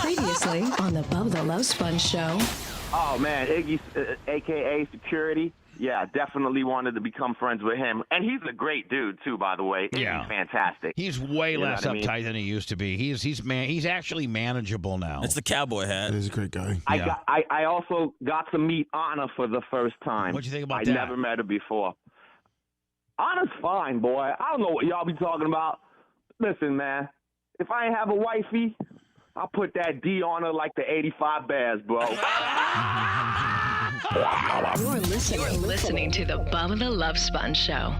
Previously on the Bubba the Love Sponge show. Oh, man, Iggy, a.k.a. Security. Yeah, definitely wanted to become friends with him. And he's a great dude, too, by the way. Yeah. He's fantastic. He's way less uptight than he used to be. He's actually manageable now. It's the cowboy hat. He's a great guy. I also got to meet Anna for the first time. What'd you think about that? I never met her before. Anna's fine, boy. I don't know what y'all be talking about. Listen, man, if I ain't have a wifey, I'll put that D on her like the 85 Bears, bro. You're listening to the Bubba the Love Sponge show.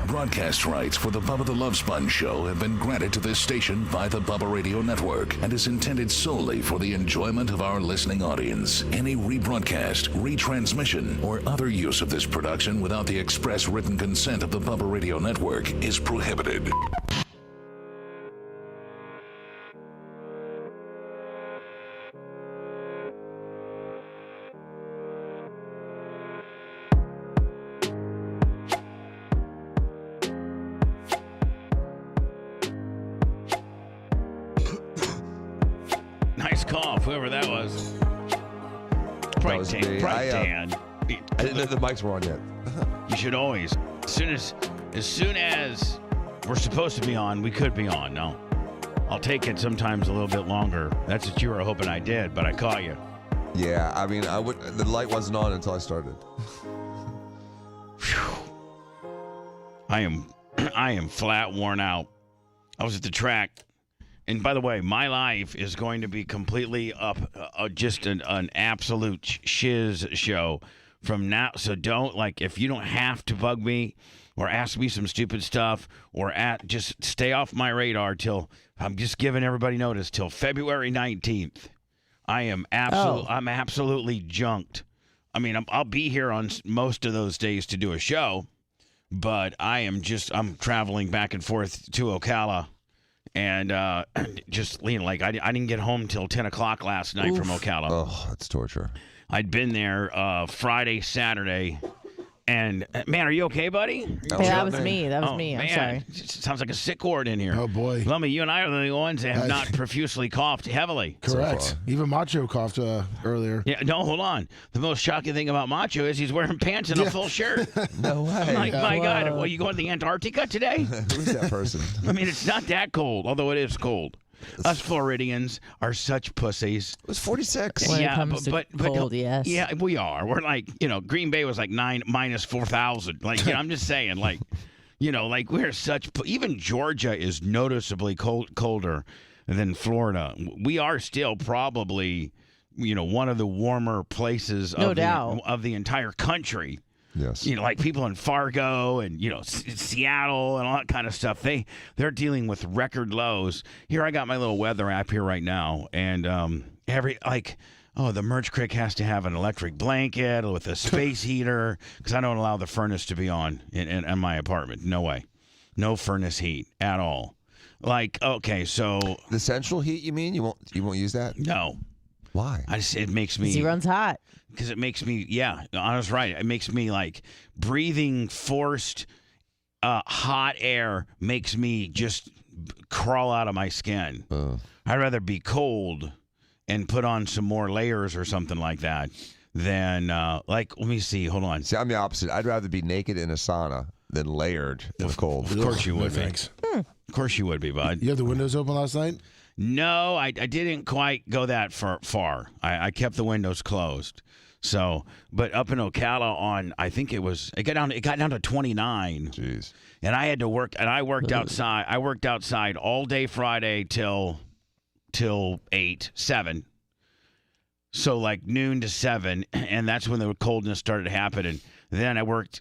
Broadcast rights for the Bubba the Love Sponge show have been granted to this station by the Bubba Radio Network and is intended solely for the enjoyment of our listening audience. Any rebroadcast, retransmission, or other use of this production without the express written consent of the Bubba Radio Network is prohibited. Nice cough, whoever that was. Probably Dan. Dan. I didn't know the mics were on yet. You should always, as soon as we're supposed to be on, we could be on. No, I'll take it sometimes a little bit longer. That's what you were hoping I did, but I caught you. Yeah, I mean, the light wasn't on until I started. I am flat worn out. I was at the track. And by the way, my life is going to be completely up, just an absolute shiz show from now. So if you don't have to bug me or ask me some stupid stuff or just stay off my radar till, I'm just giving everybody notice, till February 19th. I'm absolutely junked. I mean, I'll be here on most of those days to do a show, but I'm traveling back and forth to Ocala. And just lean like I didn't get home till 10 o'clock last night from Ocala. Oh, that's torture. I'd been there Friday, Saturday. And, man, are you okay, buddy? That was me. I'm man. sorry. It sounds like a sick ward in here. Oh, boy. Lummy, you and I are the only ones that have not profusely coughed heavily. Correct. So Even Macho coughed earlier. Yeah, no, hold on. The most shocking thing about Macho is he's wearing pants and a full shirt. No way. I'm like, my God, well, you going to the Antarctica today? Who's that person? I mean, it's not that cold, although it is cold. Us Floridians are such pussies. It was 46. When it comes to cold, yes. Yeah, we are. We're like, Green Bay was like minus 4,000. Like, I'm just saying, like, we're such. Even Georgia is noticeably colder than Florida. We are still probably, one of the warmer places of the entire country. Yes. Like people in Fargo and, Seattle and all that kind of stuff. They're dealing with record lows. Here, I got my little weather app here right now. And the Merch Crick has to have an electric blanket with a space heater because I don't allow the furnace to be on in my apartment. No way. No furnace heat at all. Like, okay, so. The central heat, you mean? You won't use that? No. Why? It makes me. He runs hot. Because it makes me, Anna's right. It makes me like breathing forced hot air makes me just crawl out of my skin. I'd rather be cold and put on some more layers or something like that than let me see. Hold on. See, I'm the opposite. I'd rather be naked in a sauna than layered in the cold. Of course you would be. Thanks. Of course you would be, bud. You have the windows open last night? No, I didn't quite go that far. I kept the windows closed. So, but up in Ocala it got down to 29. Jeez. And I had to work, and I worked outside. I worked outside all day Friday till 7. So like noon to 7, and that's when the coldness started happening. Then I worked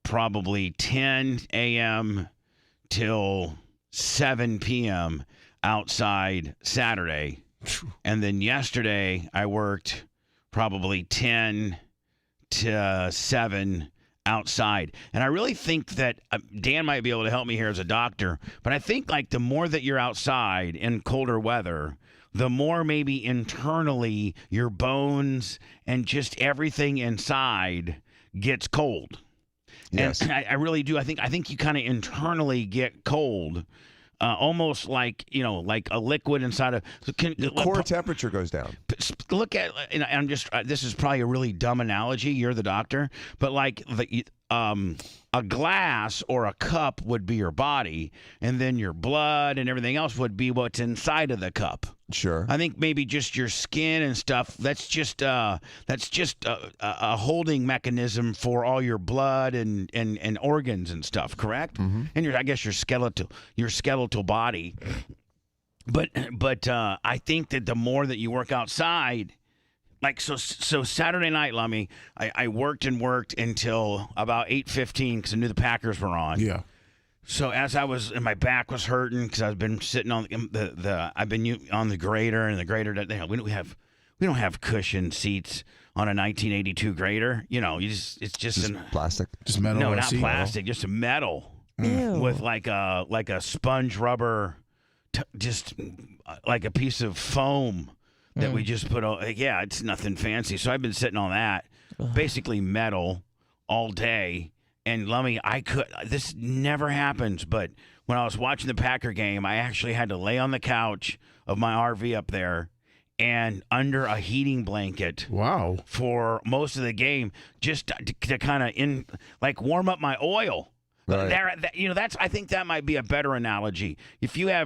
probably 10 a.m. till 7 p.m. outside Saturday. And then yesterday I worked probably 10 to 7 outside. And I really think that Dan might be able to help me here as a doctor, but I think like the more that you're outside in colder weather, the more maybe internally your bones and just everything inside gets cold. Yes. And I really do. I think you kind of internally get cold almost like like a liquid inside of. Your core temperature goes down. Look at, and I'm just. This is probably a really dumb analogy. You're the doctor, but like a glass or a cup would be your body, and then your blood and everything else would be what's inside of the cup. Sure. I think maybe just your skin and stuff. That's just a holding mechanism for all your blood and organs and stuff. Correct. Mm-hmm. And I guess your skeletal body. But I think that the more that you work outside. Like so Saturday night, Lummy, I worked until about 8:15 because I knew the Packers were on. Yeah. So as I was, and my back was hurting because I've been sitting on I've been on the grader, and the grader, we don't have cushion seats on a 1982 grader. It's just plastic, just metal. No, not plastic, just a metal with like a sponge rubber, just like a piece of foam. That we just put on. Yeah, it's nothing fancy. So I've been sitting on that, basically metal, all day. And Lummy, this never happens, but when I was watching the Packer game, I actually had to lay on the couch of my RV up there and under a heating blanket. Wow. For most of the game, just to kind of warm up my oil. Right. I think that might be a better analogy. If you are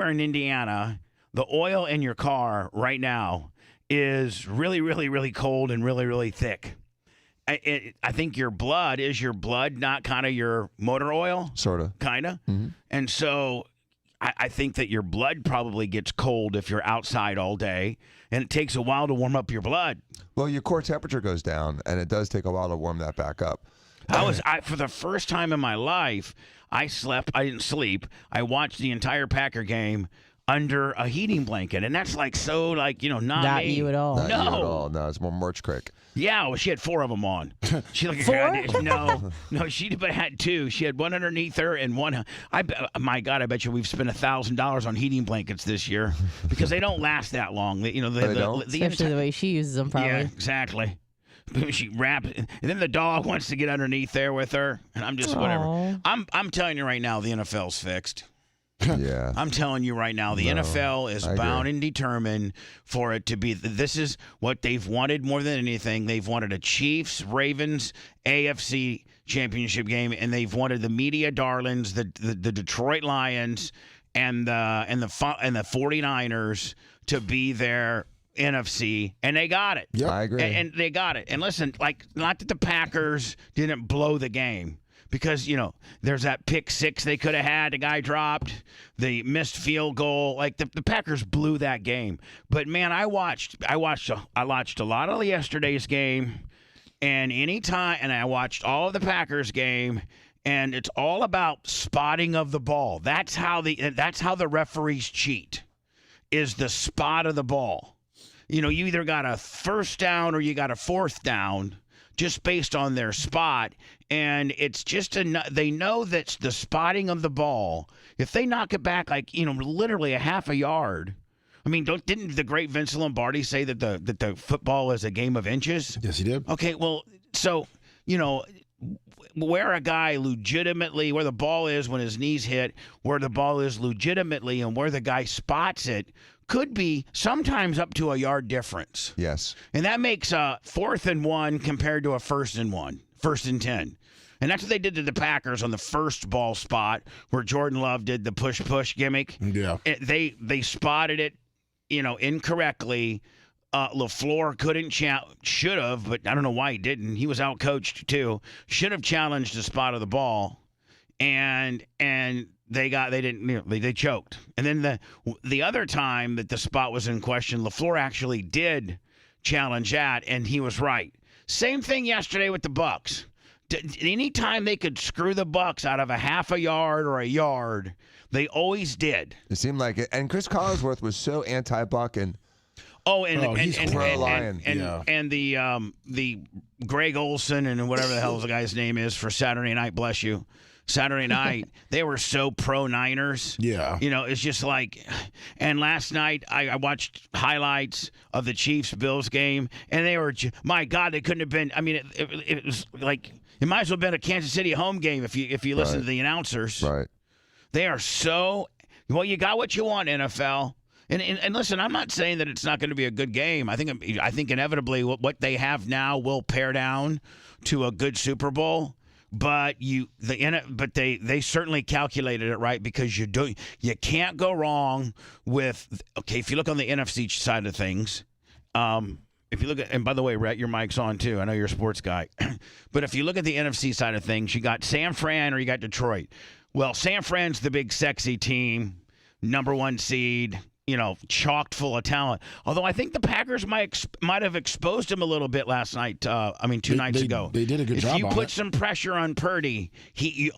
in Indiana, the oil in your car right now is really, really, really cold and really, really thick. I think your blood is not kind of your motor oil? Sort of. Kind of. Mm-hmm. And so I think that your blood probably gets cold if you're outside all day, and it takes a while to warm up your blood. Well, your core temperature goes down, and it does take a while to warm that back up. For the first time in my life, I didn't sleep. I watched the entire Packer game under a heating blanket, and that's not me. You at all. Not you at all. No, it's more Merch Crick. Yeah, well, she had 4 of them on. She looked No, she had 2. She had one underneath her and one. My God, I bet you we've spent $1,000 on heating blankets this year because they don't last that long. They don't? Especially the way she uses them, probably. Yeah, exactly. She wrapped it, and then the dog wants to get underneath there with her, and I'm just whatever. I'm telling you right now, the NFL's fixed. Yeah. I'm telling you right now, the NFL is bound and determined for it to be. This is what they've wanted more than anything. They've wanted a Chiefs-Ravens AFC championship game, and they've wanted the media darlings, the Detroit Lions, and the 49ers to be their NFC, and they got it. Yep. I agree. And they got it. And listen, not that the Packers didn't blow the game. Because, there's that pick 6 they could have had. The guy dropped. The missed field goal. The Packers blew that game. But, man, I watched a lot of yesterday's game. And I watched all of the Packers game. And it's all about spotting of the ball. That's how the referees cheat, is the spot of the ball. You either got a first down or you got a fourth down, just based on their spot, and it's just they know that's the spotting of the ball. If they knock it back literally a half a yard, I mean, didn't the great Vince Lombardi say that the football is a game of inches? Yes, he did. Okay, well, so where a guy legitimately, where the ball is when his knees hit, where the ball is legitimately, and where the guy spots it, could be sometimes up to a yard difference. Yes. And that makes a 4th and 1 compared to a 1st and 10. And that's what they did to the Packers on the first ball spot where Jordan Love did the push gimmick. Yeah. They spotted it, incorrectly. LaFleur should have, but I don't know why he didn't. He was out-coached too. Should have challenged the spot of the ball. And they choked. And then the other time that the spot was in question, LaFleur actually did challenge that, and he was right. Same thing yesterday with the Bucs. Anytime they could screw the Bucs out of a half a yard or a yard, they always did. It seemed like it. And Chris Collinsworth was so anti-Buck and the Greg Olson and whatever the hell the guy's name is for Saturday night, bless you. Saturday night, they were so pro-Niners. Yeah. It's just and last night I watched highlights of the Chiefs-Bills game, and they were, my God, they couldn't have been, I mean, it was it might as well have been a Kansas City home game if you listen to the announcers. Right. They are so Well, you got what you want, NFL. And listen, I'm not saying that it's not going to be a good game. I think inevitably what they have now will pare down to a good Super Bowl. But they certainly calculated it right, because you can't go wrong with. Okay, if you look on the NFC side of things, if you look at, and by the way, Rhett, your mic's on too. I know you're a sports guy, but if you look at the NFC side of things, you got San Fran or you got Detroit. Well, San Fran's the big sexy team, number 1 seed. Chocked full of talent. Although I think the Packers might have exposed him a little bit last night. 2 nights ago. They did a good job. If you put it. some pressure on Purdy, he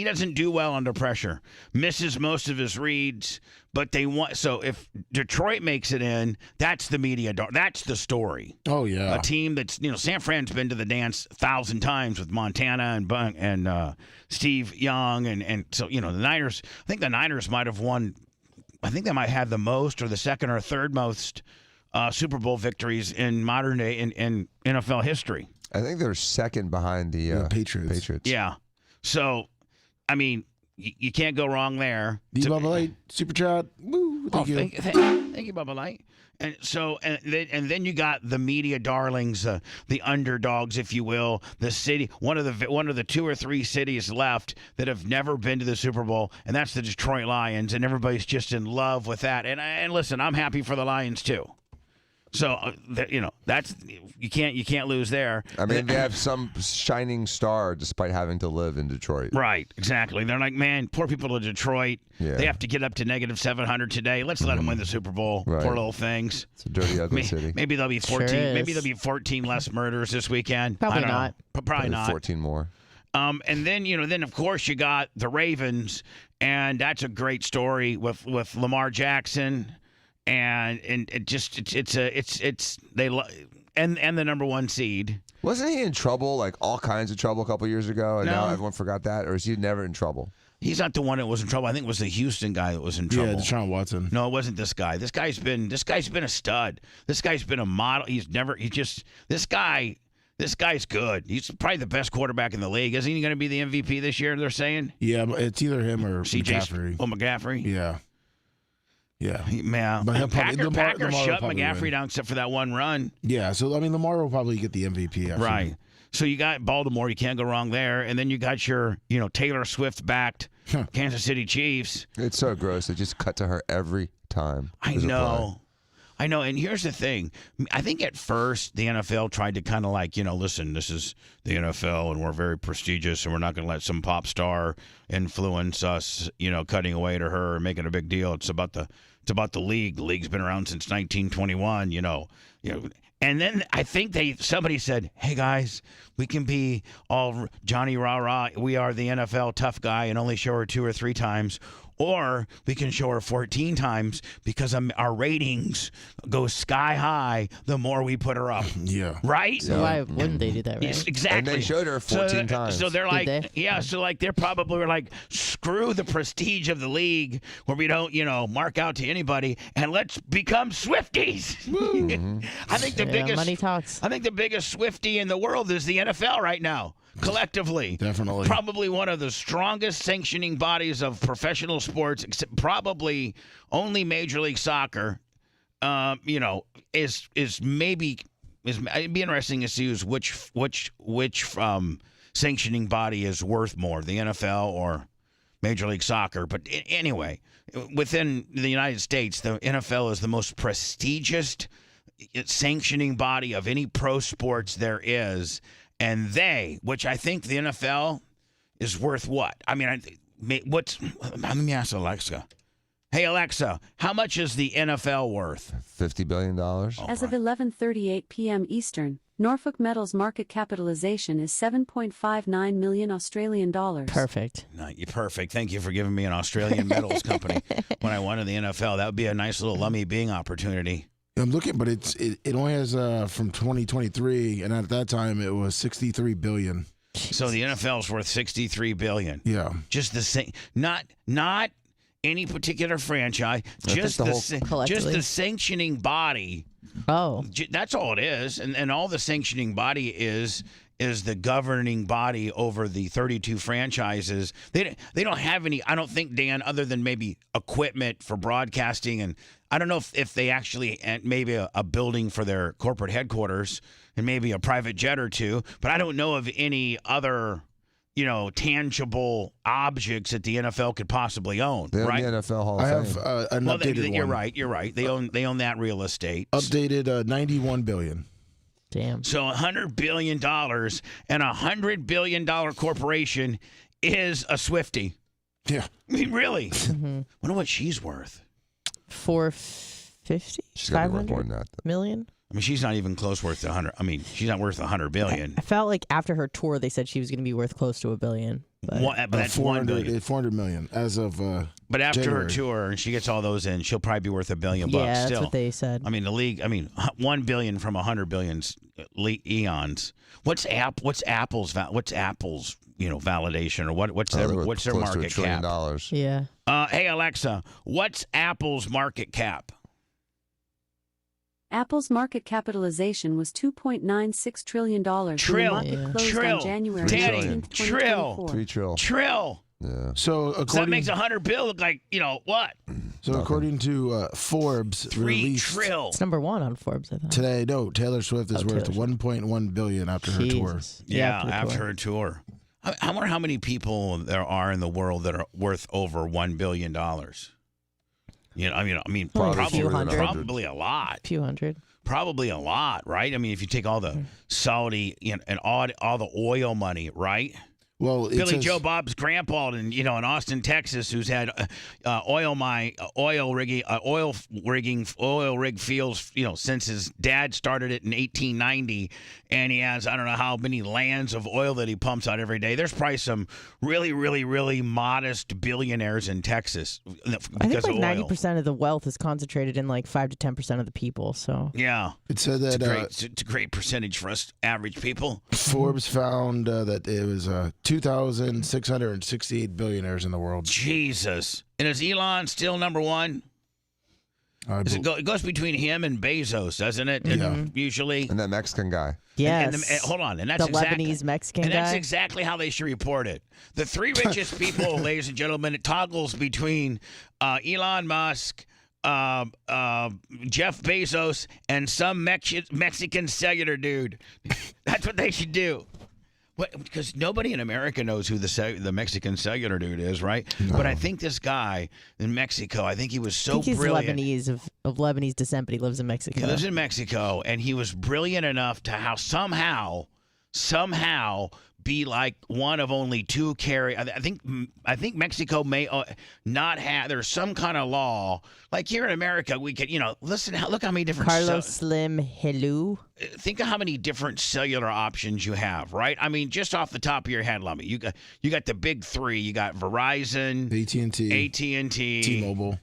doesn't do well under pressure. Misses most of his reads. But they want. So if Detroit makes it in, that's the media. That's the story. Oh yeah. A team that's San Fran's been to the dance 1,000 times with Montana and Steve Young and so the Niners. I think the Niners might have won. I think they might have the most or the second or third most Super Bowl victories in modern day in NFL history. I think they're second behind the Patriots. Yeah. So, I mean, you can't go wrong there. Bubba Light, Super Chat. Woo, thank you. Thank you, Bubba Light. And so, and then you got the media darlings, the underdogs, if you will, the city, one of the 2 or 3 cities left that have never been to the Super Bowl, and that's the Detroit Lions, and everybody's just in love with that. And listen, I'm happy for the Lions too. So that's you can't lose there. I mean, they have some shining star despite having to live in Detroit. Right, exactly. They're like, man, poor people in Detroit. Yeah. They have to get up to -700 today. Let's let them win the Super Bowl. Right. Poor little things. It's a dirty, ugly city. Maybe there'll be 14. Sure Maybe there'll be 14 less murders this weekend. Probably I don't not. know. Probably not. 14 more. And then then of course you got the Ravens, and that's a great story with Lamar Jackson. And and the number 1 seed. Wasn't he in trouble, like all kinds of trouble, a couple years ago, and now everyone forgot that? Or is he never in trouble? He's not the one that was in trouble. I think it was the Houston guy that was in trouble. Yeah, Deshaun Watson. No, it wasn't this guy. This guy's been a stud. This guy's been a model. This guy's good. He's probably the best quarterback in the league. Isn't he going to be the MVP this year, they're saying? Yeah, it's either him or McCaffrey. Oh, McCaffrey? Yeah. Yeah. Man, But Packers shut probably McCaffrey win. down except for that one run. Yeah, so I mean, Lamar will probably get the MVP. Actually. Right. So you got Baltimore. You can't go wrong there. And then you got your, Taylor Swift-backed Kansas City Chiefs. It's so gross. They just cut to her every time. I know. And here's the thing. I think at first the NFL tried to kind of like, listen, this is the NFL and we're very prestigious and we're not going to let some pop star influence us, cutting away to her and making a big deal. It's about the league. The league's been around since 1921, And then I think somebody said, hey, guys, we can be all Johnny rah-rah. We are the NFL tough guy and only show her 2 or 3 times. Or we can show her 14 times because our ratings go sky high the more we put her up. Yeah. Right? So why wouldn't they do that, right? Yes, exactly. And they showed her 14 times. So they're like, Did they? so like they're probably like, screw the prestige of the league where we don't, mark out to anybody and let's become Swifties. I think the biggest money talks. I think the biggest Swiftie in the world is the NFL right now. Collectively, Definitely. Probably one of the strongest sanctioning bodies of professional sports, except probably only Major League Soccer. It'd be interesting to see which sanctioning body is worth more, the NFL or Major League Soccer. But anyway, within the United States, the NFL is the most prestigious sanctioning body of any pro sports there is. And which I think the NFL is worth what? I mean, let me ask Alexa. Hey, Alexa, how much is the NFL worth? $50 billion. As of 11:38 p.m. Eastern, Norfolk Metal's market capitalization is 7.59 million Australian dollars. Perfect. You're perfect. Thank you for giving me an Australian metals company when I wanted the NFL. That would be a nice little Lummy Bing opportunity. I'm looking, but it only has from 2023, and at that time it was $63 billion. So the NFL's worth $63 billion. Yeah, just the same. Not any particular franchise. Just the sanctioning body. Oh, That's all it is, and all the sanctioning body is is the governing body over the 32 franchises. They don't have any, I don't think, Dan, other than maybe equipment for broadcasting. And I don't know if they actually, maybe a building for their corporate headquarters and maybe a private jet or two. But I don't know of any other, tangible objects that the NFL could possibly own. They own right? the NFL Hall of I Fame. have an updated one. You're right. They own that real estate. Updated $91 billion. Damn. So $100 billion and a $100 billion corporation is a Swiftie. Yeah. I mean, really? Wonder what she's worth. 450? She's got to be worth more 500 than that. million? I mean, she's not even close worth 100. I mean, she's not worth 100 billion. I felt like after her tour, they said she was going to be worth close to $1 billion. But That's 1 billion. 400 million as of But after January. her tour, and she gets all those in, she'll probably be worth $1 billion yeah, bucks that's still. what they said. I mean, the league. I mean, 1 billion from 100 billions eons. What's Apple's validation or what's their Close to market $1 trillion. cap? Yeah. Hey Alexa, what's Apple's market cap? Apple's market capitalization was $2.96 trillion. Trill. When the market closed Trill. on January Daddy. 18th, Trill. 2024. 3 trill. Trill. Yeah. So So that makes 100 bill look like what? So according to Forbes, 3 released trill. It's number 1 on Forbes, I thought. today, Taylor Swift is worth Taylor 1.1 billion after her tour. Jesus. Yeah, the after tour. her tour. I wonder how many people there are in the world that are worth over $1 billion. Only a Probably, few hundred. probably a lot. A few hundred. Probably a lot, right? I mean, if you take all the Saudi and all the oil money, right? Well, it Billy says, Joe Bob's grandpa in Austin, Texas, who's had oil rig fields, since his dad started it in 1890, and he has I don't know how many lands of oil that he pumps out every day. There's probably some really, really, really modest billionaires in Texas because I think like of oil. 90% of the wealth is concentrated in like 5 to 10% of the people. So Yeah, It said that it's a great percentage for us average people. Forbes found that it was 2,668 billionaires in the world. Jesus, and is Elon still number one? It goes between him and Bezos, doesn't it? Yeah. Usually. And that Mexican guy. yes, And the that's Lebanese Mexican and guy. that's exactly how they should report it. The 3 richest people, ladies and gentlemen, it toggles between Elon Musk, Jeff Bezos, and some Mexican cellular dude. That's what they should do. Because nobody in America knows who the Mexican cellular dude is, right? No. But I think this guy in Mexico, I think he was so I think he's brilliant. Lebanese of Lebanese descent, but he lives in Mexico. He lives in Mexico, and he was brilliant enough to somehow be like one of only 2 carry. I think Mexico may not have. There's some kind of law like here in America. We could, look how many different. Carlos Slim Helou. Think of how many different cellular options you have, right? I mean, just off the top of your head, Lummy, you got the big 3. You got Verizon, AT&T,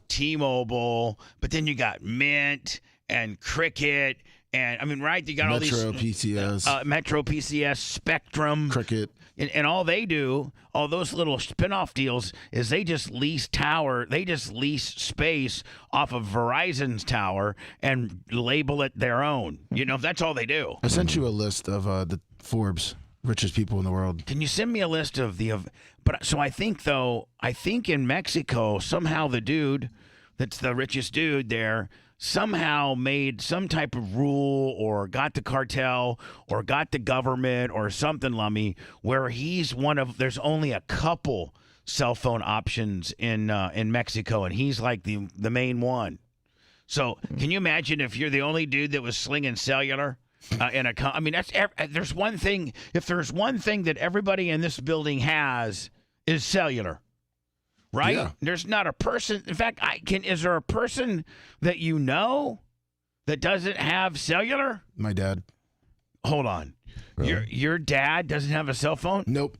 T-Mobile, but then you got Mint and Cricket. And I mean, right? You got all these Metro PCS, Spectrum, Cricket, and all they do, all those little spin-off deals, is they just lease space off of Verizon's tower and label it their own. That's all they do. I sent you a list of the Forbes richest people in the world. Can you send me a list of But so I think in Mexico somehow the dude that's the richest dude there somehow made some type of rule or got the cartel or got the government or something, Lummy, where he's there's only a couple cell phone options in Mexico, and he's like the main one. So can you imagine if you're the only dude that was slinging cellular there's one thing. If there's one thing that everybody in this building has is cellular. Right? Yeah. There's not a person. In fact, is there a person that you know that doesn't have cellular? My dad. Hold on. Really? Your dad doesn't have a cell phone? Nope.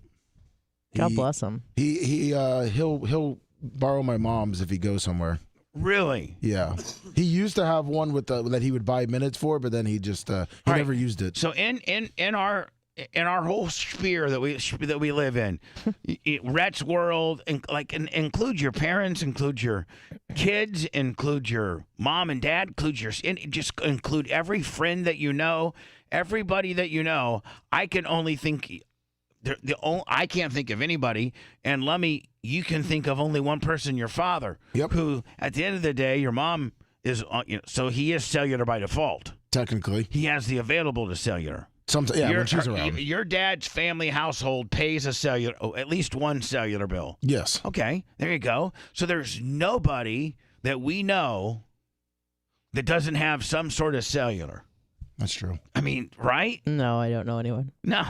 God bless him. He'll borrow my mom's if he goes somewhere. Really? Yeah. He used to have one that he would buy minutes for, but then he just never used it. So in in our whole sphere that we live in, Rhett's world, include your parents, include your kids, include your mom and dad, just include every friend that you know, everybody that you know. I can only think I can't think of anybody, and Lummy, you can think of only one person, your father, who at the end of the day, your mom is so he is cellular by default. Technically, he has the available to cellular. When she's around. Your dad's family household pays at least one cellular bill. Yes. Okay, there you go. So there's nobody that we know that doesn't have some sort of cellular. That's true. I mean, right? No, I don't know anyone. No.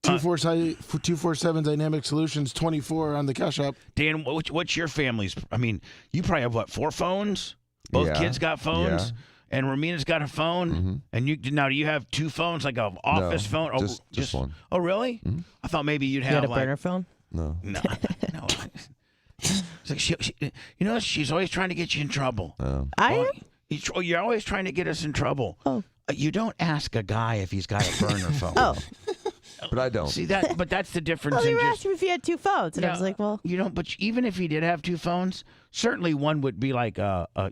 247 Dynamic Solutions 24 on the Cash App. Dan, what's your family's? I mean, you probably have, 4 phones? Both kids got phones? Yeah. And Ramina's got a phone? Mm-hmm. And do you have 2 phones, like an office phone? Oh, just one. Oh, really? Mm-hmm. I thought maybe you'd have You had a burner phone? No. No. It's like she, she's always trying to get you in trouble. You're always trying to get us in trouble. Oh. You don't ask a guy if he's got a burner phone. Oh. But I don't. See that? But that's the difference. Well, you were asking if he had 2 phones, and I was like, well, you don't. But even if he did have 2 phones, certainly one would be like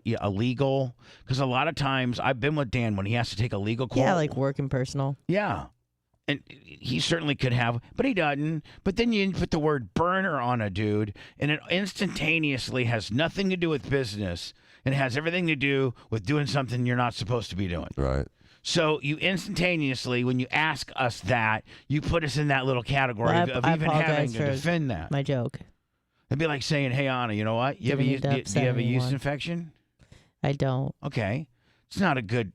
illegal. Because a lot of times I've been with Dan when he has to take a legal quote. yeah, like work and personal. Yeah. And he certainly could have, but he doesn't. But then you put the word burner on a dude, and it instantaneously has nothing to do with business, and it has everything to do with doing something you're not supposed to be doing. Right. So you instantaneously, when you ask us that, you put us in that little category of even having to defend that. My joke. It'd be like saying, "Hey, Anna, you know what? Do you have a yeast infection?" I don't. Okay. It's not a good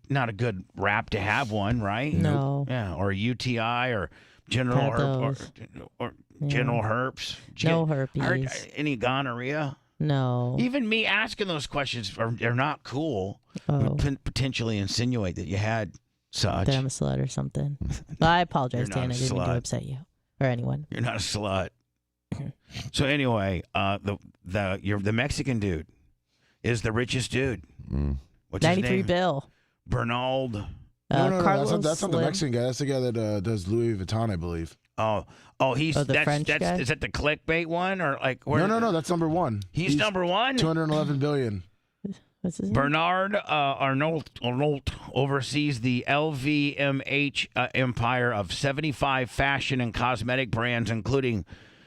rap to have one, right? No. Yeah, or a UTI or general herpes. No herpes. Any gonorrhea? No. Even me asking those questions are not cool. Oh. Would potentially insinuate that you had such. That I'm a slut or something. I apologize, Dan. I didn't mean to slut. upset you or anyone. You're not a slut. So anyway, the Mexican dude is the richest dude. Mm. What's his 93 name? bill. Bernald. No, Carlos that's not the Slim. Mexican guy. That's the guy that does Louis Vuitton, I believe. He's the French guy? Is that the clickbait one or like? No, that's number 1. He's number 1. 211 billion. What's his name? Bernard Arnault oversees the LVMH empire of 75 fashion and cosmetic brands, including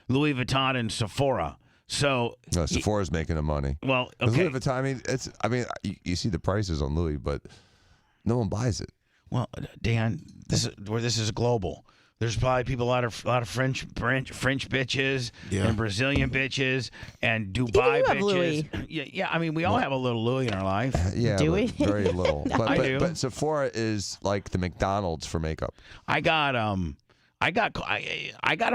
Louis Vuitton and Sephora. So Sephora's making the money. Well, okay. Louis Vuitton, I mean, you see the prices on Louis, but no one buys it. Well, Dan, this is global. There's probably a lot of French bitches and Brazilian bitches and Dubai bitches. Louis. Yeah. I mean, we all have a little Louis in our life. Yeah, Do we? Very little. I do. But Sephora is like the McDonald's for makeup. I got a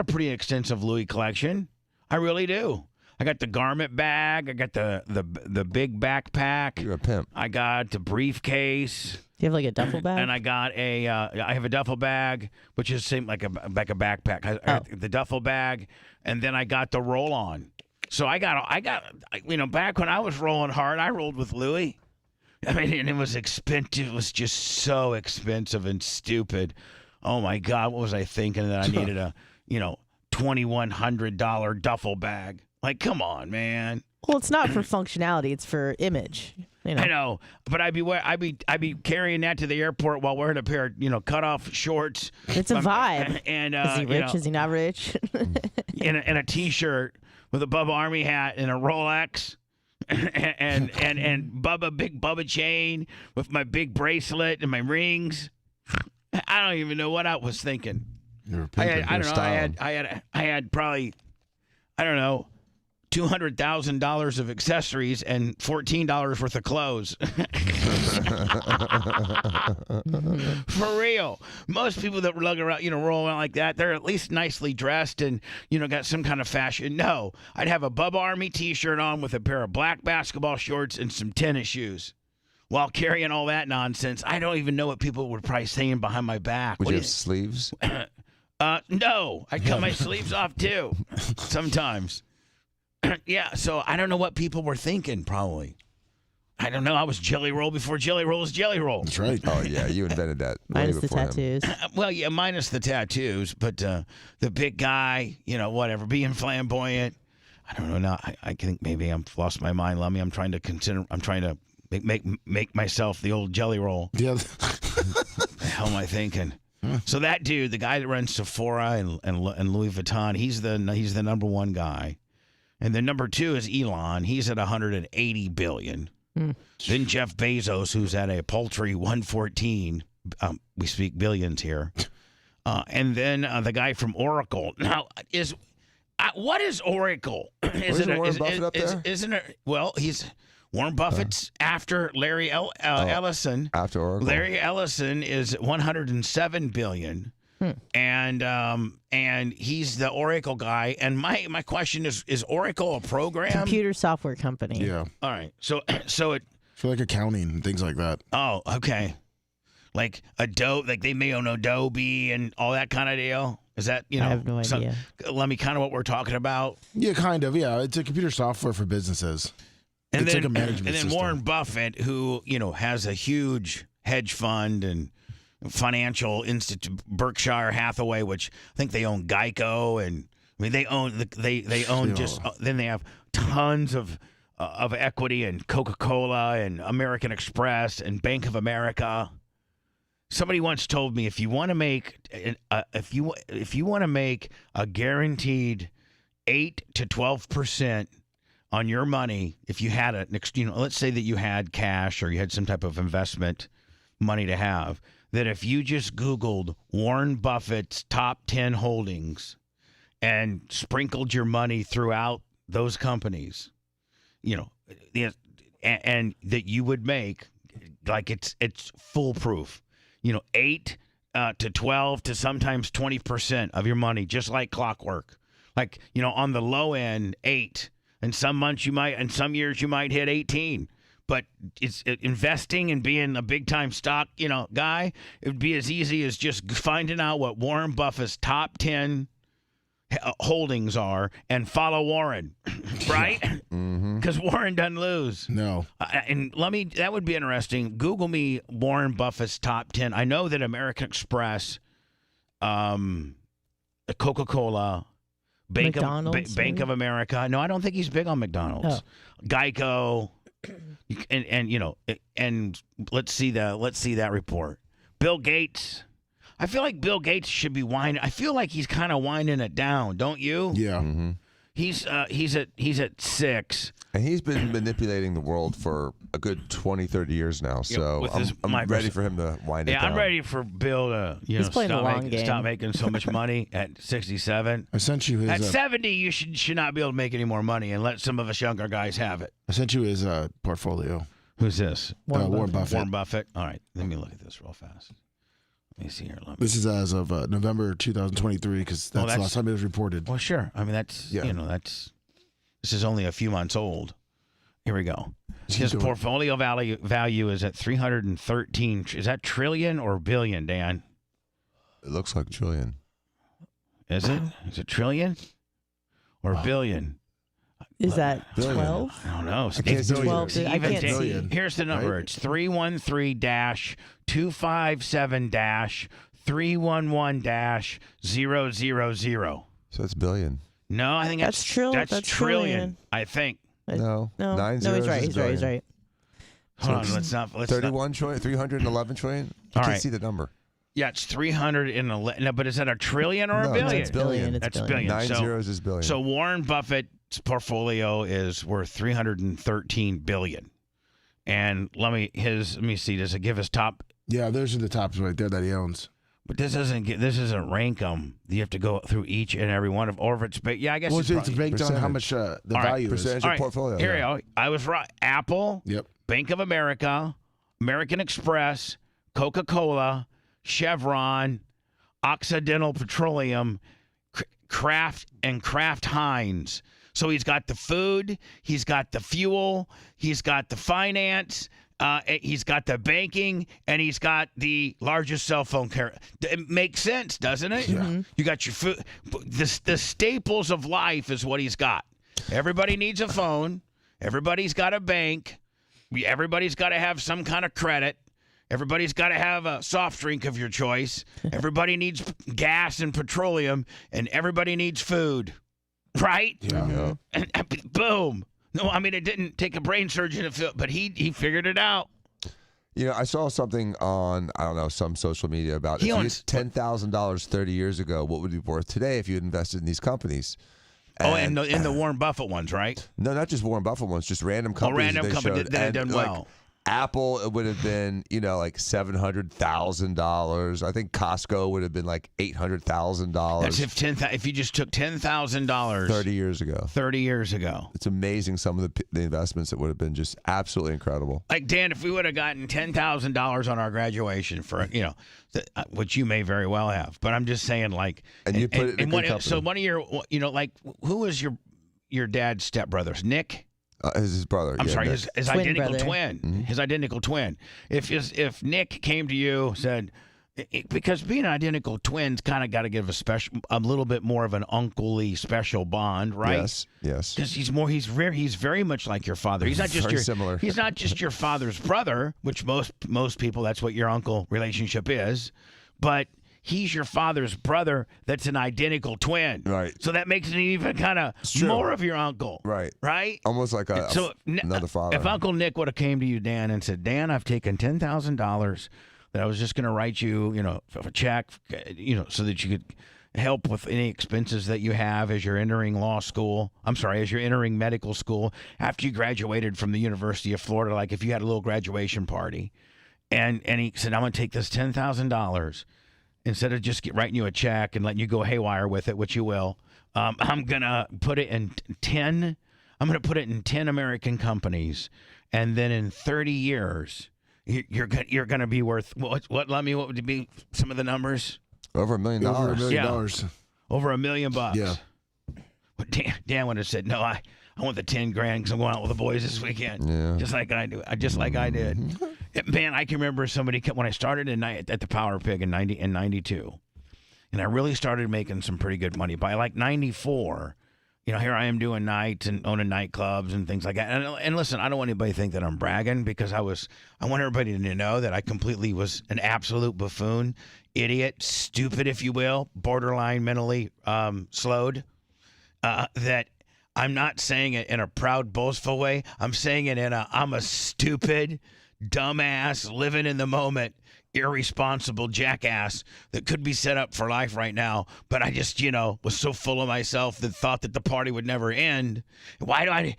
pretty extensive Louis collection. I really do. I got the garment bag. I got the big backpack. You're a pimp. I got the briefcase. Do you have like a duffel bag? And I got I have a duffel bag, which is same like a backpack. I got the duffel bag, and then I got the roll-on. So I got back when I was rolling hard, I rolled with Louis. I mean, and it was expensive. It was just so expensive and stupid. Oh my God, what was I thinking that I needed a $2,100 duffel bag? Like, come on, man. Well, it's not for functionality; it's for image. I know, but I'd be carrying that to the airport while wearing a pair of cutoff shorts. It's a vibe. And is he rich? Is he not rich? in a T-shirt with a Bubba Army hat and a Rolex, and big Bubba chain with my big bracelet and my rings. I don't even know what I was thinking. I had probably, I don't know, $200,000 of accessories and $14 worth of clothes. For real. Most people that lug around, roll around like that, they're at least nicely dressed and, got some kind of fashion. No, I'd have a Bubba Army T-shirt on with a pair of black basketball shorts and some tennis shoes while carrying all that nonsense. I don't even know what people were probably saying behind my back. Would you have sleeves? No, I cut my sleeves off too sometimes. Yeah, so I don't know what people were thinking, probably. I don't know. I was Jelly Roll before Jelly Roll was Jelly Roll. That's right. Oh yeah, you invented that. Minus the before him. tattoos. Well, yeah, minus the tattoos, but the big guy, whatever, being flamboyant. I don't know. Now I think maybe I've lost my mind, Lummy. I'm trying to make myself the old Jelly Roll. Yeah. The hell am I thinking? So that dude, the guy that runs Sephora and Louis Vuitton, he's the number one guy, and then number two is Elon. He's at 180 billion. Then Jeff Bezos, who's at a paltry 114. We speak billions here. And then the guy from Oracle. Now, what is Oracle? Isn't Warren Buffett up there? Isn't it? Well, he's Warren Buffett's after Larry Ellison. After Oracle. Larry Ellison is 107 billion. And he's the Oracle guy. And my question is Oracle a program? Computer software company. Yeah. All right. So For like accounting and things like that. Oh, okay. Like Adobe, like they may own Adobe and all that kind of deal. Is that, I have no idea. Let me kind of what we're talking about. Yeah, kind of. Yeah, it's a computer software for businesses. And it's then, like a management and then system. Warren Buffett, who, has a huge hedge fund and financial institute, Berkshire Hathaway, which I think they own Geico, and I mean they own then they have tons of equity in Coca-Cola and American Express and Bank of America. Somebody once told me if you want to make a guaranteed 8 to 12% on your money, if you had let's say that you had cash or you had some type of investment money to have, that if you just Googled Warren Buffett's top 10 holdings and sprinkled your money throughout those companies, and that you would make, like it's foolproof, 8 to 12 to sometimes 20% of your money, just like clockwork. Like, on the low end, 8. And some months and some years you might hit 18. But it's investing and being a big time stock, guy. It would be as easy as just finding out what Warren Buffett's top 10 holdings are and follow Warren, right? Because Warren doesn't lose. No. And that would be interesting. Google me Warren Buffett's top 10. I know that American Express, Coca-Cola, Bank of America. No, I don't think he's big on McDonald's. Oh. Geico, and let's see that report. Bill Gates. I feel like Bill Gates should be winding. I feel like he's kind of winding it down, don't you? Yeah. Mm-hmm. He's at 6. And he's been manipulating the world for a good 20, 30 years now. So I'm ready for him to wind it down. Yeah, I'm ready for Bill to he's playing a long game. Stop making so much money at 67. I sent you his. At 70, you should not be able to make any more money and let some of us younger guys have it. I sent you his portfolio. Who's this? Warren Buffett. Warren Buffett. All right, let me look at this real fast. Let me see here. This is as of November 2023 because that's the last time it was reported. Well, sure. I mean, this is only a few months old. Here we go. His portfolio value is at 313. Is that trillion or billion, Dan? It looks like trillion. Is it? Is it trillion or billion? Is that 12? I don't know. I can't see. Here's the number. Right? It's 313-257-211-000. So it's billion. No, I think that's trillion. I think. No. 9 zeros. No, he's right. Hold on, let's 31 trillion, 311 trillion. I can't see the number. Yeah, it's 311. No, but is that a trillion or a billion? It's billion. That's billion. 9 zeros is billion. So Warren Buffett's portfolio is worth 313 billion. And let me see. Does it give us top? Yeah, those are the tops right there that he owns. But this doesn't rank them. You have to go through each and every one of, or if it's big. Yeah, I guess it's based on how much the value is. Percentage of portfolio. Here we go. I was right. Apple. Yep. Bank of America, American Express, Coca-Cola, Chevron, Occidental Petroleum, Kraft Heinz. So he's got the food, he's got the fuel, he's got the finance, he's got the banking, and he's got the largest cell phone carrier. It makes sense, doesn't it? Yeah. You got your food. The staples of life is what he's got. Everybody needs a phone. Everybody's got a bank. Everybody's got to have some kind of credit. Everybody's got to have a soft drink of your choice. Everybody needs gas and petroleum, and everybody needs food, right? Yeah. And boom. No, I mean, it didn't take a brain surgeon to feel, but he figured it out. You know, I saw something on, I don't know, some social media about if you had $10,000 30 years ago, what would it be worth today if you had invested in these companies? And in the Warren Buffett ones, right? No, not just Warren Buffett ones, just random companies. Random companies that had done well. Like, Apple, it would have been, like $700,000. I think Costco would have been like $800,000. That's if you just took $10,000 30 years ago. 30 years ago. It's amazing some of the investments that would have been just absolutely incredible. Like, Dan, if we would have gotten $10,000 on our graduation for, which you may very well have, but I'm just saying, like, and you put it in a good company. So one of your, like, who was your dad's stepbrothers? Nick? His brother. I'm sorry, his identical brother. twin. Mm-hmm. His identical twin. If Nick came to you, said, because being identical twins kind of got to give a little bit more of an uncle-y special bond, right? Yes. Because he's very much like your father. He's not just very similar. He's not just your father's brother, which most people, that's what your uncle relationship is, but he's your father's brother that's an identical twin. Right. So that makes it even kind of more of your uncle. Right. Right? Almost like another father. If Uncle Nick would have came to you, Dan, and said, Dan, I've taken $10,000 that I was just going to write you, a check, so that you could help with any expenses that you have as you're entering as you're entering medical school after you graduated from the University of Florida, like if you had a little graduation party. And he said, I'm going to take this $10,000. Instead of just writing you a check and letting you go haywire with it, which you will, I'm gonna put it in 10. I'm gonna put it in 10 American companies, and then in 30 years, you're gonna be worth what? What would be some of the numbers? Over $1 million. Over $1 million. Over $1 million bucks. Yeah. But Dan would have said, no, I want the 10 grand because I'm going out with the boys this weekend. Yeah. Just like I do. Just like I did. Man, I can remember somebody when I started at the Power Pig in 92, and I really started making some pretty good money. By like 94, here I am doing nights and owning nightclubs and things like that. And listen, I don't want anybody to think that I'm bragging because I want everybody to know that I completely was an absolute buffoon, idiot, stupid, if you will, borderline mentally slowed. That I'm not saying it in a proud, boastful way. I'm saying it in I'm a stupid, dumbass, living in the moment, irresponsible jackass that could be set up for life right now. But I just, was so full of myself that thought that the party would never end. Why do I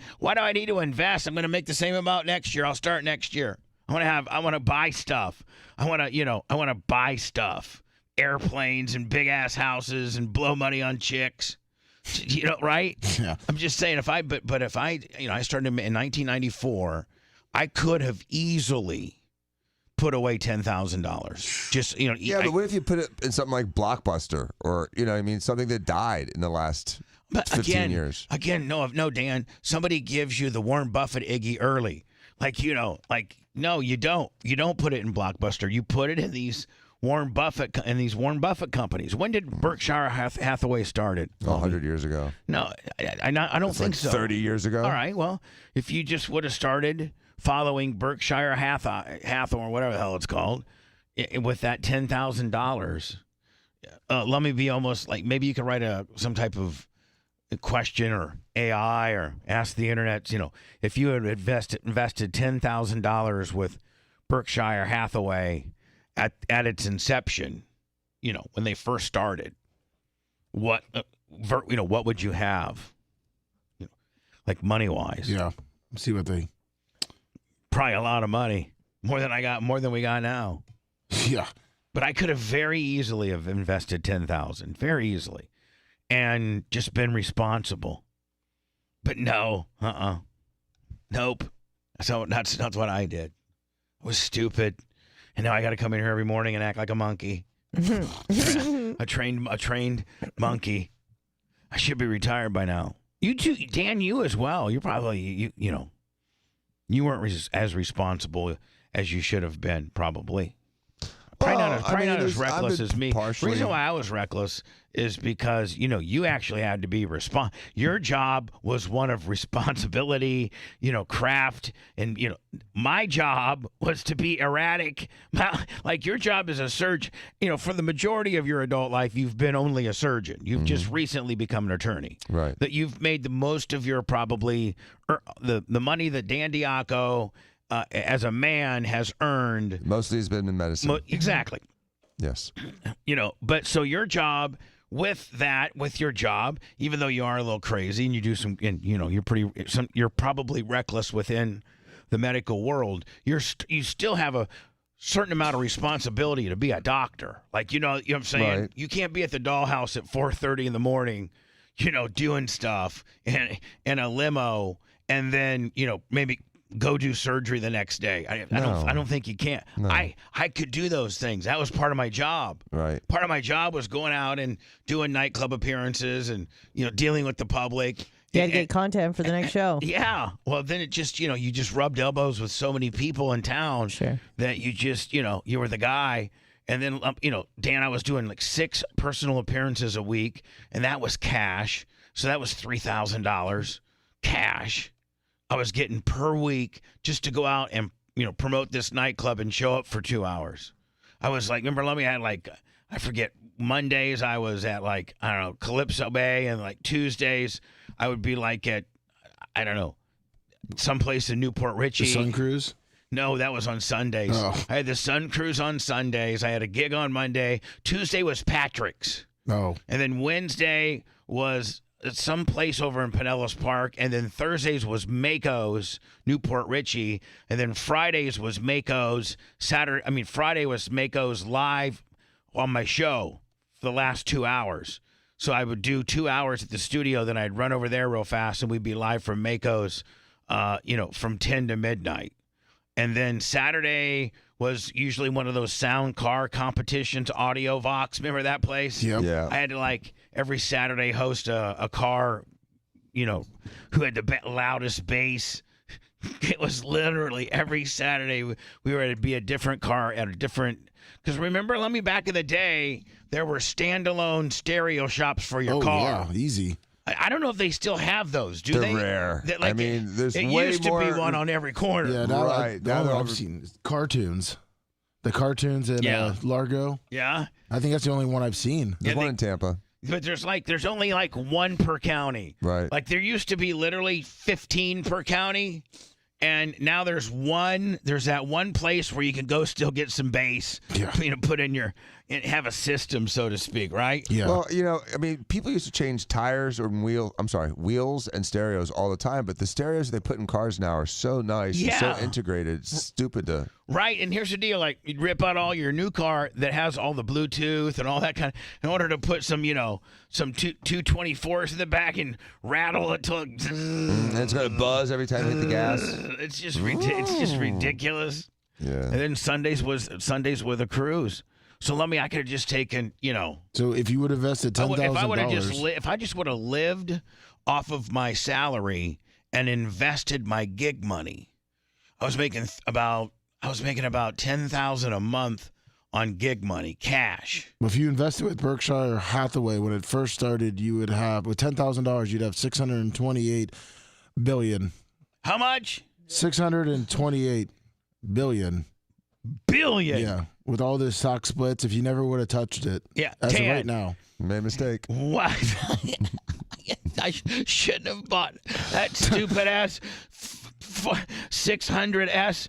need to invest? I'm going to make the same amount next year. I'll start next year. I want to buy stuff. I want to buy stuff. Airplanes and big ass houses and blow money on chicks. Right? Yeah. I'm just saying if I started in 1994, I could have easily put away $10,000. Just Yeah, but what if you put it in something like Blockbuster or something that died in the last 15 years? Again, no, Dan. Somebody gives you the Warren Buffett Iggy early, no, you don't. You don't put it in Blockbuster. You put it in these Warren Buffett companies. When did Berkshire Hathaway started? 100 years ago. No, I don't think so. 30 years ago. All right. Well, if you just would have started following Berkshire Hathaway, or whatever the hell it's called, with that $10,000, let me be almost like maybe you could write some type of question or AI or ask the internet. If you had invested $10,000 with Berkshire Hathaway at its inception, when they first started, what would you have? Like money wise? Yeah. See what they. Probably a lot of money, more than we got now. Yeah. But I could have very easily have invested $10,000, very easily, and just been responsible. But no, nope. So that's what I did. I was stupid, and now I got to come in here every morning and act like a monkey, a trained monkey. I should be retired by now. You too, Dan. You as well. You're probably You weren't as responsible as you should have been, probably. Probably not not as reckless as me. Partially. The reason why I was reckless is because, you actually had to be your job was one of responsibility, craft, and, my job was to be erratic. Like your job as a surgeon, for the majority of your adult life, you've been only a surgeon. You've just recently become an attorney. Right. That you've made the most of your probably the money that Dan Diaco as a man has earned. Mostly has been in medicine. Exactly. Yes. But so your job with your job, even though you are a little crazy and you do you're probably reckless within the medical world, you still have a certain amount of responsibility to be a doctor. Like, you know what I'm saying? Right. You can't be at the dollhouse at 4:30 in the morning, doing stuff in a limo and then, maybe go do surgery the next day. I don't think you can. No. I could do those things. That was part of my job. Right. Part of my job was going out and doing nightclub appearances and, dealing with the public. You had to get content for the next show. Yeah. Well, then it just, you just rubbed elbows with so many people in town that you just, you were the guy. And then, Dan, I was doing like 6 personal appearances a week, and that was cash. So that was $3,000 cash I was getting per week just to go out and, promote this nightclub and show up for 2 hours. I was like, remember, I had like, I forget, Mondays I was at like, I don't know, Calypso Bay, and like Tuesdays I would be like at, I don't know, someplace in Newport Richie. The Sun Cruise? No, that was on Sundays. Oh. I had the Sun Cruise on Sundays. I had a gig on Monday. Tuesday was Patrick's. Oh. And then Wednesday was some place over in Pinellas Park. And then Thursdays was Mako's, Newport Richie. And then Fridays was Mako's. Friday was Mako's live on my show for the last 2 hours. So I would do 2 hours at the studio. Then I'd run over there real fast and we'd be live from Mako's, from 10 to midnight. And then Saturday was usually one of those sound car competitions, Audio Vox. Remember that place? Yep. Yeah. I had to, like, every Saturday host a car, who had the loudest bass. It was literally every Saturday we were to be a different car at a different. Because remember, back in the day, there were standalone stereo shops for your car. Yeah, easy. I don't know if they still have those. Do They're they? rare. There's it way used to more. be one on every corner. Yeah, now, Right. now Now I've seen cartoons. The cartoons at Largo. Yeah. I think that's the only one I've seen. There's one in Tampa. But there's only like one per county. Right. Like there used to be literally 15 per county. And now there's one. There's that one place where you can go still get some bass. Yeah. Put in have a system, so to speak, right? Yeah. Well, people used to change tires or wheels and stereos all the time, but the stereos they put in cars now are so nice, and so integrated. It's stupid to. Right, and here's the deal: like you'd rip out all your new car that has all the Bluetooth and all that kind of, in order to put some 224s in the back and rattle it till And it's gonna buzz every time you hit the gas. It's just ridiculous. Yeah. And then Sundays with a cruise. So I could have just taken, So if you would have invested $10,000, if I just would have lived off of my salary and invested my gig money, I was making about $10,000 a month on gig money, cash. if you invested with Berkshire Hathaway when it first started, you would have, with $10,000, you'd have $628 billion. How much? $628 billion. Billion. Yeah, with all the stock splits, if you never would have touched it. Yeah, as of Dan. right now. Made a mistake. What? I shouldn't have bought that stupid ass 600S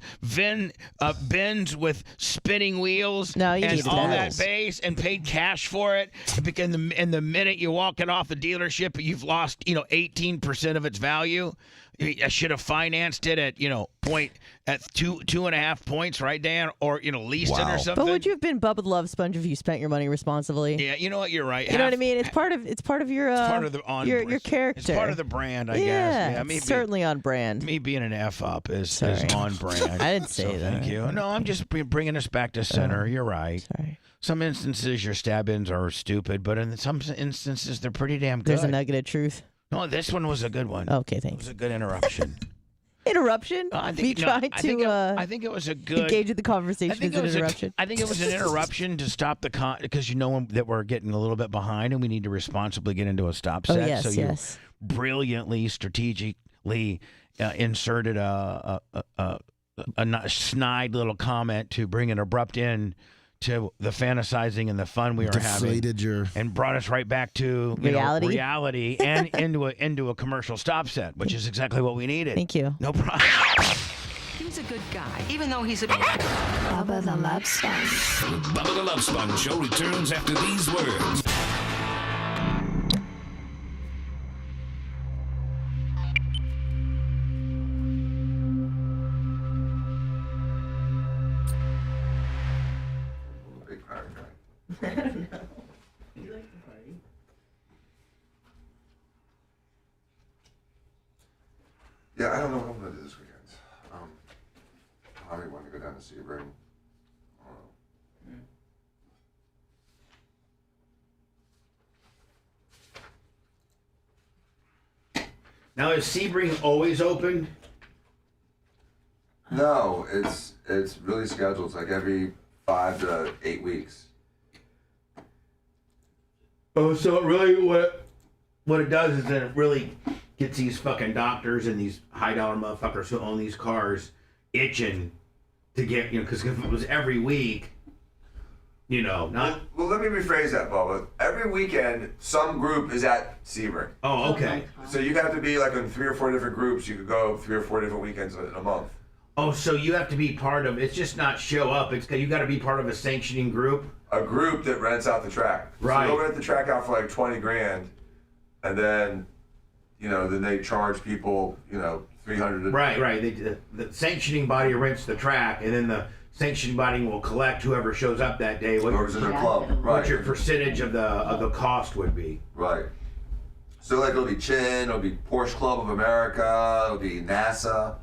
Benz with spinning wheels No, you and needed all that. that bass and paid cash for it. Because in the minute you walk it off the dealership, you've lost 18% of its value. I should have financed it at 2.5 points, right, Dan? Or leased it or something. But would you have been Bubba the Love Sponge if you spent your money responsibly? Yeah, you know what? You're right. You know what I mean? It's part of your part of the your character. It's part of the brand, I guess. Yeah, Me it's certainly on brand. Me being an F up is on brand. I didn't say that. Thank you. No, I'm just bringing us back to center. You're right. Sorry. Some instances your stab-ins are stupid, but in some instances they're pretty damn good. There's a nugget of truth. No, this one was a good one. Okay, It thanks. was a good interruption. Interruption? I Me trying to I think it was a good engage in the conversation is an interruption. I think it was an interruption to stop the because you know that we're getting a little bit behind and we need to responsibly get into a stop set. Yes, so you yes. brilliantly, strategically inserted a snide little comment to bring an abrupt end to the fantasizing and the fun we were having, and brought us right back to reality and into a commercial stop set, which is exactly what we needed. Thank you. No problem. He's a good guy, even though he's a Bubba the Love Sponge. The Bubba the Love Sponge show returns after these words. I don't know. You like to party? Yeah, I don't know what I'm gonna do this weekend. Probably want to go down to Sebring. I don't know. Now, is Sebring always open? No, it's really scheduled. It's like every 5 to 8 weeks. Oh, so really what it does is that it really gets these fucking doctors and these high dollar motherfuckers who own these cars itching to get, because if it was every week, not... Well, let me rephrase that, Bubba. Every weekend, some group is at Sebring. Oh, okay. So you have to be like in 3 or 4 different groups. You could go 3 or 4 different weekends in a month. Oh, so you have to be part of, it's just not show up, you got to be part of a sanctioning group? A group that rents out the track. Right. So they'll rent the track out for like 20 grand, and then, then they charge people, 300. Right. The sanctioning body rents the track, and then the sanctioning body will collect whoever shows up that day. Whoever's in their club. Right. What your percentage of the cost would be. Right. So like it'll be Chin, it'll be Porsche Club of America, it'll be NASA.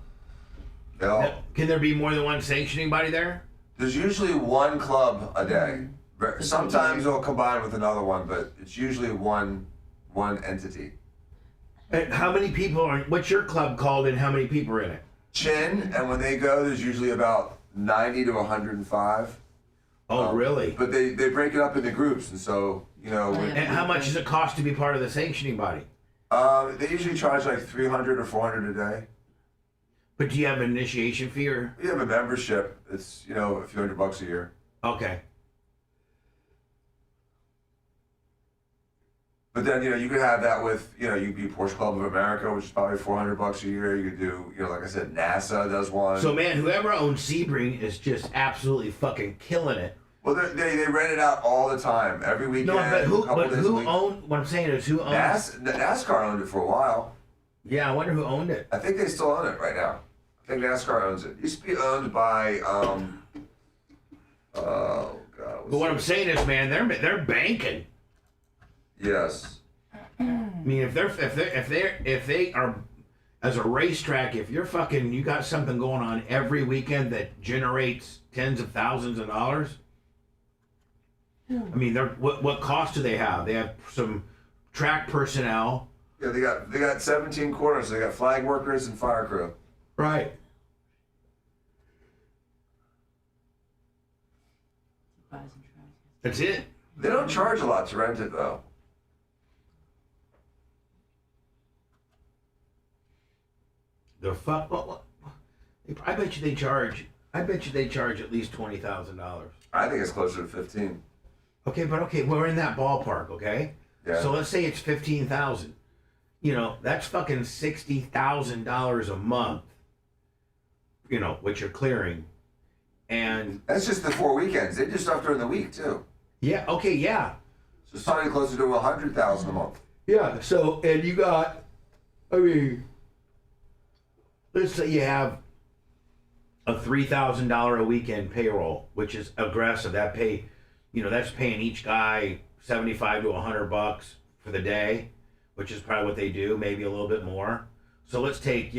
Can there be more than one sanctioning body there? There's usually one club a day. Sometimes they'll combine with another one, but it's usually one entity. And how many people what's your club called and how many people are in it? Chin, and when they go, there's usually about 90 to 105. Oh, really? But they break it up into groups, and so, And how much does it cost to be part of the sanctioning body? They usually charge like 300 or 400 a day. But do you have an initiation fee or? We have a membership. It's, a few $100 a year. Okay. But then, you could have that with, you could be Porsche Club of America, which is probably $400 a year. You could do, like I said, NASA does one. So, man, whoever owns Sebring is just absolutely fucking killing it. Well, they rent it out all the time, every weekend. No, but who owned? What I'm saying is, who owns? NASCAR owned it for a while. Yeah, I wonder who owned it. I think they still own it right now. I think NASCAR owns it. It used to be owned by oh God. But what I'm saying is, man, they're banking. Yes. I mean, if they are as a racetrack, if you're fucking, you got something going on every weekend that generates tens of thousands of dollars. I mean, what cost do they have? They have some track personnel. Yeah, they got 17 corners. They got flag workers and fire crew. Right. That's it. They don't charge a lot to rent it though. I bet you they charge at least $20,000. I think it's closer to 15. Okay, we're in that ballpark, okay? Yeah. So let's say it's 15,000. That's fucking $60,000 a month. What you're clearing, and that's just the 4 weekends. They do stuff during the week too. Yeah. Okay. Yeah. So it's probably closer to 100,000 a month. Yeah. So, and you got, let's say you have a $3,000 a weekend payroll, which is aggressive. That that's paying each guy $75 to $100 for the day, which is probably what they do, maybe a little bit more. So let's take,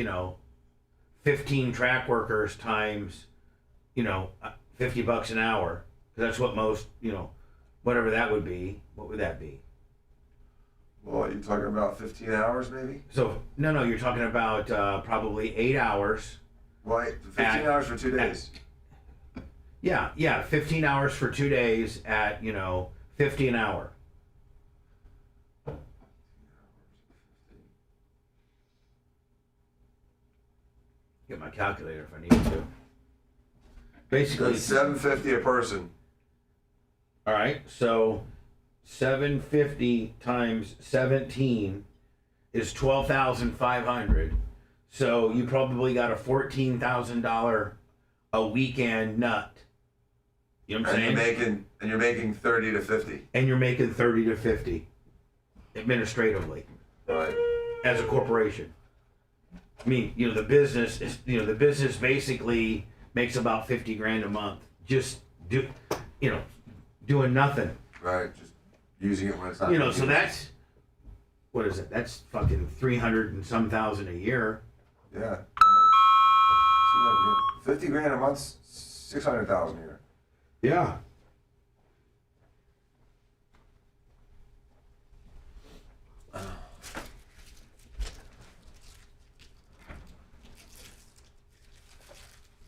15 track workers times, $50 an hour. That's what most, whatever that would be. What would that be? Well, you're talking about 15 hours, maybe? So no, you're talking about probably 8 hours. Right, 15 hours for 2 days. Yeah, 15 hours for 2 days at 50 an hour. Get my calculator if I need to. Basically, That's $750 a person. All right, so 750 times 17 is 12,500. So you probably got a $14,000 a weekend nut. You know what I'm saying? You're making 30 to 50. And you're making 30 to 50 administratively, Right. as a corporation. I mean, the business is, the business basically makes about 50 grand a month. Just doing nothing. Right. Just using it when it's not. So that's, what is it? That's fucking 300 and some thousand a year. Yeah. 50 grand a month, 600,000 a year. Yeah.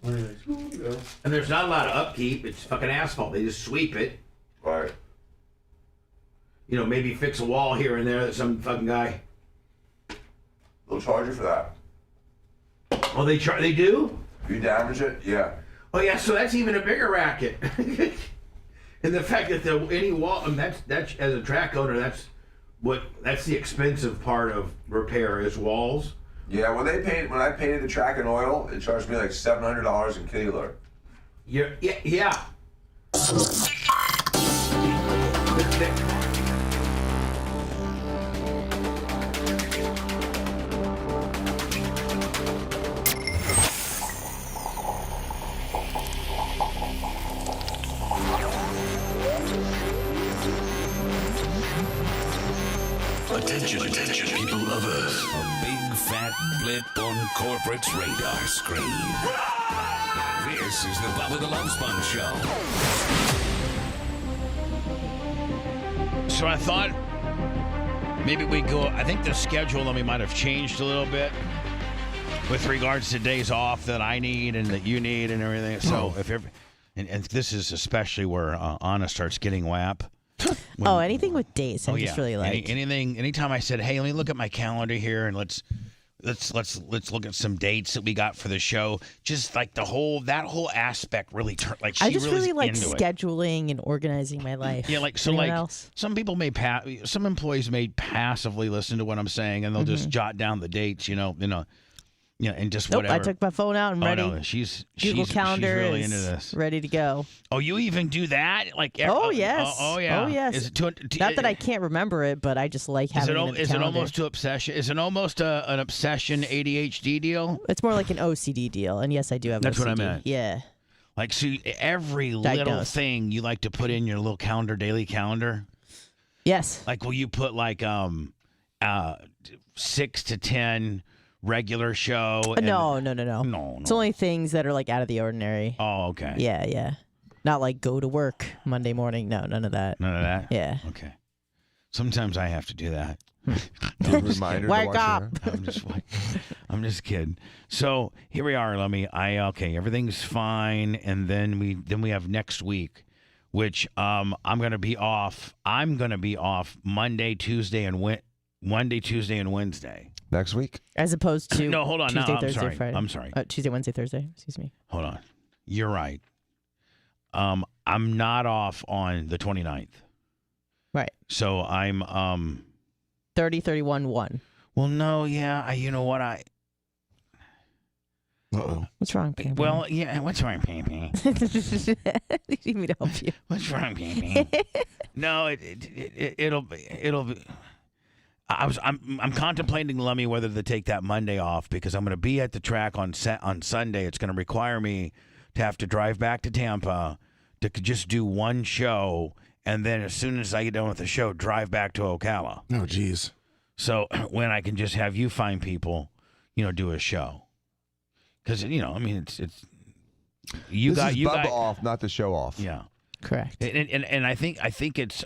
And there's not a lot of upkeep. It's fucking asphalt. They just sweep it. Right. Maybe fix a wall here and there that some fucking guy. They'll charge you for that. Oh, they do? If you damage it, yeah. Oh yeah, so that's even a bigger racket. And the fact that any wall, that's as a track owner, that's the expensive part of repair is walls. Yeah, when I painted the track in oil, it charged me like $700 in kitty litter. Yeah. Attention, people of Earth. A big fat blip on corporate's radar screen. This is the Bubba the Love Sponge Show. So I thought maybe we go. I think the schedule might have changed a little bit with regards to days off that I need and that you need and everything. So and this is especially where Anna starts getting WAP. Anything with dates, I just really like. Anytime I said, "Hey, let me look at my calendar here and let's look at some dates that we got for the show." Just like that whole aspect really turned like she I just really like into scheduling and organizing my life. Yeah, like so, Anyone like else? some people some employees may passively listen to what I'm saying and they'll just jot down the dates, and just whatever. I took my phone out and ready. No, she's Calendar really is into this. Ready to go. Oh, you even do that? Like yes. Oh yeah. Oh yes. Is it not that I can't remember it, but I just like having it in the Is calendar. it almost to obsession? Is it almost an obsession ADHD deal? It's more like an OCD deal, and yes, I do have. That's OCD. what I meant. Yeah. Like, so every little thing you like to put in your little daily calendar. Yes. Like, will you put like 6 to 10 regular show? No. No. It's only things that are like out of the ordinary. Oh, okay. Yeah. Not like go to work Monday morning. No, none of that. None of that? Yeah. Okay. Sometimes I have to do that. Reminder. Wake up. I'm just kidding. So here we are, Lummy. Everything's fine, and then we have next week, which I'm gonna be off. I'm gonna be off Monday, Tuesday, and Wednesday. Next week? As opposed to no, hold on. Tuesday, I'm Thursday, sorry. Friday. I'm sorry. Tuesday, Wednesday, Thursday. Excuse me. Hold on. You're right. I'm not off on the 29th. Right. So I'm 30, 31, 1. Well, no, yeah. You know what? What's wrong, Pam? Well, yeah. What's wrong, Pam? You need me to help you. What's wrong, Pam? No, it'll be. I'm contemplating, Lummy, whether to take that Monday off because I'm going to be at the track on Sunday. It's going to require me to have to drive back to Tampa to just do one show, and then as soon as I get done with the show, drive back to Ocala. Oh, geez. So when I can just have you find people, do a show, because it's you this got is you Bubba got off, not the show off. Yeah. Correct. And I think it's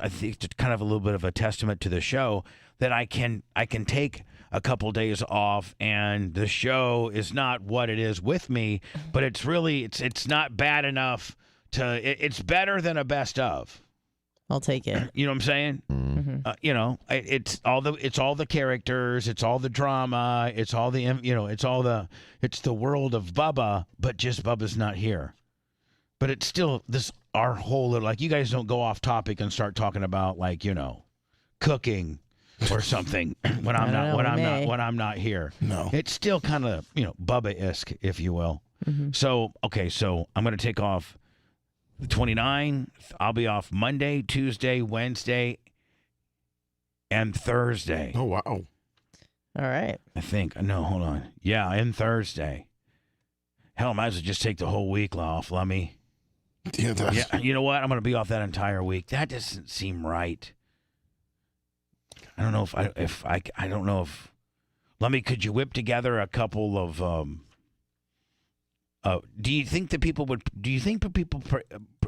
kind of a little bit of a testament to the show that I can take a couple days off, and the show is not what it is with me, but it's really it's not bad enough to it's better than a best of. I'll take it. You know what I'm saying? You know, it's all the characters, it's all the drama, it's all the it's the world of Bubba, but just Bubba's not here. But it's still our whole little, like, you guys don't go off topic and start talking about, like, cooking or something when I'm not here. No. It's still kind of, Bubba-esque, if you will. So I'm going to take off the 29th. I'll be off Monday, Tuesday, Wednesday, and Thursday. Oh, wow. All right. I think. No, hold on. Yeah, and Thursday. Hell, I might as well just take the whole week off, Lummy. Yeah, you know what? I'm going to be off that entire week. That doesn't seem right. I don't know if I don't know if Lummy, could you whip together a couple of do you think people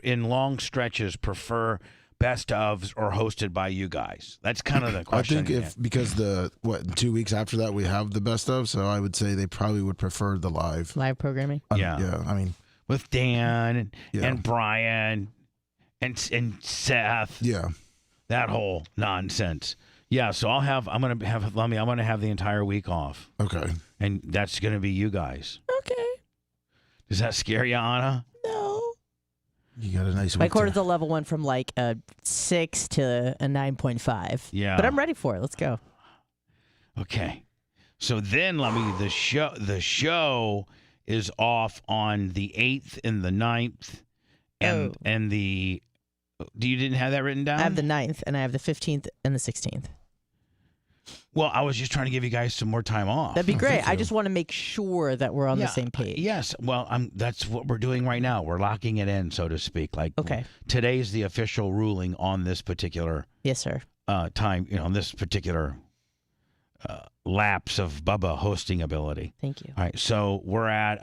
in long stretches prefer best ofs or hosted by you guys? That's kind of the question. I think because in 2 weeks after that we have the best of, so I would say they probably would prefer the live programming. Yeah, I mean, with Dan and Brian and Seth. Yeah, that whole nonsense. Yeah, so I'm gonna have the entire week off. Okay, and that's gonna be you guys. Okay. Does that scare you, Anna? No. You got a nice. My cortisol level went from like a 6 to a 9.5. Yeah, but I'm ready for it. Let's go. Okay, so then the show is off on the 8th and the 9th, and the. You didn't have that written down? I have the 9th, and I have the 15th and the 16th. Well, I was just trying to give you guys some more time off. That'd be great. I just want to make sure that we're on the same page. Yes. Well, that's what we're doing right now. We're locking it in, so to speak. Like, okay. Today's the official ruling on this particular time, on this particular lapse of Bubba hosting ability. Thank you. All right. So we're at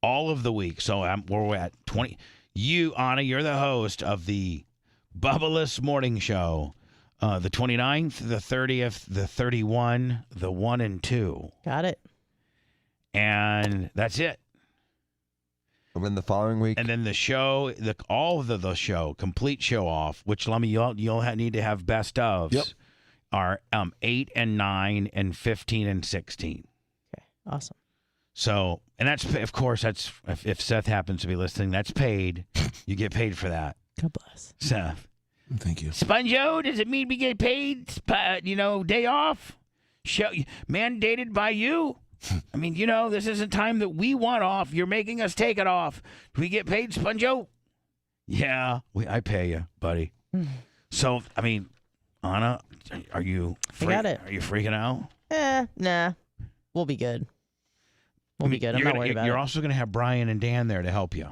all of the week. So we're at 20. You, Anna, you're the host of the Bubba-less Morning Show. The 29th, the 30th, the 31, the 1 and 2. Got it. And that's it. And then the following week. And then the show, all of the show, complete show off, which, Lummy, you'll need to have best ofs, yep, are 8 and 9 and 15 and 16. Okay, awesome. So, and that's, of course, that's, if Seth happens to be listening, that's paid. You get paid for that. God bless. Seth. Thank you. Sponjo, does it mean we get paid, day off? Show mandated by you? I mean, this isn't time that we want off. You're making us take it off. Do we get paid, Sponjo? Yeah, I pay you, buddy. So, I mean, Anna, are you I got it. Are you freaking out? Nah. We'll be good. We'll be good. I'm not worried about it. You're also going to have Brian and Dan there to help you.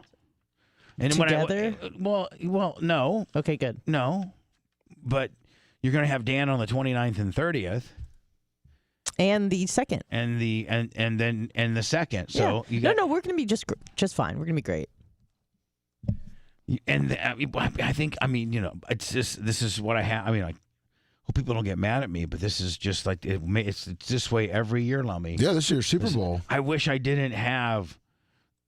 And together? Well, no. Okay, good. No, but you're going to have Dan on the 29th and 30th, and the 2nd, and the second. So no, we're going to be just fine. We're going to be great. And I think it's just, this is what I have. I mean, I hope people don't get mad at me, but this is just like it's this way every year, Lummy. Yeah, this year's Super Bowl. I wish I didn't have.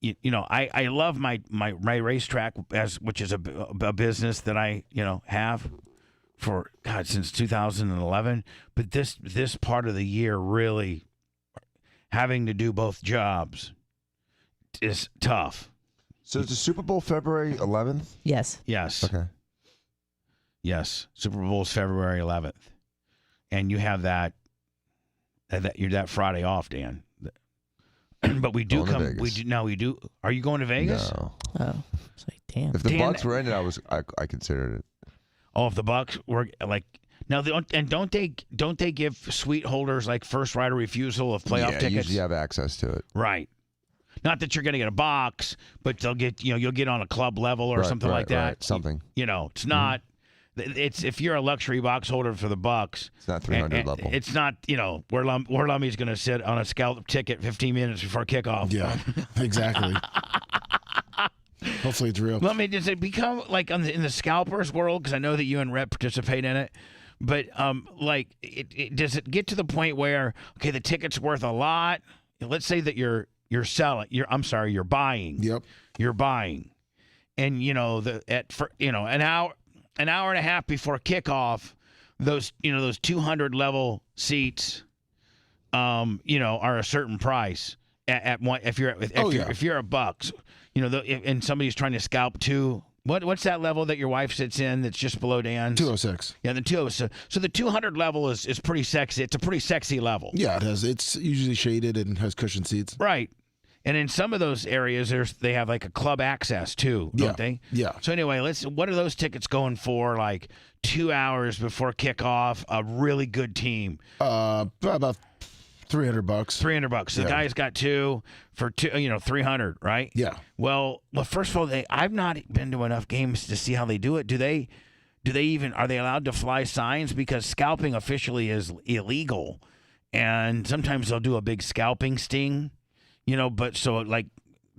I love my racetrack which is a business that I have for since 2011. But this part of the year, really having to do both jobs is tough. So is the Super Bowl February 11th? Yes. Okay. Yes, Super Bowl's February 11th, and you have that Friday off, Dan. But we do come. We do. Are you going to Vegas? No. Oh, it's like damn. If the Bucks were in it, I considered it. Oh, if the Bucks were like now, don't they give suite holders like first right of refusal of playoff tickets? You usually have access to it. Right. Not that you're going to get a box, but they'll get you'll get on a club level or something like that. Right. Something. It's not. It's if you're a luxury box holder for the Bucks. It's not 300 level. It's not where Lummy's going to sit on a scalp ticket 15 minutes before kickoff. Yeah, exactly. Hopefully it's real. Lummy, does it become like in the scalpers world? Because I know that you and Rhett participate in it. But like, does it get to the point where the ticket's worth a lot? Let's say that you're buying. Yep. You're buying, and an hour and a half before kickoff, those 200 level seats, are a certain price at one. If you're a Bucks, and somebody's trying to scalp two. What's that level that your wife sits in that's just below Dan's? 206. Yeah, the 206. So the 200 level is pretty sexy. It's a pretty sexy level. Yeah, it has. It's usually shaded and has cushioned seats. Right. And in some of those areas, they have like a club access too, don't they? Yeah. So anyway, what are those tickets going for? Like 2 hours before kickoff, a really good team. About $300. $300. So the guy's got two for $300, right? Yeah. Well, first of all, I've not been to enough games to see how they do it. Are they allowed to fly signs? Because scalping officially is illegal, and sometimes they'll do a big scalping sting. But so like,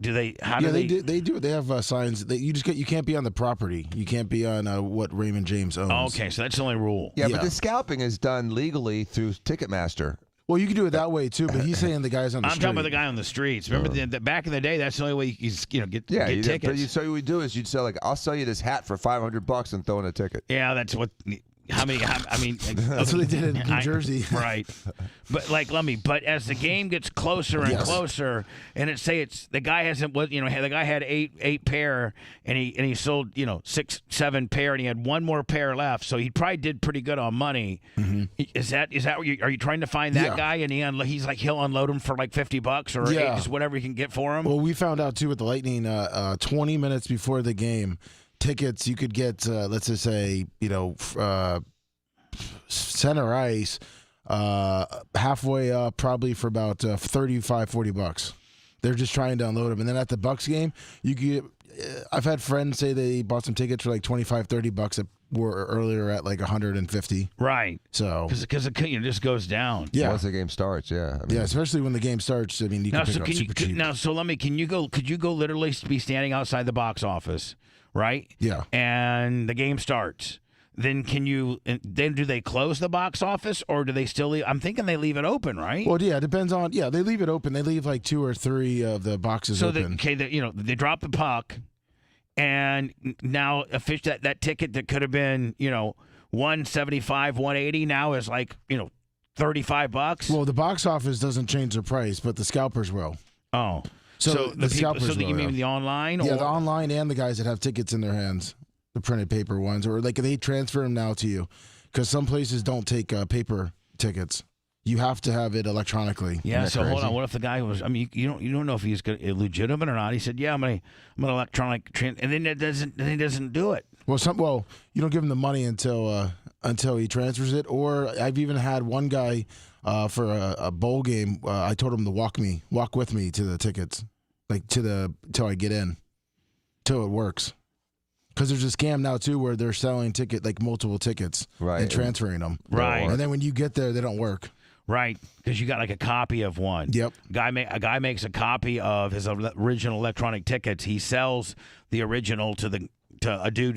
do they? How do they? They do. They have signs. You can't be on the property. You can't be on what Raymond James owns. Oh, okay, so that's the only rule. Yeah, but the scalping is done legally through Ticketmaster. Well, you can do it that way too, but he's saying the guys on the street. I'm talking about the guy on the streets. Remember, back in the day, that's the only way you get tickets. So what you do is you'd sell I'll sell you this hat for $500 and throw in a ticket. Yeah, that's what. That's what they did in New Jersey, right? But but as the game gets closer and closer, and the guy the guy had eight pair, and he sold 6, 7 pair, and he had one more pair left, so he probably did pretty good on money. Mm-hmm. Is that what are you trying to find that guy? And he'll unload him for like $50 or just whatever he can get for him. Well, we found out too with the Lightning, 20 minutes before the game. Tickets you could get, let's just say, center ice, halfway up, probably for about $35-$40. They're just trying to unload them, and then at the Bucks game, you get. I've had friends say they bought some tickets for like $25-$30 that were earlier at like $150. Right. So because it just goes down. Yeah. Once the game starts, yeah. Especially when the game starts. I mean, you can pick it up super cheap. Now, so could you go literally be standing outside the box office? Right? Yeah. And the game starts. Then do they close the box office, or do they still leave? I'm thinking they leave it open, right? Well, yeah, it depends on. Yeah, they leave it open. They leave like 2 or 3 of the boxes open. They drop the puck, and now that ticket that could have been $175, $180 now is like $35. Well, the box office doesn't change their price, but the scalpers will. Oh. So the scalpers will. You mean the online? Yeah, the online and the guys that have tickets in their hands, the printed paper ones, or like they transfer them now to you, because some places don't take paper tickets. You have to have it electronically. Yeah. So hold on. What if the guy was? I mean, you don't know if he's legitimate or not. He said, "Yeah, I'm an electronic," and then he doesn't do it. Well, you don't give him the money until he transfers it. Or I've even had one guy. For a bowl game, I told him to walk with me to the tickets, like till I get in, till it works. Because there's a scam now too, where they're selling multiple tickets, right, and transferring them, right, and then when you get there, they don't work, right, because you got like a copy of one. Yep. A guy makes a copy of his original electronic tickets. He sells the original to a dude,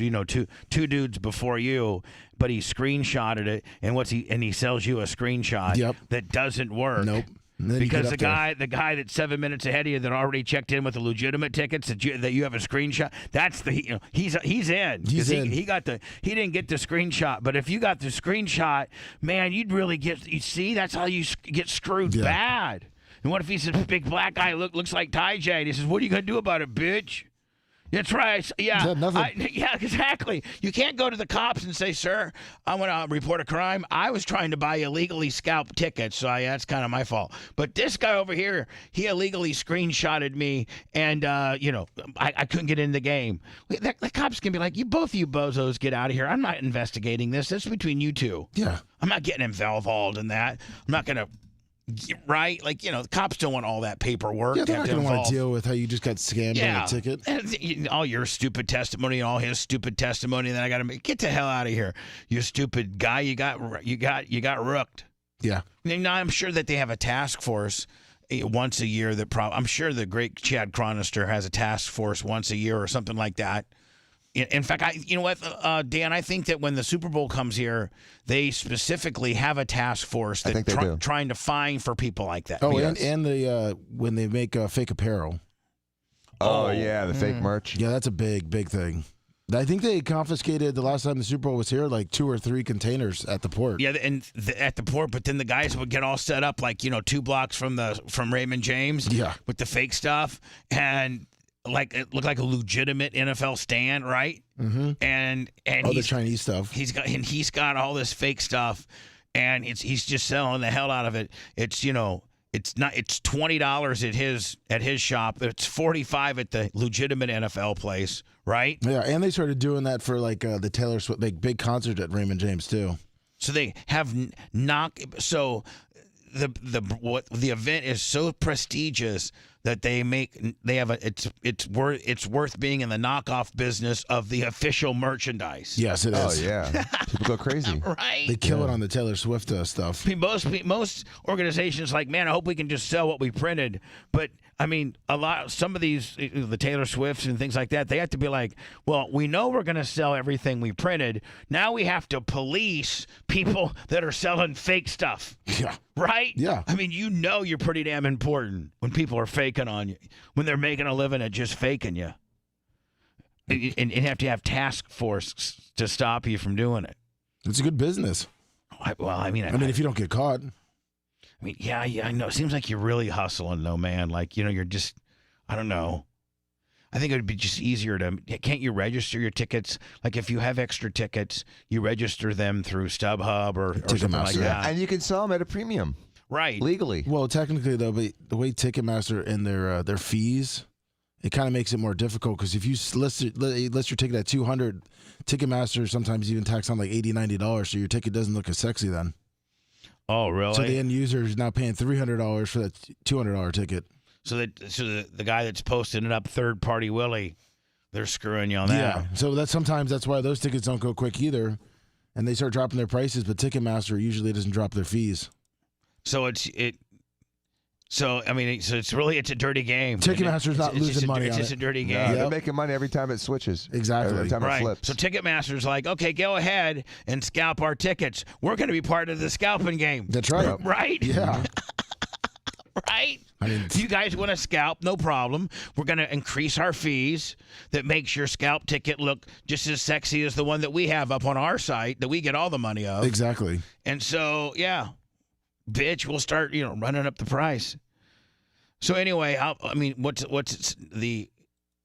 two dudes before you, but he screenshotted it, and he sells you a screenshot that doesn't work. Nope. Because the guy that's 7 minutes ahead of you that already checked in with the legitimate tickets that you have a screenshot. That's he's in. He's in. He didn't get the screenshot, but if you got the screenshot, man, you'd really that's how you get screwed bad. And what if he's a big black guy looks like Ty J? And he says, "What are you gonna do about it, bitch?" That's right. Yeah. Yeah, exactly. You can't go to the cops and say, "Sir, I want to report a crime. I was trying to buy illegally scalped tickets, so that's kind of my fault." But this guy over here, he illegally screenshotted me, and I couldn't get in the game. The cops can be like, both of you bozos, get out of here. I'm not investigating this. This is between you two. Yeah. I'm not getting involved in that. I'm not gonna. Right? The cops don't want all that paperwork. Yeah, they're not going to want to deal with how you just got scammed on a ticket. And all your stupid testimony and all his stupid testimony, and then I got to get the hell out of here. You stupid guy, you got rooked. Yeah. Now, I'm sure that they have a task force once a year I'm sure the great Chad Chronister has a task force once a year or something like that. In fact, you know what, Dan? I think that when the Super Bowl comes here, they specifically have a task force that trying to fine for people like that. Oh, and the when they make fake apparel. Oh yeah, the fake merch. Yeah, that's a big thing. I think they confiscated the last time the Super Bowl was here, like 2 or 3 containers at the port. Yeah, at the port, but then the guys would get all set up, like 2 blocks from Raymond James. Yeah, with the fake stuff, and like it looked like a legitimate NFL stand, right? Mm-hmm. And all the Chinese stuff. He's got all this fake stuff, and he's just selling the hell out of it. It's It's $20 at his shop. It's $45 at the legitimate NFL place, right? Yeah, and they started doing that for like the Taylor Swift big concert at Raymond James too. So they have so the event is so prestigious that it's worth being in the knockoff business of the official merchandise. Yes, it is. Oh yeah, people go crazy. Right? They kill it on the Taylor Swift stuff. I mean, most organizations like, man, I hope we can just sell what we printed. But I mean, some of these, the Taylor Swifts and things like that, they have to be like, well, we know we're going to sell everything we printed. Now we have to police people that are selling fake stuff. Yeah. Right? Yeah. I mean, you're pretty damn important when people are faking on you, when they're making a living at just faking you. And you have to have task force to stop you from doing it. It's a good business. I mean, if you don't get caught. I mean, yeah, I know. It seems like you're really hustling, though, man. Like, you're just, I don't know. I think it would be just easier can't you register your tickets? Like, if you have extra tickets, you register them through StubHub or something like that. And you can sell them at a premium. Right. Legally. Well, technically, though, but the way Ticketmaster and their fees, it kind of makes it more difficult because if you list your ticket at $200, Ticketmaster sometimes even tax on like $80, $90, so your ticket doesn't look as sexy then. Oh, really? So the end user is now paying $300 for that $200 ticket. So the guy that's posting it up, third party Willie, they're screwing you on that. Yeah. So sometimes that's why those tickets don't go quick either, and they start dropping their prices. But Ticketmaster usually doesn't drop their fees. So it's a dirty game. Ticketmaster's not losing money on it. It's just a dirty game. Yeah, they're making money every time it switches. Exactly. Every time it flips. So Ticketmaster's like, okay, go ahead and scalp our tickets. We're going to be part of the scalping game. That's right. Right? Yeah. Right? If you guys want to scalp, no problem. We're going to increase our fees that makes your scalp ticket look just as sexy as the one that we have up on our site that we get all the money of. Exactly. And so, yeah, bitch, we'll start, running up the price. So anyway, what's the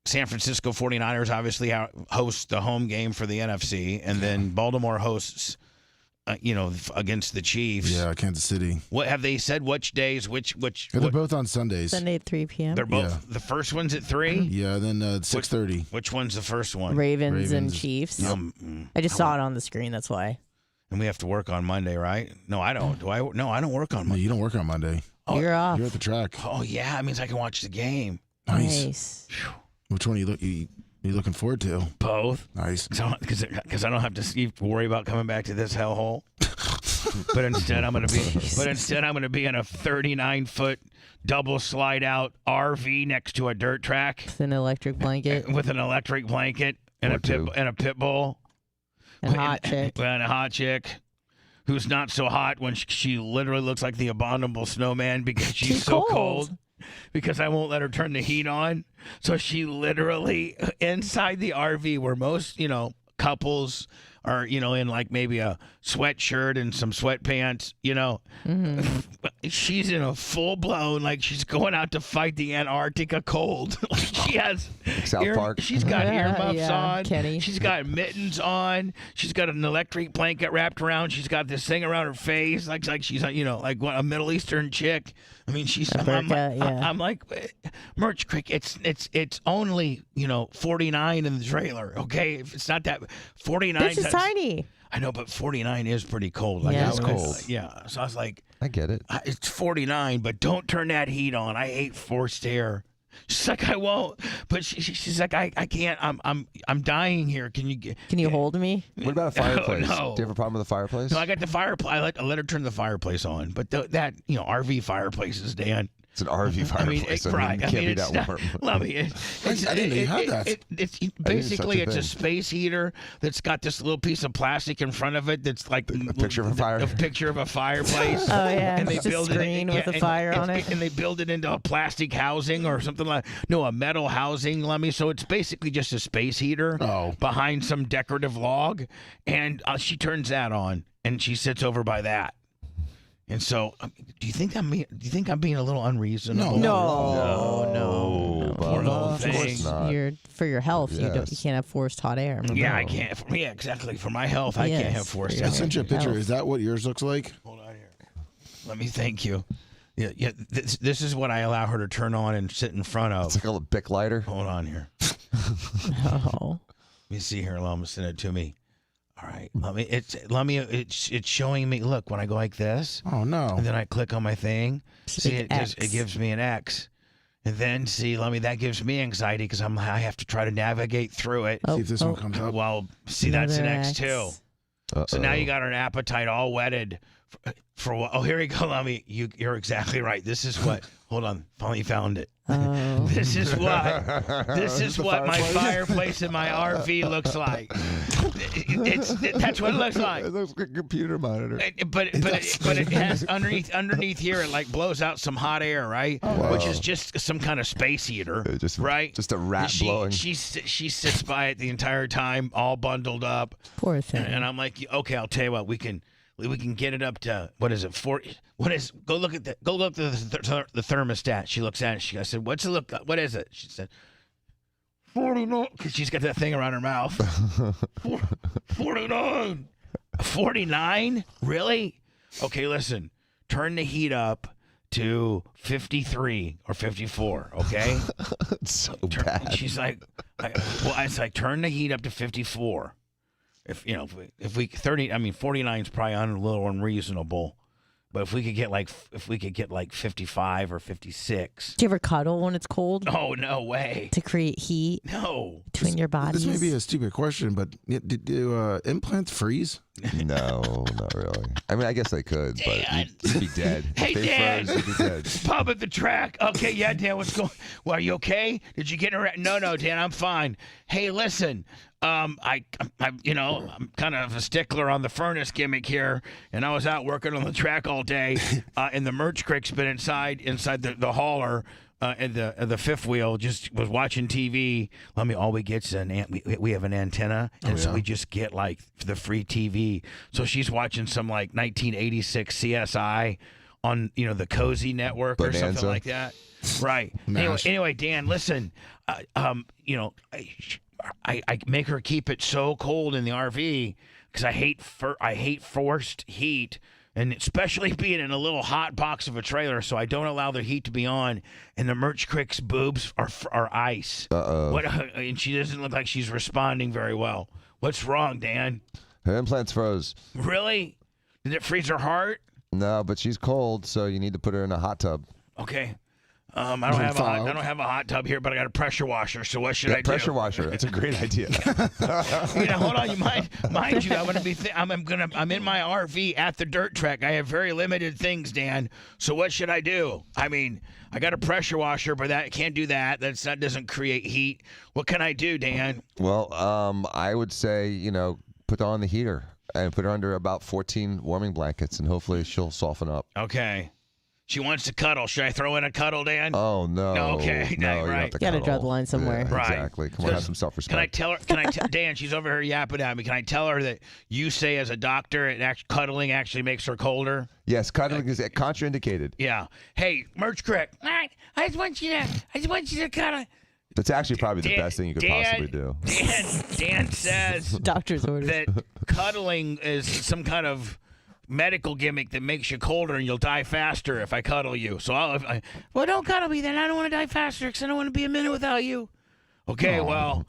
San Francisco 49ers obviously host the home game for the NFC, and then Baltimore hosts, against the Chiefs. Yeah, Kansas City. What have they said? Which days? They're both on Sundays. Sunday at 3 p.m. They're both the first one's at 3. Yeah, then 6:30. Which one's the first one? Ravens and Chiefs. Yep. I just saw it on the screen. That's why. And we have to work on Monday, right? No, I don't. Do I? No, I don't work on No, Monday. you don't work on Monday. Oh, you're off. You're at the track. Oh yeah, it means I can watch the game. Nice. Which one are you looking forward to? Both. Nice. Because I don't have to worry about coming back to this hellhole. But instead, I'm going to be in a 39-foot double slide out RV next to a dirt track with an electric blanket. With an electric blanket and a pit bull. And a hot chick. Who's not so hot when she literally looks like the abominable snowman because she's so cold. Because I won't let her turn the heat on. So she literally, inside the RV where most, couples are, in like maybe a sweatshirt and some sweatpants, she's in a full-blown, like she's going out to fight the Antarctica cold. Like she has South Park. She's got earmuffs on. Kenny. She's got mittens on. She's got an electric blanket wrapped around. She's got this thing around her face, like she's, like a Middle Eastern chick. I mean, I'm like, Merch Creek, it's only, 49 in the trailer, okay? If it's not that, 49. This is tiny. I know, but 49 is pretty cold. Like, Yeah, it's cold. Yeah, so I was like, I get it. It's 49, but don't turn that heat on. I hate forced air. She's like, I won't. But she's like, I can't. I'm dying here. Can you hold me? What about a fireplace? No. Do you have a problem with a fireplace? No, I got the fireplace. I let her turn the fireplace on. But that RV fireplaces, Dan. It's an RV fireplace. Right. It can't be that warm. Let me. I didn't know you had that. It's basically such a it's a thing. space heater that's got this little piece of plastic in front of it that's like A picture of a fire. A picture of a fireplace. Oh yeah, And they it's a build screen it with a fire on it. and they build it into a plastic housing or something like a metal housing, Lemmy. So it's basically just a space heater behind some decorative log, and she turns that on and she sits over by that. And so, do you think I'm being a little unreasonable? No. Poor little thing. Of course not. You're for your health. You Yes. can't have forced hot air. Yeah, I can't. Yeah, exactly. For my health, I can't have forced I air. sent you a picture. Is that what yours looks like? Hold on here. Let me thank you. Yeah. This is what I allow her to turn on and sit in front of. It's like a little Bic lighter. Hold on here. Oh. Let me see here. Allow me to send it to me. All right. It's showing me. Look, when I go like this. Oh no. And then I click on my thing. See, it gives me an X. And then that gives me anxiety because I have to try to navigate through it. See if this one comes up. Well, see, that's an X too. Uh-oh. So now you got an appetite all wetted for what? Oh, here we go, Lummy. You're exactly right. This is what. Hold on. Finally found it. Oh. This is what my fireplace in my RV looks like. That's what it looks like. It looks like a computer monitor. But it has underneath here it like blows out some hot air, right? Wow. Which is just some kind of space heater, right? Just a rat blowing. She sits by it the entire time, all bundled up. Poor thing. And I'm like, okay, I'll tell you what, we can get it up to what is it? 40. Go look at the thermostat. She looks at it. I said, what's it look? What is it? She said, 49. Because she's got that thing around her mouth. 49. 49? Really? Okay, listen. Turn the heat up to 53 or 54. Okay. It's so bad. She's like, it's like turn the heat up to 54. If we 30, I mean 49 is probably a little unreasonable, but if we could get like 55 or 56. Do you ever cuddle when it's cold? Oh no way! To create heat? No. Between your bodies. This may be a stupid question, but do implants freeze? No, not really. I mean, I guess they could, but you'd be dead. Hey, if they Dan. froze, you'd be dead. Pub at the track. Okay, yeah, Dan, what's going? Well, are you okay? Did you get in a No, Dan, I'm fine. Hey, listen. I'm kind of a stickler on the furnace gimmick here, and I was out working on the track all day, and the merch crick's been inside the hauler, and the fifth wheel just was watching TV. All we get's we have an antenna, and so we just get like the free TV. So she's watching some like 1986 CSI on the Cozy Network or something like that. Right. Anyway, Dan, listen. I make her keep it so cold in the RV because I hate forced heat, and especially being in a little hot box of a trailer. So I don't allow the heat to be on. And the merch crick's boobs are ice. And she doesn't look like she's responding very well. What's wrong, Dan? Her implants froze. Really? Did it freeze her heart? No, but she's cold, so you need to put her in a hot tub. Okay. I don't have a hot tub here, but I got a pressure washer. So what should I do? Pressure washer. It's a great idea. Hold on. You mind you? I'm in my RV at the dirt track. I have very limited things, Dan. So what should I do? I mean, I got a pressure washer, but that can't do that. That doesn't create heat. What can I do, Dan? Well, I would say put on the heater and put her under about 14 warming blankets, and hopefully she'll soften up. Okay. She wants to cuddle. Should I throw in a cuddle, Dan? Oh no! No, okay, no, right. You gotta draw the line somewhere. Yeah, Right. Exactly. Come on, have some self-respect. Can I tell her? Dan, she's over here yapping at me. Can I tell her that you say as a doctor, cuddling actually makes her colder? Yes, cuddling is contraindicated. Yeah. Hey, Merch Crick. I just want you to cuddle. That's actually probably the best thing you could possibly do. Dan says Doctor's orders. that cuddling is some kind of medical gimmick that makes you colder and you'll die faster if I cuddle you. So well, don't cuddle me then. I don't want to die faster because I don't want to be a minute without you. Okay, well,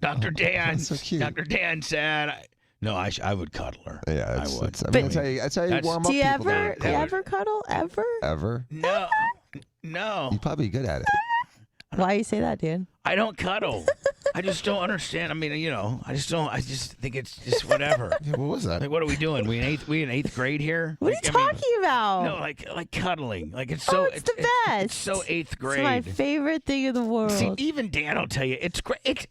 Dr. Dan, so cute. Dr. Dan said, I would cuddle her. Yeah, I would. That's how you warm up. Do you people, ever cuddle? Ever? No. You're probably good at it. Why you say that, Dan? I don't cuddle. I just don't understand. I mean, I just think it's just whatever. Yeah, what was that? Like, what are we doing? We in eighth grade here? What are you talking about? No, like cuddling. Like it's it's the best. It's so eighth grade. It's my favorite thing in the world. See, even Dan will tell you it's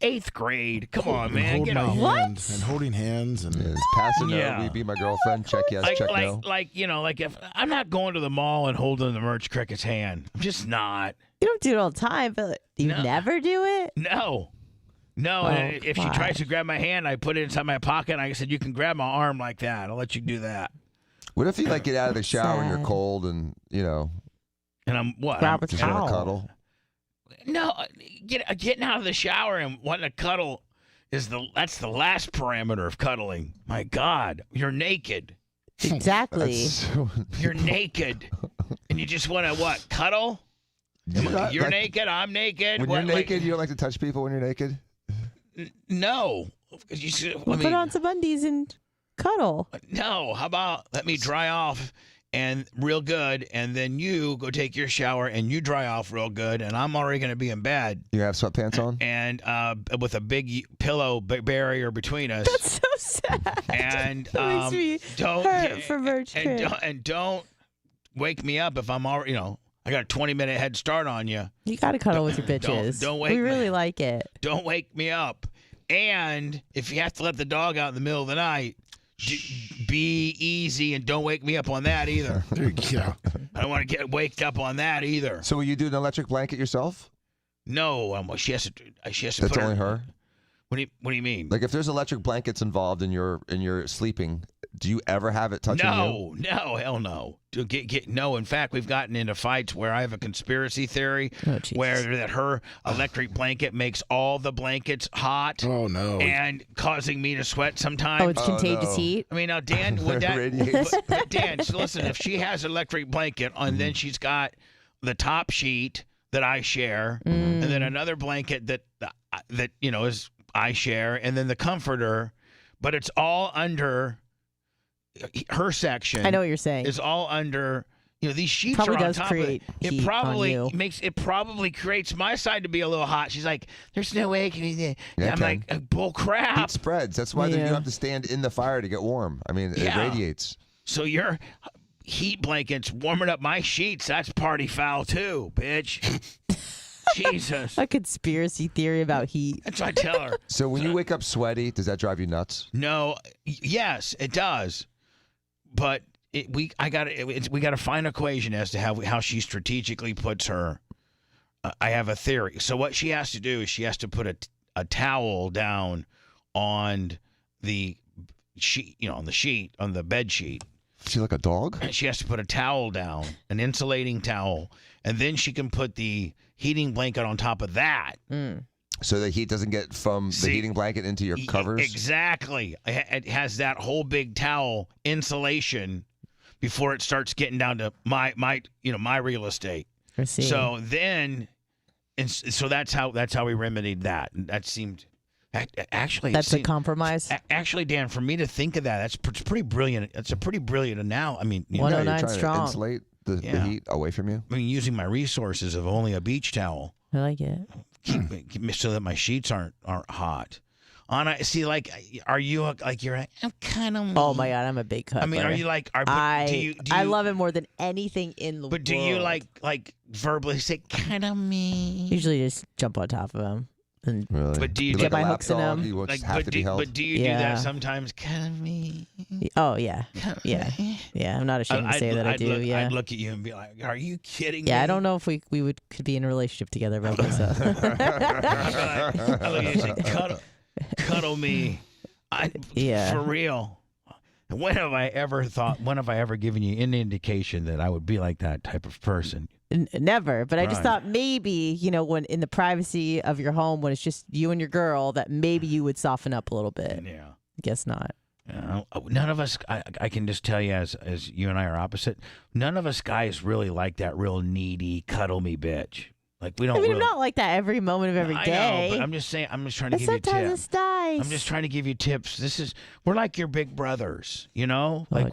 eighth grade. Come on, man. Holding Get my a hand and holding hands and Is passing Yeah. will you be my girlfriend? Check yes, check no. like if I'm not going to the mall and holding the merch cricket's hand. I'm just not. You don't do it all the time, but you never do it? No. And if she tries to grab my hand, I put it inside my pocket. And I said, "You can grab my arm like that. I'll let you do that." What if you get out of the shower and you're cold and And I'm what? Grab a just want towel. to cuddle? No, getting out of the shower and wanting to cuddle that's the last parameter of cuddling. My God, you're naked. Exactly. You're naked, and you just want to what? Cuddle? You're naked. I'm naked. When you're naked, you don't like to touch people when you're naked? No. Put on some undies and cuddle. No. How about let me dry off and real good, and then you go take your shower and you dry off real good, and I'm already going to be in bed. You have sweatpants on? And with a big pillow barrier between us. That's so sad. And that makes me don't hurt for Merch and don't wake me up if I'm already, I got a 20-minute head start on you. You got to cuddle with your bitches. Don't wake We me. really like it. Don't wake me up. And if you have to let the dog out in the middle of the night, be easy and don't wake me up on that either. Yeah. I don't want to get waked up on that either. So will you do an electric blanket yourself? No, she has to That's put only her? What do you mean? Like if there's electric blankets involved in your sleeping, do you ever have it touching you? No, hell no. No. In fact, we've gotten into fights where I have a conspiracy theory where that her electric blanket makes all the blankets hot. Oh no! And causing me to sweat sometimes. Oh, it's contagious heat. I mean, now Dan, would that? But Dan, so listen, if she has an electric blanket and then she's got the top sheet that I share, and then another blanket that is I share, and then the comforter, but it's all under her section. I know what you're saying. Is all under these sheets probably are on does top create of it. Heat It probably creates my side to be a little hot. She's like, "There's no way." I'm like, "Bull crap." Heat spreads. That's why you have to stand in the fire to get warm. I mean, it radiates. So your heat blankets warming up my sheets. That's party foul too, bitch. Jesus. A conspiracy theory about heat. That's what I tell her. So when you wake up sweaty, does that drive you nuts? No. Yes, it does. But we got to find an equation as to how she strategically puts her. I have a theory. So what she has to do is she has to put a towel down on the sheet, on the bed sheet. Is she like a dog? And she has to put a towel down, an insulating towel, and then she can put the heating blanket on top of that. So the heat doesn't get from the heating blanket into your covers? Exactly. It has that whole big towel insulation before it starts getting down to my real estate. I see. So then, so that's how we remedied that. And that seemed actually that's a compromise. Actually, Dan, for me to think of that, that's pretty brilliant. It's a pretty brilliant now. I mean, 109 you're trying strong. to insulate the heat away from you. I mean, using my resources of only a beach towel. I like it. Keep so that my sheets aren't hot. Anna, see, like, are you you're like, I'm kind of. Oh my God, I'm a big cuddler. I mean, are you like? Do you, I love it more than anything in the world. But do you like verbally say kind of me? Usually just jump on top of him. And Really? But do you get my hooks in him? You have to be held? But do you do that sometimes? Kind of me. Oh yeah, yeah. I'm not ashamed to say that I do. I'd look at you and be like, "Are you kidding me?" Yeah, I don't know if we could be in a relationship together, but I look at you and say, cuddle me. For real. When have I ever given you any indication that I would be like that type of person? Never, but I just thought maybe, when in the privacy of your home, when it's just you and your girl, that maybe you would soften up a little bit. Yeah. Guess not. None of us, I can just tell you as you and I are opposite, none of us guys really like that real needy, cuddle me bitch. Like we don't. I'm not like that every moment of every day. I know, but I'm just saying. I'm just trying to give you tips. Sometimes it's nice. I'm just trying to give you tips. We're like your big brothers, Like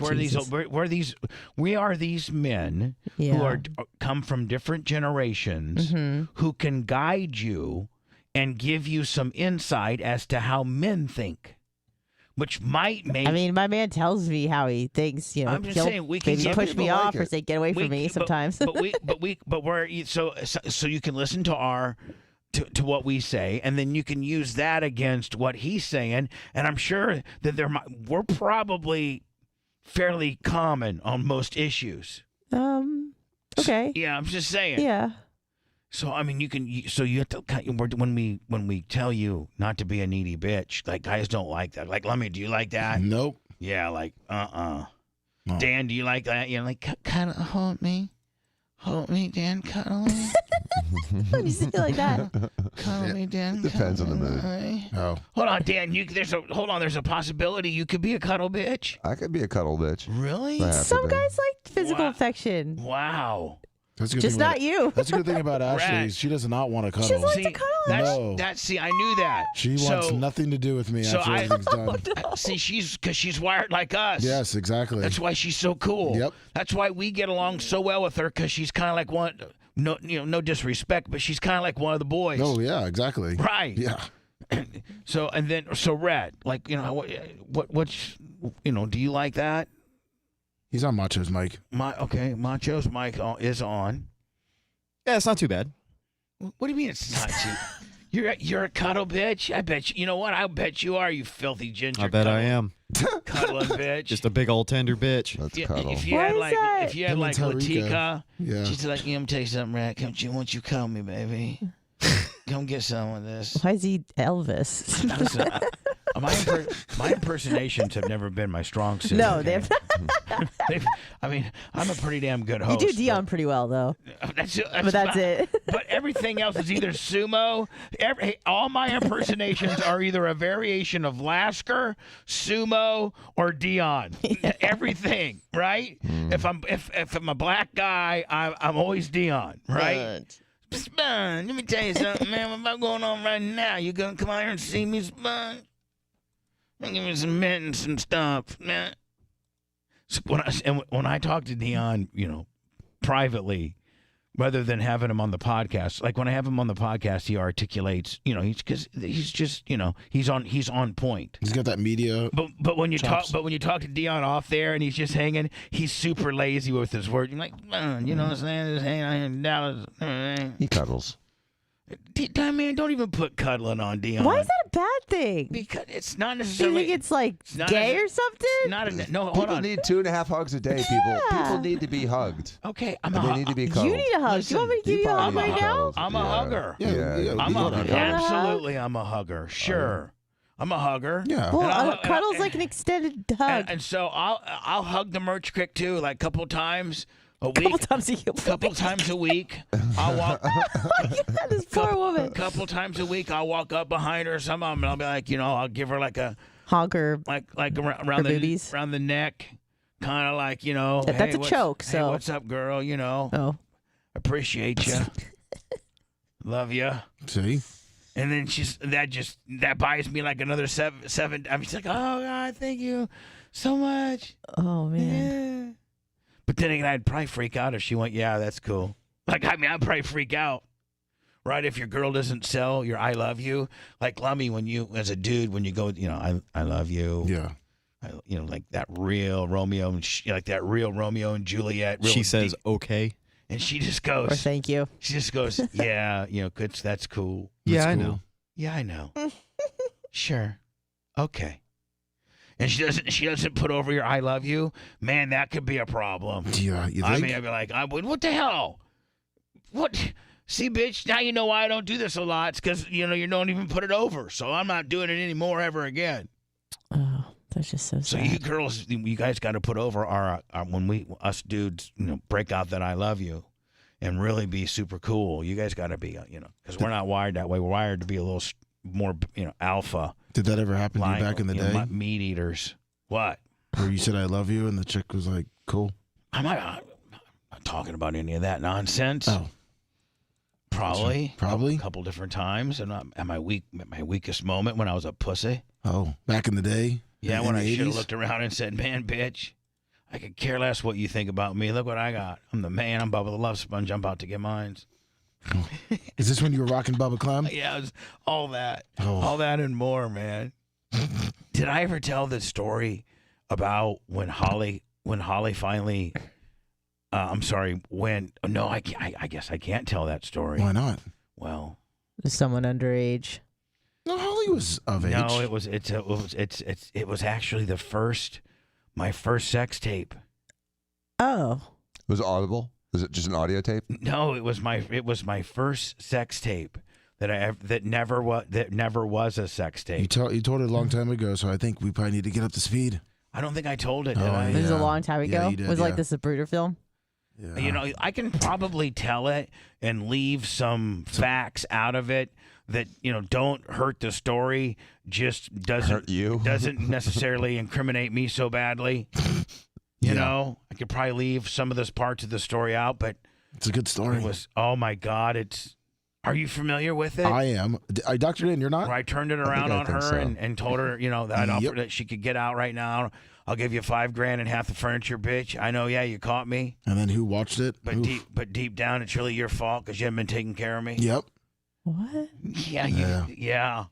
we are these men who come from different generations who can guide you and give you some insight as to how men think, which might make. I mean, my man tells me how he thinks. You know, I'm just he'll saying we can maybe give push people me like off or it. say get away from me sometimes. But we're so you can listen to our. To what we say, and then you can use that against what he's saying, and I'm sure that we're probably fairly common on most issues. Okay. Yeah, I'm just saying. Yeah. So I mean, you have to when we tell you not to be a needy bitch, like guys don't like that. Like, Lummy, do you like that? Nope. Yeah, like No. Dan, do you like that? You know, like kind of hold me, Dan, cuddle me. When you say it like that. Cuddle me, Dan. Depends on the mood. mood. Oh. Hold on, Dan. There's a possibility you could be a cuddle bitch. I could be a cuddle bitch. Really? I have to Some be. guys like physical Wow. affection. Wow. That's a good Just thing not about, you. That's a good thing about Ashley. Right. Is she does not want to cuddle. She doesn't like to cuddle. No. See, I knew that. She wants nothing to do with me so after I- everything's done. See, she's wired like us. Yes, exactly. That's why she's so cool. Yep. That's why we get along so well with her, because she's kind of like one. No disrespect, but she's kind of like one of the boys. Oh yeah, exactly. Right. Yeah. So Red, like what's do you like that? He's on Macho's mic. Macho's mic is on. Yeah, it's not too bad. What do you mean it's not you? You're a cuddle bitch. I bet you know what? I bet you are, you filthy ginger. I bet I am. Cuddling bitch. Just a big old tender bitch. Let's Yeah, cuddle. if you Why had is like that? if you had Him like and Tarika. Latika, Yeah. she's like, let me tell you something, Rat. Won't you call me, baby? Come get some of this. Why is he Elvis? Listen, my impersonations have never been my strong suit. No, okay? they've. I mean, I'm a pretty damn good You host. do Dion pretty well though. But that's But that's it. But everything else is either sumo. All my impersonations are either a variation of Lasker, sumo, or Dion. Everything, right? If I'm a black guy, I'm always Dion, right? Spun, let me tell you something, man. What's going on right now? You gonna come out here and see me, Spun? Give me some mint and some stuff, man. So when I talk to Dion, privately, rather than having him on the podcast, like when I have him on the podcast, he articulates, he's just, he's on point. He's got that media. But when you chops. talk to Dion off there and he's just hanging, he's super lazy with his words. You're like, you know what I'm saying? Just hanging out here in Dallas. He cuddles. Man, don't even put cuddling on Dion. Why is that a bad thing? Because it's not Do you necessarily. think it's like not gay necess- or something? No, hold People on. need 2.5 hugs a day, people. People need to be hugged. Okay, I'm And they need to be cuddled. You need a hug. Do you want me to give you a hug probably right need now? cuddles. I'm a hugger. Yeah, I'm we a know that. absolutely. I'm a hugger. Sure, I'm a hugger. Yeah. Well, And I'll- a cuddle's like an extended hug. And so I'll hug the merch crick too, like a couple times a week. Couple times a year. Couple times a week, I'll walk. This poor woman. Couple times a week, I'll walk up behind her or something, and I'll be like, I'll give her like a Honker. like around Her the boobies? around the neck, kind of like That's hey, a choke, Hey, so- what's up, girl? Oh. Appreciate you, love you. See? And then that buys me like another seven. I'm just like, oh God, thank you so much. Oh man. Yeah. But then again, I'd probably freak out if she went, yeah, that's cool. Like, I mean, I'd probably freak out, right? If your girl doesn't sell your I love you. Like, Lummy, when you, as a dude, when you go, I love you. Yeah. Like that real Romeo and Juliet. Real She says, deep. okay. And she just Or goes, thank you. she just goes, yeah, good, that's cool. Yeah, That's I cool. know. Yeah, I know. Sure. Okay. And she doesn't put over your I love you. Man, that could be a problem. Yeah, you think? I mean, I'd be like, what the hell? What? See, bitch, now you know why I don't do this a lot. It's because, you don't even put it over. So I'm not doing it anymore ever again. Oh, that's just so So sad. you girls, you guys got to put over our when us dudes, break out that I love you and really be super cool. You guys got to be, because we're not wired that way. We're wired to be a little more, alpha. Did that ever happen to you back in the day? Meat eaters. What? Where you said I love you and the chick was like, cool. I'm not talking about any of that nonsense. Oh. Probably. Probably? A couple different times. And at my weakest moment when I was a pussy. Oh, back in the day? Yeah, In when the I should have 80s? looked around and said, man, bitch, I could care less what you think about me. Look what I got. I'm the man. I'm Bubba the Love Sponge. I'm about to get mines. Is this when you were rocking Bubba Clem? Yeah, it was all that. Oh. All that and more, man. Did I ever tell the story about when Holly finally I'm sorry, no, I guess I can't tell that story. Why not? Well, Was someone underage? No, Holly was of age. no, it was actually my first sex tape. Oh. Was it audible? Was it just an audio tape? No, it was my first sex tape that never was a sex tape. You told it a long time ago, so I think we probably need to get up to speed. I don't think I told it, did Oh, I? This is a Yeah. long time ago. Yeah, you did, Was it like yeah. this Zapruder film? Yeah. You know, I can probably tell it and leave some facts out of it that, don't hurt the story, just Hurt you? doesn't necessarily incriminate me so badly. You know, I could probably leave some of those parts of the story out, but It's a good story. it was, oh my God, are you familiar with it? I am. I doctored in. You're not? Where I turned it around on think her so. and told her, that I'd offered that she could get out right now. I'll give you $5,000 and half the furniture, bitch. I know, yeah, you caught me. And then who watched it? But Oof. deep down, it's really your fault because you haven't been taking care of me. Yep. What? Yeah.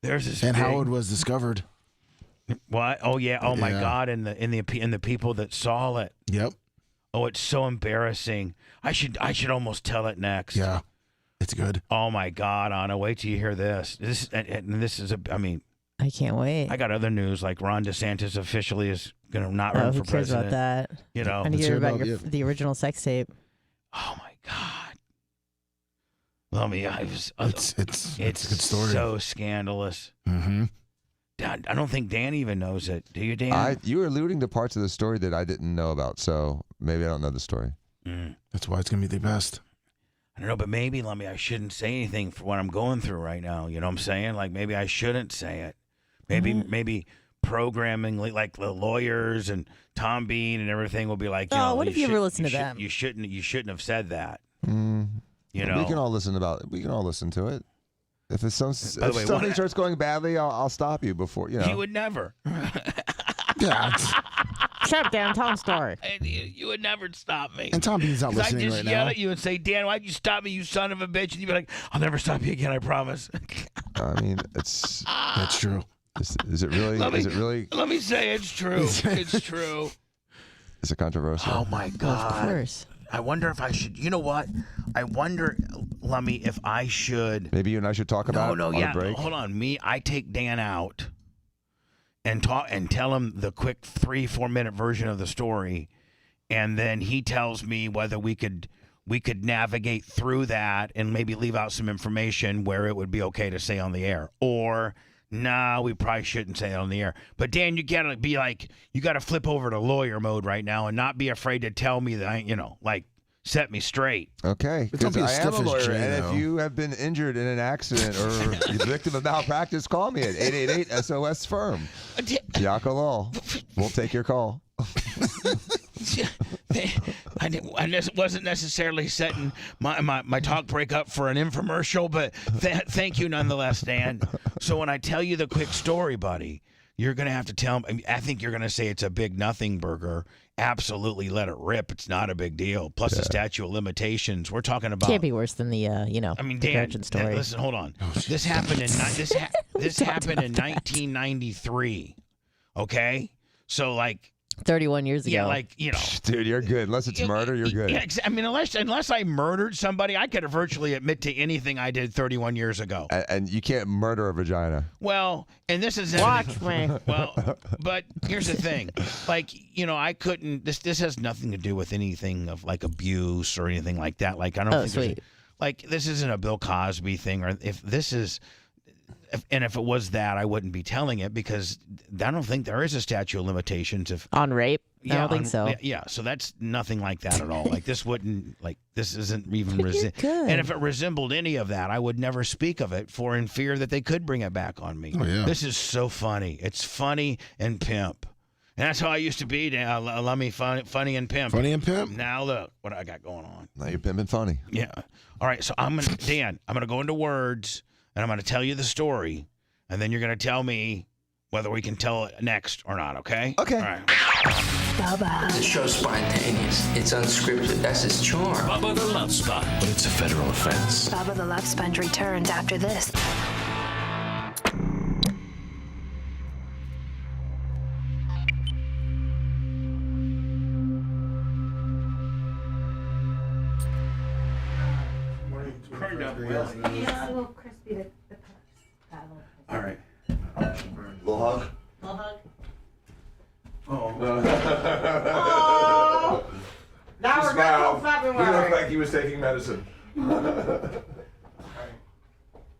There's this. And big, how it was discovered. What? Oh yeah. Oh my Yeah. God. And the people that saw it. Yep. Oh, it's so embarrassing. I should almost tell it next. Yeah. It's good. Oh my God, Anna, wait till you hear this. This is I can't wait. I got other news like Ron DeSantis officially is gonna not run who for cares president. about that? You know. I need to Let's hear hear about about the original sex tape. Oh my God. Let me. It's a good story. So scandalous. Mm-hmm. I don't think Dan even knows it. Do you, Dan? You were alluding to parts of the story that I didn't know about, so maybe I don't know the story. That's why it's gonna be the best. I don't know, but maybe, I shouldn't say anything for what I'm going through right now. You know what I'm saying? Like, maybe I shouldn't say it. Maybe programming, like the lawyers and Tom Bean and everything will be like, what if you ever listen to them? You shouldn't have said that. Mm. You know? We can all listen to it. If it's if something starts going badly, I'll stop you before, You would never. Yeah. Shut up, Dan. Tell him a story. You would never stop me. And Tom Bean's not 'Cause I listening just right yell now. at you and say, Dan, why'd you stop me, you son of a bitch? And you'd be like, I'll never stop you again, I promise. I mean, it's That's true. is it really? Let me say it's true. It's true. Is it controversial? Oh, my God. Of course. I wonder if I should. You know what? I wonder, Lummy, if I should. Maybe you and I should talk about it on a break. Hold on. I take Dan out and tell him the quick 3-4 minute version of the story, and then he tells me whether we could navigate through that and maybe leave out some information where it would be okay to say on the air, or we probably shouldn't say it on the air. But Dan, you gotta be like, you gotta flip over to lawyer mode right now and not be afraid to tell me that, set me straight. Okay, But don't because be I as am a stiff as lawyer, Jay, and though. if you have been injured in an accident or the victim of malpractice, call me at 888-SOS-FIRM. Yako Law. We'll take your call. I wasn't necessarily setting my talk break up for an infomercial, but thank you nonetheless, Dan. So when I tell you the quick story, buddy, you're going to have to tell me. I think you're going to say it's a big nothing burger. Absolutely let it rip. It's not a big deal. Plus the statute of limitations. We're talking about. Can't be worse than the Dan, Virgin story. listen, hold on. This happened in this happened in 1993. Okay? So 31 years ago. Dude, you're good. Unless it's murder, you're good. Yeah, I mean, unless I murdered somebody, I could virtually admit to anything I did 31 years ago. And you can't murder a vagina. Well, and this is Watch me. Well, but here's the thing, I couldn't. This has nothing to do with anything of abuse or anything like that. I don't think sweet. this isn't a Bill Cosby thing, or if this is. If it was that, I wouldn't be telling it because I don't think there is a statute of limitations. On rape? I don't think so. Yeah, so that's nothing like that at all. This wouldn't, this isn't even Good. And if it resembled any of that, I would never speak of it in fear that they could bring it back on me. Oh, yeah. This is so funny. It's funny and pimp. And that's how I used to be. Let me funny and pimp. Funny and pimp. Now look what I got going on. Now you're pimping funny. Yeah. All right, so I'm going to go into words. And I'm going to tell you the story, and then you're going to tell me whether we can tell it next or not, okay? Okay. All right. Bubba. The show's spontaneous. It's unscripted. That's its charm. Bubba the Love Sponge. But it's a federal offense. Bubba the Love Sponge returns after this. Yeah, a little crispy. All right. Little hug. Little hug. Oh. Now we're back to February. He looked like he was taking medicine. All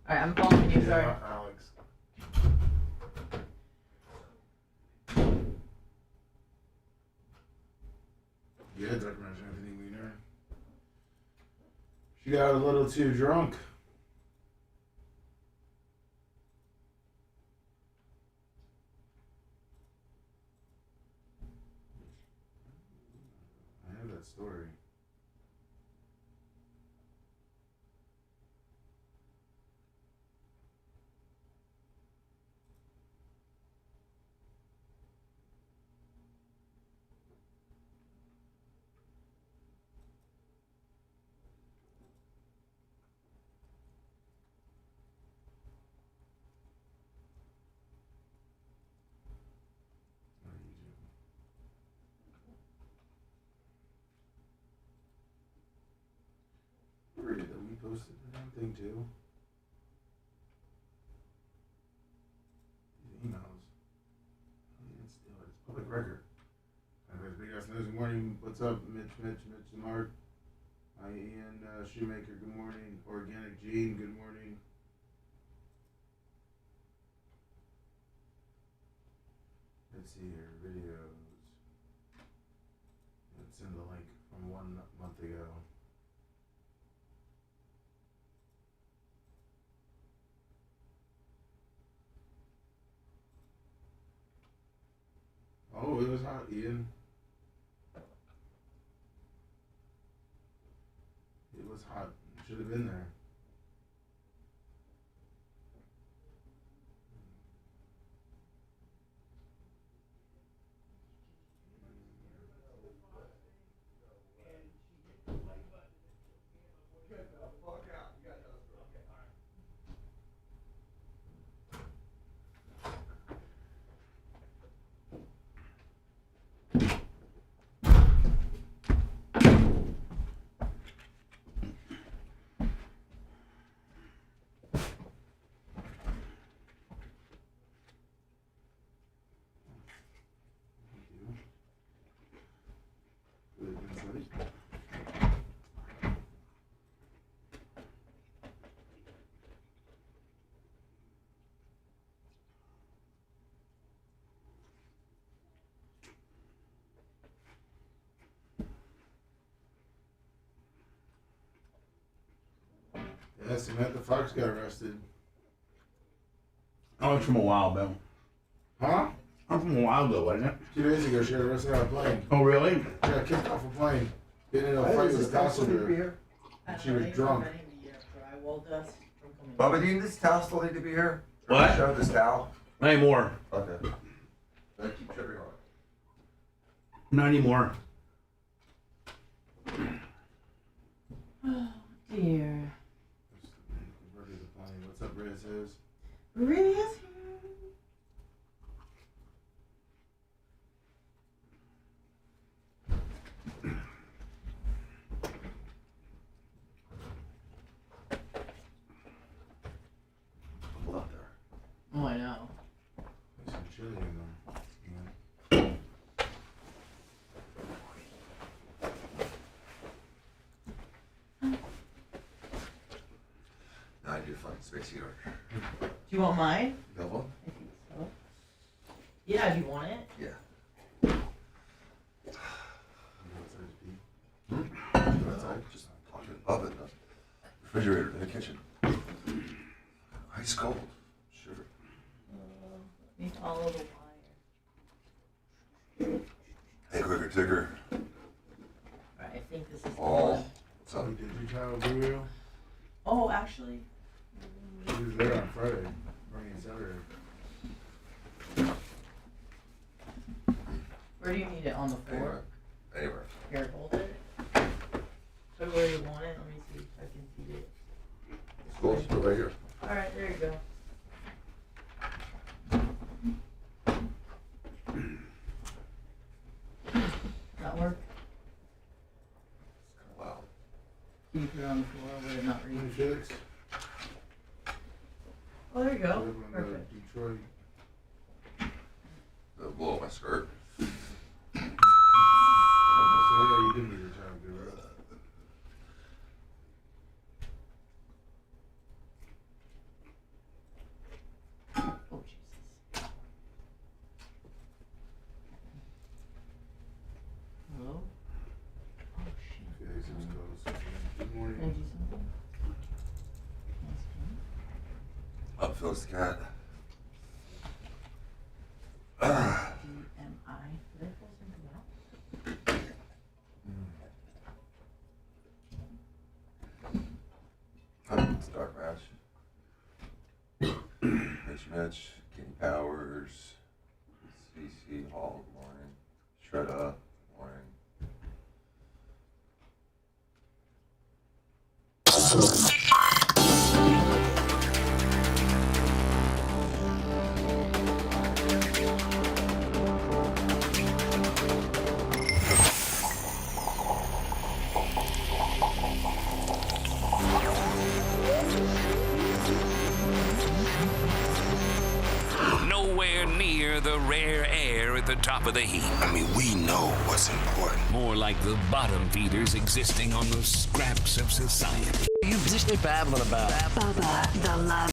right, I'm following you. Sorry. Alex. Yeah, Dr. Anthony Weiner. She got a little too drunk. I have that story. That we posted the damn thing too. These emails. It's public record. Anyways, big ass news. Good morning. What's up, Mitch, the Mark. Hi, Ian Shoemaker. Good morning. Organic Gene. Good morning. Let's see here. Videos. Let's send the link from 1 month ago. Oh, it was hot, Ian. It was hot. Should have been there. Yeah, Samantha Fox got arrested. Oh, it's from a while, Bill. Huh? I'm from a while ago, wasn't it? 2 days ago, she got arrested on a plane. Oh, really? She got kicked off a plane. Getting in a fight with a passenger. She was drunk. Bubba, do you need this towel still need to be here? Or What? Show this towel. Not anymore. Okay. I keep tripping on it. Not anymore. Oh dear. What's up, Riz? Really is here. Pull out there. Oh, I know. There's some chili in there. Now I need to find space here. Do you want mine? You got one? I think so. Yeah, do you want it? Yeah. Just plug it above it. Refrigerator in the kitchen. Ice cold. Sugar. Need all of the wire. Hey, quicker, ticker. Alright, I think this is the Oh. one. What's up? Did you try with Buru? Oh, actually. She was there on Friday. Friday and Saturday. Where do you need it? On the floor? Anywhere. Here, hold it. So where you want it? Let me see if I can see it. Let's put it right here. All right, there you go. That work? Wow. Can you put it on the floor where it not reach? Oh, there you go. Perfect. Detroit. Blow my skirt. You did me your time, dude. Oh, Jesus. Hello? Oh, shit. Good morning. Can I do something? Up, Phyllis the cat. DMI. Did I pull something out? Dark Match. Mitch, Kenny Powers, CC Hall, good morning. Shredda, good morning. Nowhere near the rare air at the top of the heap. I mean, we know what's important. More like the bottom feeders existing on the scraps of society. You just babbling about Bubba the Love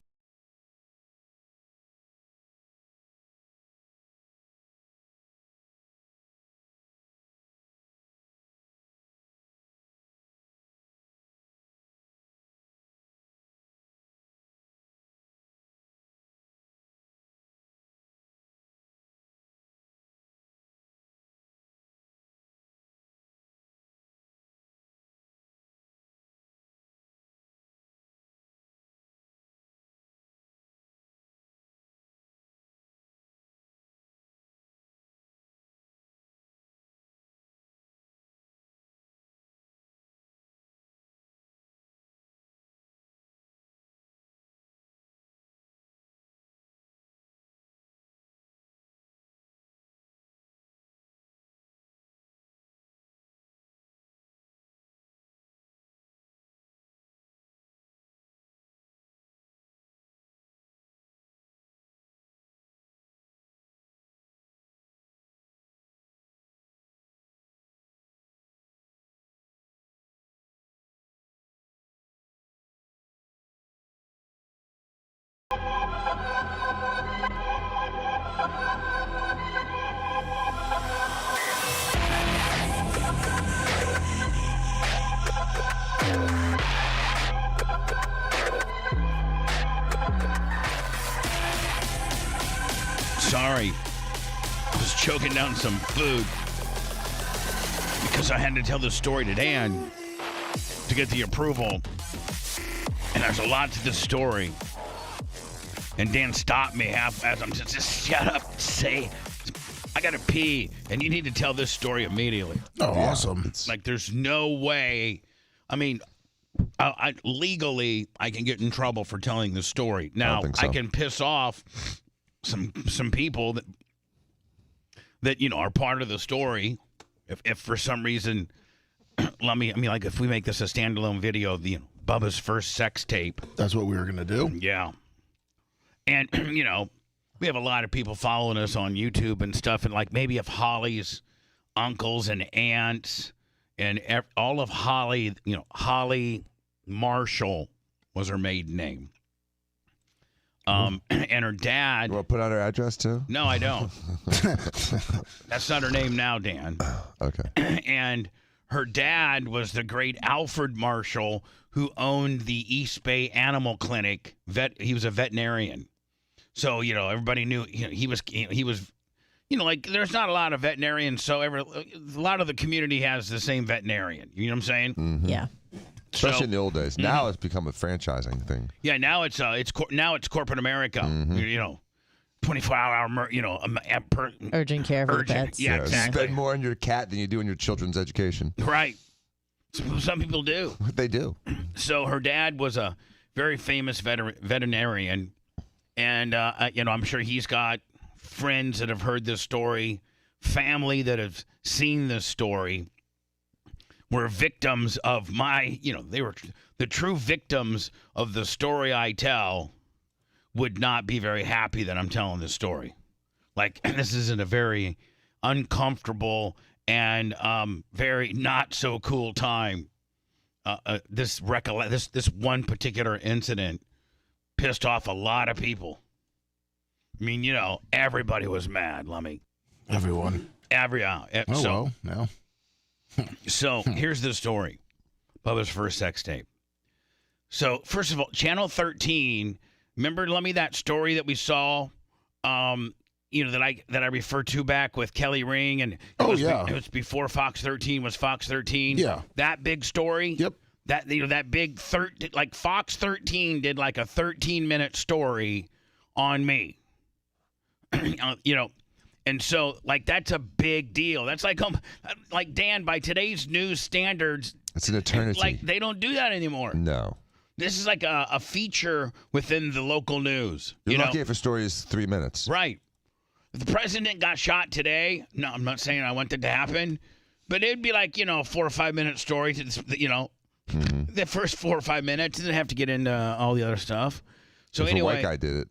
Sorry. I was choking down some food because I had to tell this story to Dan to get the approval. And there's a lot to this story. And Dan stopped me half as I'm just shut up, say, I gotta pee, and you need to tell this story immediately. Oh, awesome. Like, there's no way. I mean, I legally, I can get in trouble for telling the story. Now, I can piss off some people that you know are part of the story. If for some reason, like if we make this a standalone video of Bubba's first sex tape. That's what we were gonna do. Yeah. And, we have a lot of people following us on YouTube and stuff. And, like, maybe if Holly's uncles and aunts and all of Holly, Holly Marshall was her maiden name. And her dad. You want to put out her address, too? No, I don't. That's not her name now, Dan. Okay. And her dad was the great Alfred Marshall, who owned the East Bay Animal Clinic. He was a veterinarian. So, everybody knew he was, like, there's not a lot of veterinarians. So a lot of the community has the same veterinarian. You know what I'm saying? Mm-hmm. Yeah. Especially in the old days. Now it's become a franchising thing. Yeah, now it's corporate America. Mm-hmm. 24-hour, urgent care for the pets. Yeah, exactly. Spend more on your cat than you do on your children's education. Right. Some people do. They do. So her dad was a very famous veterinarian, and I'm sure he's got friends that have heard this story, family that have seen this story, were victims of they were the true victims of the story I tell. Would not be very happy that I'm telling this story. Like, this is in a very uncomfortable and very not so cool time. This one particular incident pissed off a lot of people. I mean, everybody was mad, Lummy. Everyone. No. So here's the story. Bubba's first sex tape. So first of all, Channel 13. Remember, Lummy, that story that we saw, that I referred to back with Kelly Ring, and it was before Fox 13 was Fox 13. Yeah, that big story. Yep. That big Fox 13 did like a 13-minute story on me. And so that's a big deal. That's like Dan, by today's news standards, it's an eternity. Like they don't do that anymore. No. This is like a feature within the local news. You're lucky if a story is 3 minutes. Right. If the president got shot today, no, I'm not saying I want that to happen, but it'd be like, 4 or 5 minute story, the first 4 or 5 minutes, and then have to get into all the other stuff. So anyway. A white guy did it.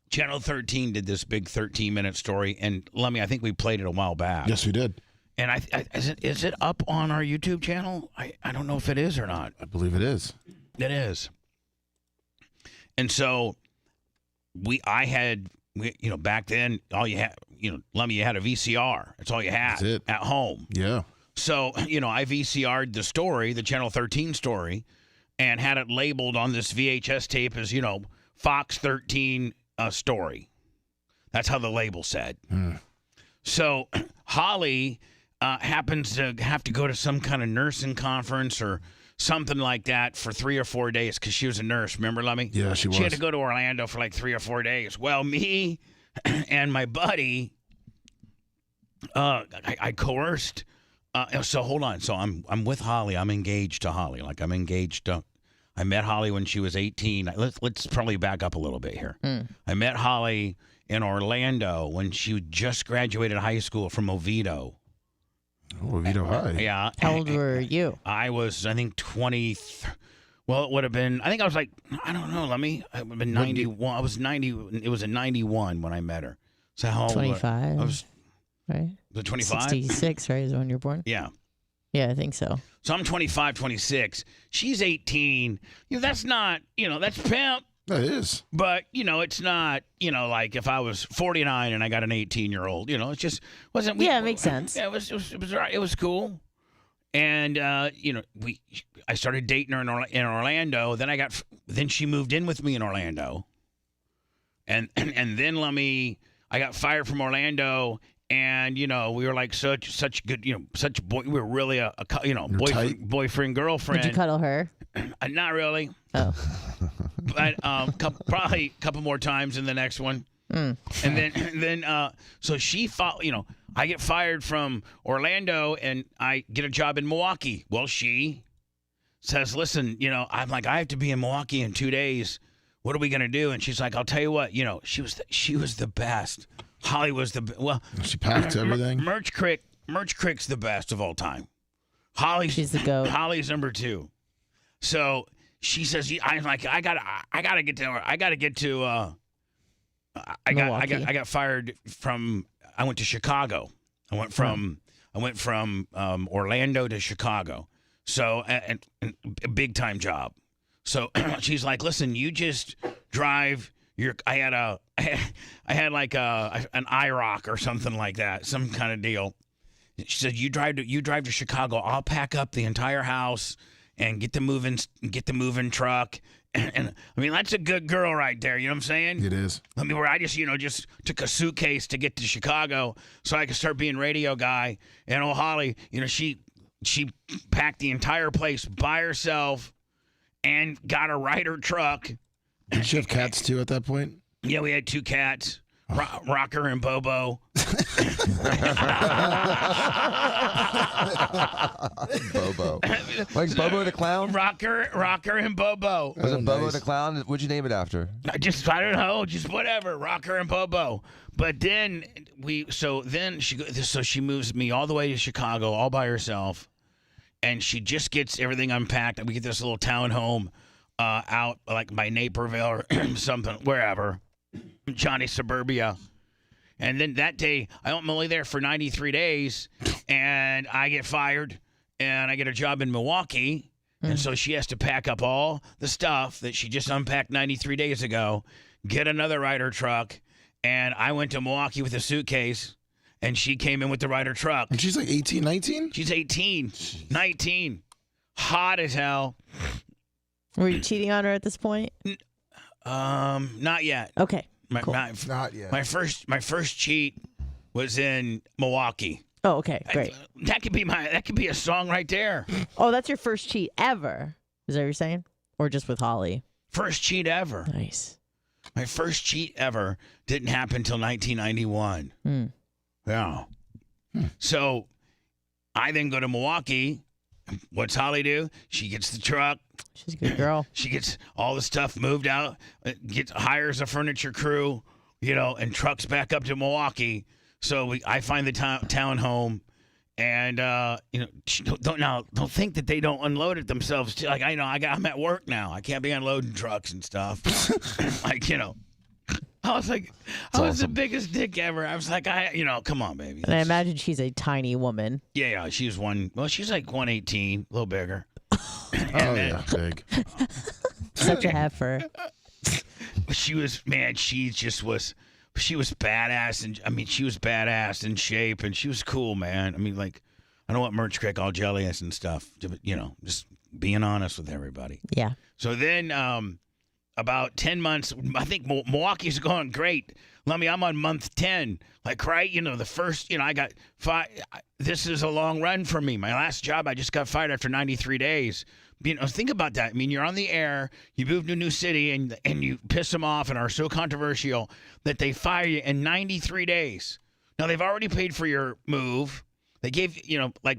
Channel 13 did this big 13-minute story, and Lummy, I think we played it a while back. Yes, we did. And is it up on our YouTube channel? I don't know if it is or not. I believe it is. It is. And so back then, all you had, Lummy, you had a VCR. That's all you had. That's it. At home. Yeah. So, I VCR'd the story, the Channel 13 story, and had it labeled on this VHS tape as, Fox 13 story. That's how the label said. So Holly happens to have to go to some kind of nursing conference or something like that for 3 or 4 days because she was a nurse. Remember, Lummy? Yeah, she was. She had to go to Orlando for like 3 or 4 days. Well, me and my buddy, I coerced. So hold on. So I'm with Holly. I'm engaged to Holly. Like I'm engaged to. I met Holly when she was 18. Let's probably back up a little bit here. I met Holly in Orlando when she just graduated high school from Oviedo. Oh, Oviedo High. Yeah. How old were you? I was, I think, 20. Well, it would have been, I think I was like, I don't know, it would have been 91. I was 90. It was in 91 when I met her. So how old 25. I was, right? The 25? 66, right, is when you're born? Yeah. Yeah, I think so. So I'm 25, 26. She's 18. That's not, that's pimp. That is. But, it's not, like if I was 49 and I got an 18-year-old, it just wasn't. It makes sense. Yeah, it was cool. And, I started dating her in Orlando. Then she moved in with me in Orlando. And then I got fired from Orlando. And, we were like such good, we were really a boyfriend, girlfriend. Did you cuddle her? Not really. Oh. But probably a couple more times in the next one. And then so she fought, I get fired from Orlando and I get a job in Milwaukee. Well, she says, listen, I'm like, I have to be in Milwaukee in 2 days. What are we going to do? And she's like, I'll tell you what, she was the best. Holly was she packed everything. Merch Crick's the best of all time. She's the GOAT. Holly's number 2. So she says, I'm like, I gotta get to I got fired from. I went to Chicago. I went from Orlando to Chicago. So and a big time job. So she's like, listen, you just drive. I had like an IROC or something like that, some kind of deal. She said, you drive to Chicago. I'll pack up the entire house and get the moving truck. And I mean, that's a good girl right there. You know what I'm saying? It is. I mean, where I just took a suitcase to get to Chicago so I could start being radio guy. And Holly, she packed the entire place by herself and got a Ryder truck. Did she have cats too at that point? Yeah, we had 2 cats. Rocker and Bobo. Bobo. Like Bobo the Clown? Rocker and Bobo. Was it Bobo the Clown? What'd you name it after? I don't know, just whatever, Rocker and Bobo. But then she moves me all the way to Chicago all by herself, and she just gets everything unpacked. We get this little townhome out like by Naperville or something, wherever, Johnny Suburbia. And then that day, I'm only there for 93 days, and I get fired, and I get a job in Milwaukee. And so she has to pack up all the stuff that she just unpacked 93 days ago, get another Ryder truck. And I went to Milwaukee with a suitcase, and she came in with the Ryder truck. And she's like 18, 19? She's 18, 19. Hot as hell. Were you cheating on her at this point? Not yet. Okay. Cool. Not yet. My first cheat was in Milwaukee. Oh, okay, great. That could be a song right there. Oh, that's your first cheat ever. Is that what you're saying? Or just with Holly? First cheat ever. Nice. My first cheat ever didn't happen until 1991. Yeah. So I then go to Milwaukee. What's Holly do? She gets the truck. She's a good girl. She gets all the stuff moved out, hires a furniture crew, and trucks back up to Milwaukee. So I find the town home, and don't think that they don't unload it themselves. Too. Like I'm at work now. I can't be unloading trucks and stuff. I was like, I was the biggest dick ever. I was like, come on, baby. And I imagine she's a tiny woman. Yeah, she's she's like 118, a little bigger. Yeah, big. Such a heifer. She was badass, and she was badass in shape, and she was cool, man. I don't want Merch Crick all jealous and stuff, just being honest with everybody. Yeah. So then, about 10 months, I think Milwaukee's going great. I'm on month 10. The first, I got 5. This is a long run for me. My last job, I just got fired after 93 days. Think about that. You're on the air, you move to a new city, and you piss them off and are so controversial that they fire you in 93 days. Now, they've already paid for your move. They gave,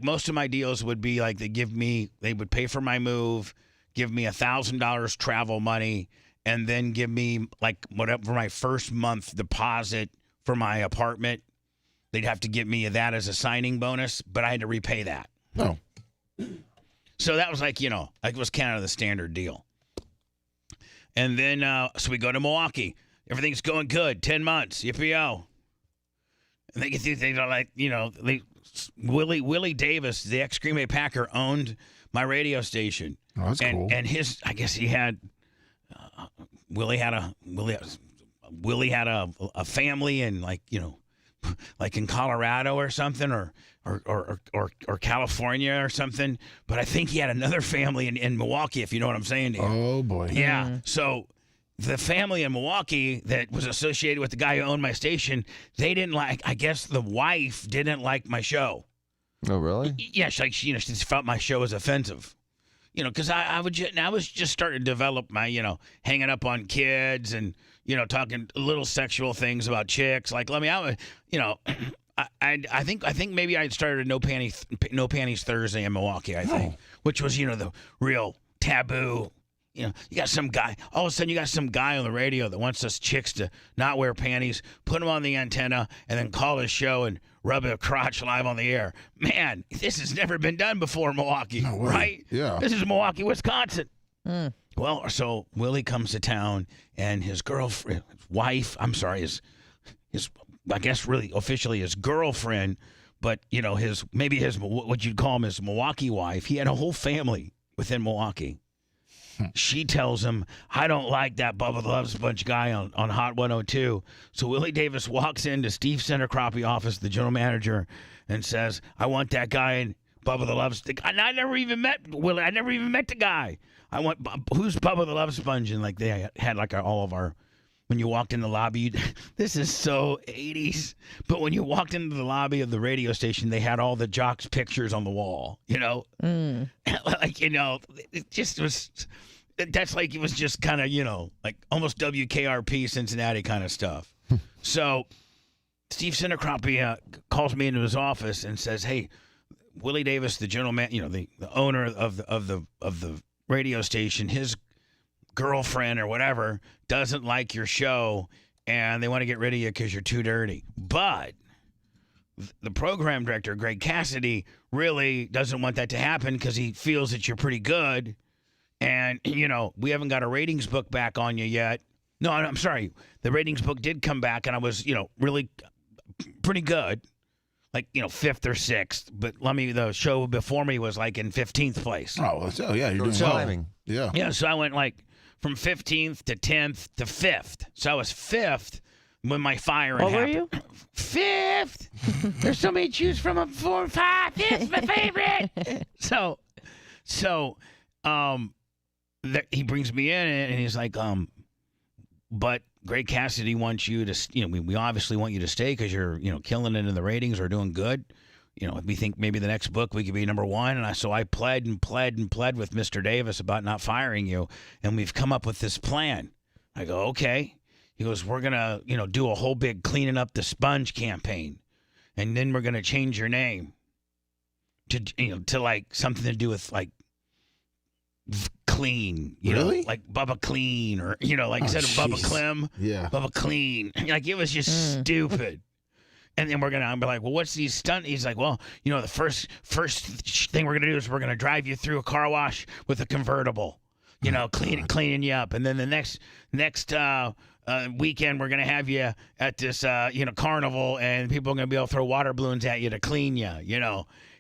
most of my deals would be like they would pay for my move, give me $1,000 travel money, and then give me whatever my first month deposit for my apartment. They'd have to give me that as a signing bonus, but I had to repay that. Oh. So that was it was kind of the standard deal. And then, so we go to Milwaukee. Everything's going good. 10 months. Yippee-yo. And Willie Davis, the ex-Green Bay Packer, owned my radio station. Oh, that's cool. And Willie had a family and like in Colorado or something or California or something. But I think he had another family in Milwaukee, if you know what I'm saying to you. Oh boy. Yeah. So the family in Milwaukee that was associated with the guy who owned my station, they didn't I guess the wife didn't like my show. Oh, really? Yeah, she felt my show was offensive. Because I was just starting to develop my, hanging up on kids and, talking little sexual things about chicks. I think maybe I started No Panties Thursday in Milwaukee, I think, which was, the real taboo. You got some guy, all of a sudden you got some guy on the radio that wants us chicks to not wear panties, put them on the antenna, and then call his show and rub a crotch live on the air. Man, this has never been done before in Milwaukee, right? Yeah. This is Milwaukee, Wisconsin. Well, so Willie comes to town, and his his I guess really officially his girlfriend, but, his what you'd call him his Milwaukee wife. He had a whole family within Milwaukee. She tells him, I don't like that Bubba the Love Sponge guy on Hot 102. So Willie Davis walks into Steve Centercroppy office, the general manager, and says, I want that guy in Bubba the Love Sponge. And I never even met Willie. I never even met the guy. I want, who's Bubba the Love Sponge? And they had all of our, when you walked in the lobby, this is so 80s. But when you walked into the lobby of the radio station, they had all the jocks' pictures on the wall, it just was, it was just kind of, almost WKRP Cincinnati kind of stuff. So Steve Sinacropia calls me into his office and says, "Hey, Willie Davis, the general man, the owner of the radio station, his girlfriend or whatever doesn't like your show, and they want to get rid of you because you're too dirty. But the program director, Greg Cassidy, really doesn't want that to happen because he feels that you're pretty good, and we haven't got a ratings book back on you yet. No, I'm sorry, the ratings book did come back, and I was really pretty good." Like, 5th or 6th, but the show before me was like in 15th place. Oh, so yeah, you're doing climbing. Yeah. Yeah, so I went like from 15th to 10th to 5th. So I was 5th when my firing happened. What were you? 5th. There's so many to choose from. 4 and 5. 5th's my favorite. So he brings me in and he's like, but Greg Cassidy wants you to, we obviously want you to stay because you're, killing it in the ratings or doing good. We think maybe the next book we could be number 1. And so I pled with Mr. Davis about not firing you. And we've come up with this plan. I go, okay. He goes, we're going to, do a whole big cleaning up the sponge campaign. And then we're going to change your name to like something to do with like clean, really? Like Bubba Clean or, instead of Bubba Clem, Bubba Clean. Like, it was just stupid. And then I'm like, well, what's these stunt? He's like, well, the first thing we're going to do is we're going to drive you through a car wash with a convertible, cleaning you up. And then the next weekend, we're going to have you at this, carnival, and people are going to be able to throw water balloons at you to clean you,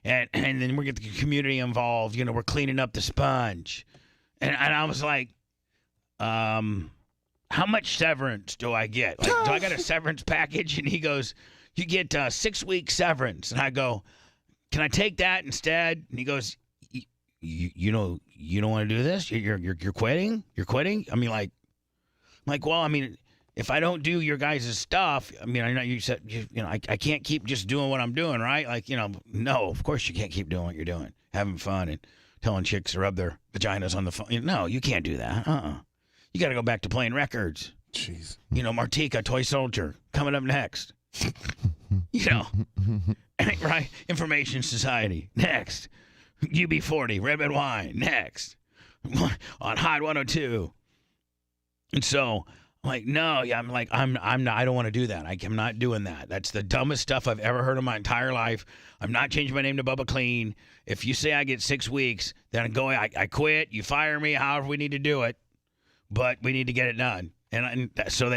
And then we get the community involved. We're cleaning up the sponge. And I was like, how much severance do I get? Like, do I get a severance package? And he goes, you get 6 weeks severance. And I go, can I take that instead? And he goes, you don't want to do this? You're quitting? You're quitting? I mean, well, if I don't do your guys' stuff, I know you said, I can't keep just doing what I'm doing, right? Like, no, of course you can't keep doing what you're doing, having fun and telling chicks to rub their vaginas on the phone. No, you can't do that. You got to go back to playing records. Jeez. Martika, Toy Soldier, coming up next. Right? Information Society, next. UB40, Red Wine, next. On Hot 102. And so, I'm not, I don't want to do that. I'm not doing that. That's the dumbest stuff I've ever heard in my entire life. I'm not changing my name to Bubba Clean. If you say I get 6 weeks, then I quit. You fire me, however we need to do it. But we need to get it done. So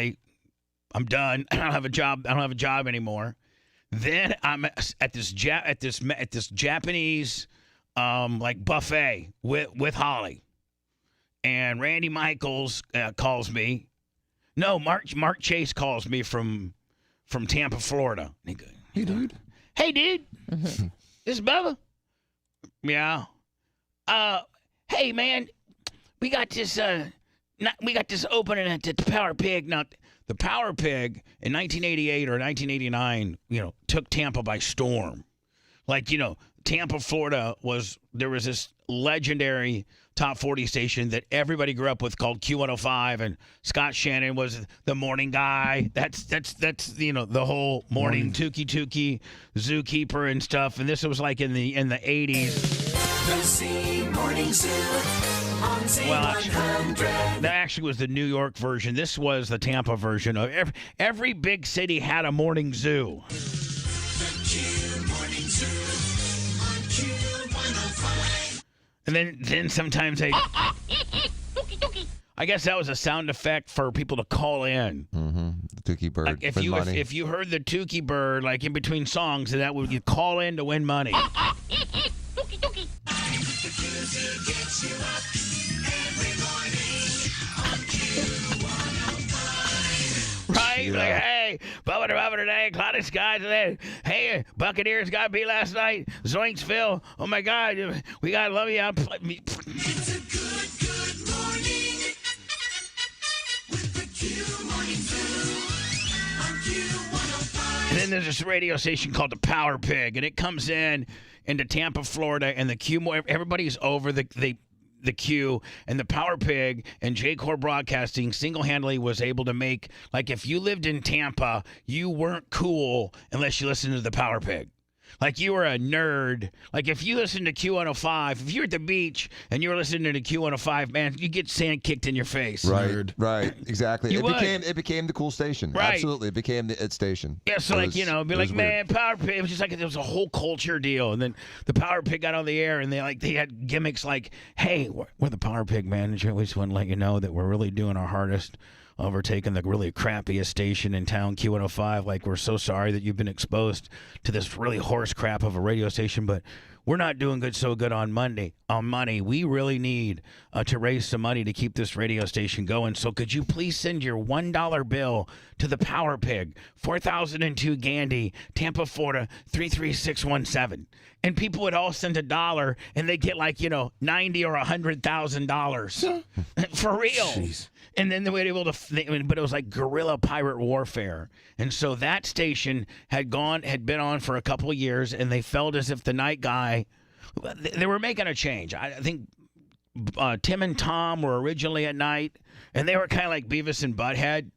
I'm done. I don't have a job. I don't have a job anymore. Then I'm at this Japanese buffet with Holly. And Randy Michaels calls me. No, Mark Chase calls me from Tampa, Florida. And he goes, hey, dude. Hey, dude. This is Bubba. Yeah. Hey, man. We got this opening at the Power Pig. Now, the Power Pig in 1988 or 1989, took Tampa by storm. Tampa, Florida there was this legendary top 40 station that everybody grew up with called Q105, and Scott Shannon was the morning guy. That's the whole morning Tukey zookeeper and stuff. And this was like in the 80s. The C Morning Zoo on Z100. That actually was the New York version. This was the Tampa version. Of every big city had a morning zoo. The Q Morning Zoo on Q105. And then sometimes I guess that was a sound effect for people to call in. Mm-hmm. The Tukey bird. Like if you heard the Tukey bird in between songs, that would you call in to win money. Gets you up every morning on Q105. Right? Yeah. Like, hey, Bubba today, cloudy skies today. Hey, Buccaneers got beat last night. Zoinksville. Oh my God, we gotta love you. It's a good morning with the Q Morning Zoo on Q105. And then there's this radio station called the Power Pig, and it comes into Tampa, Florida, and the everybody's over. the Q, and the Power Pig and J-Core Broadcasting single-handedly was able to make, like, if you lived in Tampa, you weren't cool unless you listened to the Power Pig. Like, you were a nerd. Like, if you listened to Q105, if you're at the beach and you were listening to Q105, man, you get sand kicked in your face. Right, right, exactly. You It became the cool station. Right. Absolutely, it became the it station. Yeah, so like, you know, be like, man, Power Pig. It was just like, it was a whole culture deal. And then the Power Pig got on the air, and they had gimmicks like, hey, we're the Power Pig manager. We just want to let you know that we're really doing our hardest. Overtaking the really crappiest station in town, Q105. Like, we're so sorry that you've been exposed to this really horse crap of a radio station, but we're not doing so good on money. We really need to raise some money to keep this radio station going. So could you please send your $1 bill to the Power Pig, 4002 Gandy, Tampa, Florida, 33617. And people would all send $1, and they get like, $90,000 or $100,000 for real. Jeez. And then they were able to, but it was like guerrilla pirate warfare. And so that station had been on for a couple of years, and they felt as if the night guy, they were making a change. I think Tim and Tom were originally at night, and they were kind of like Beavis and Butthead,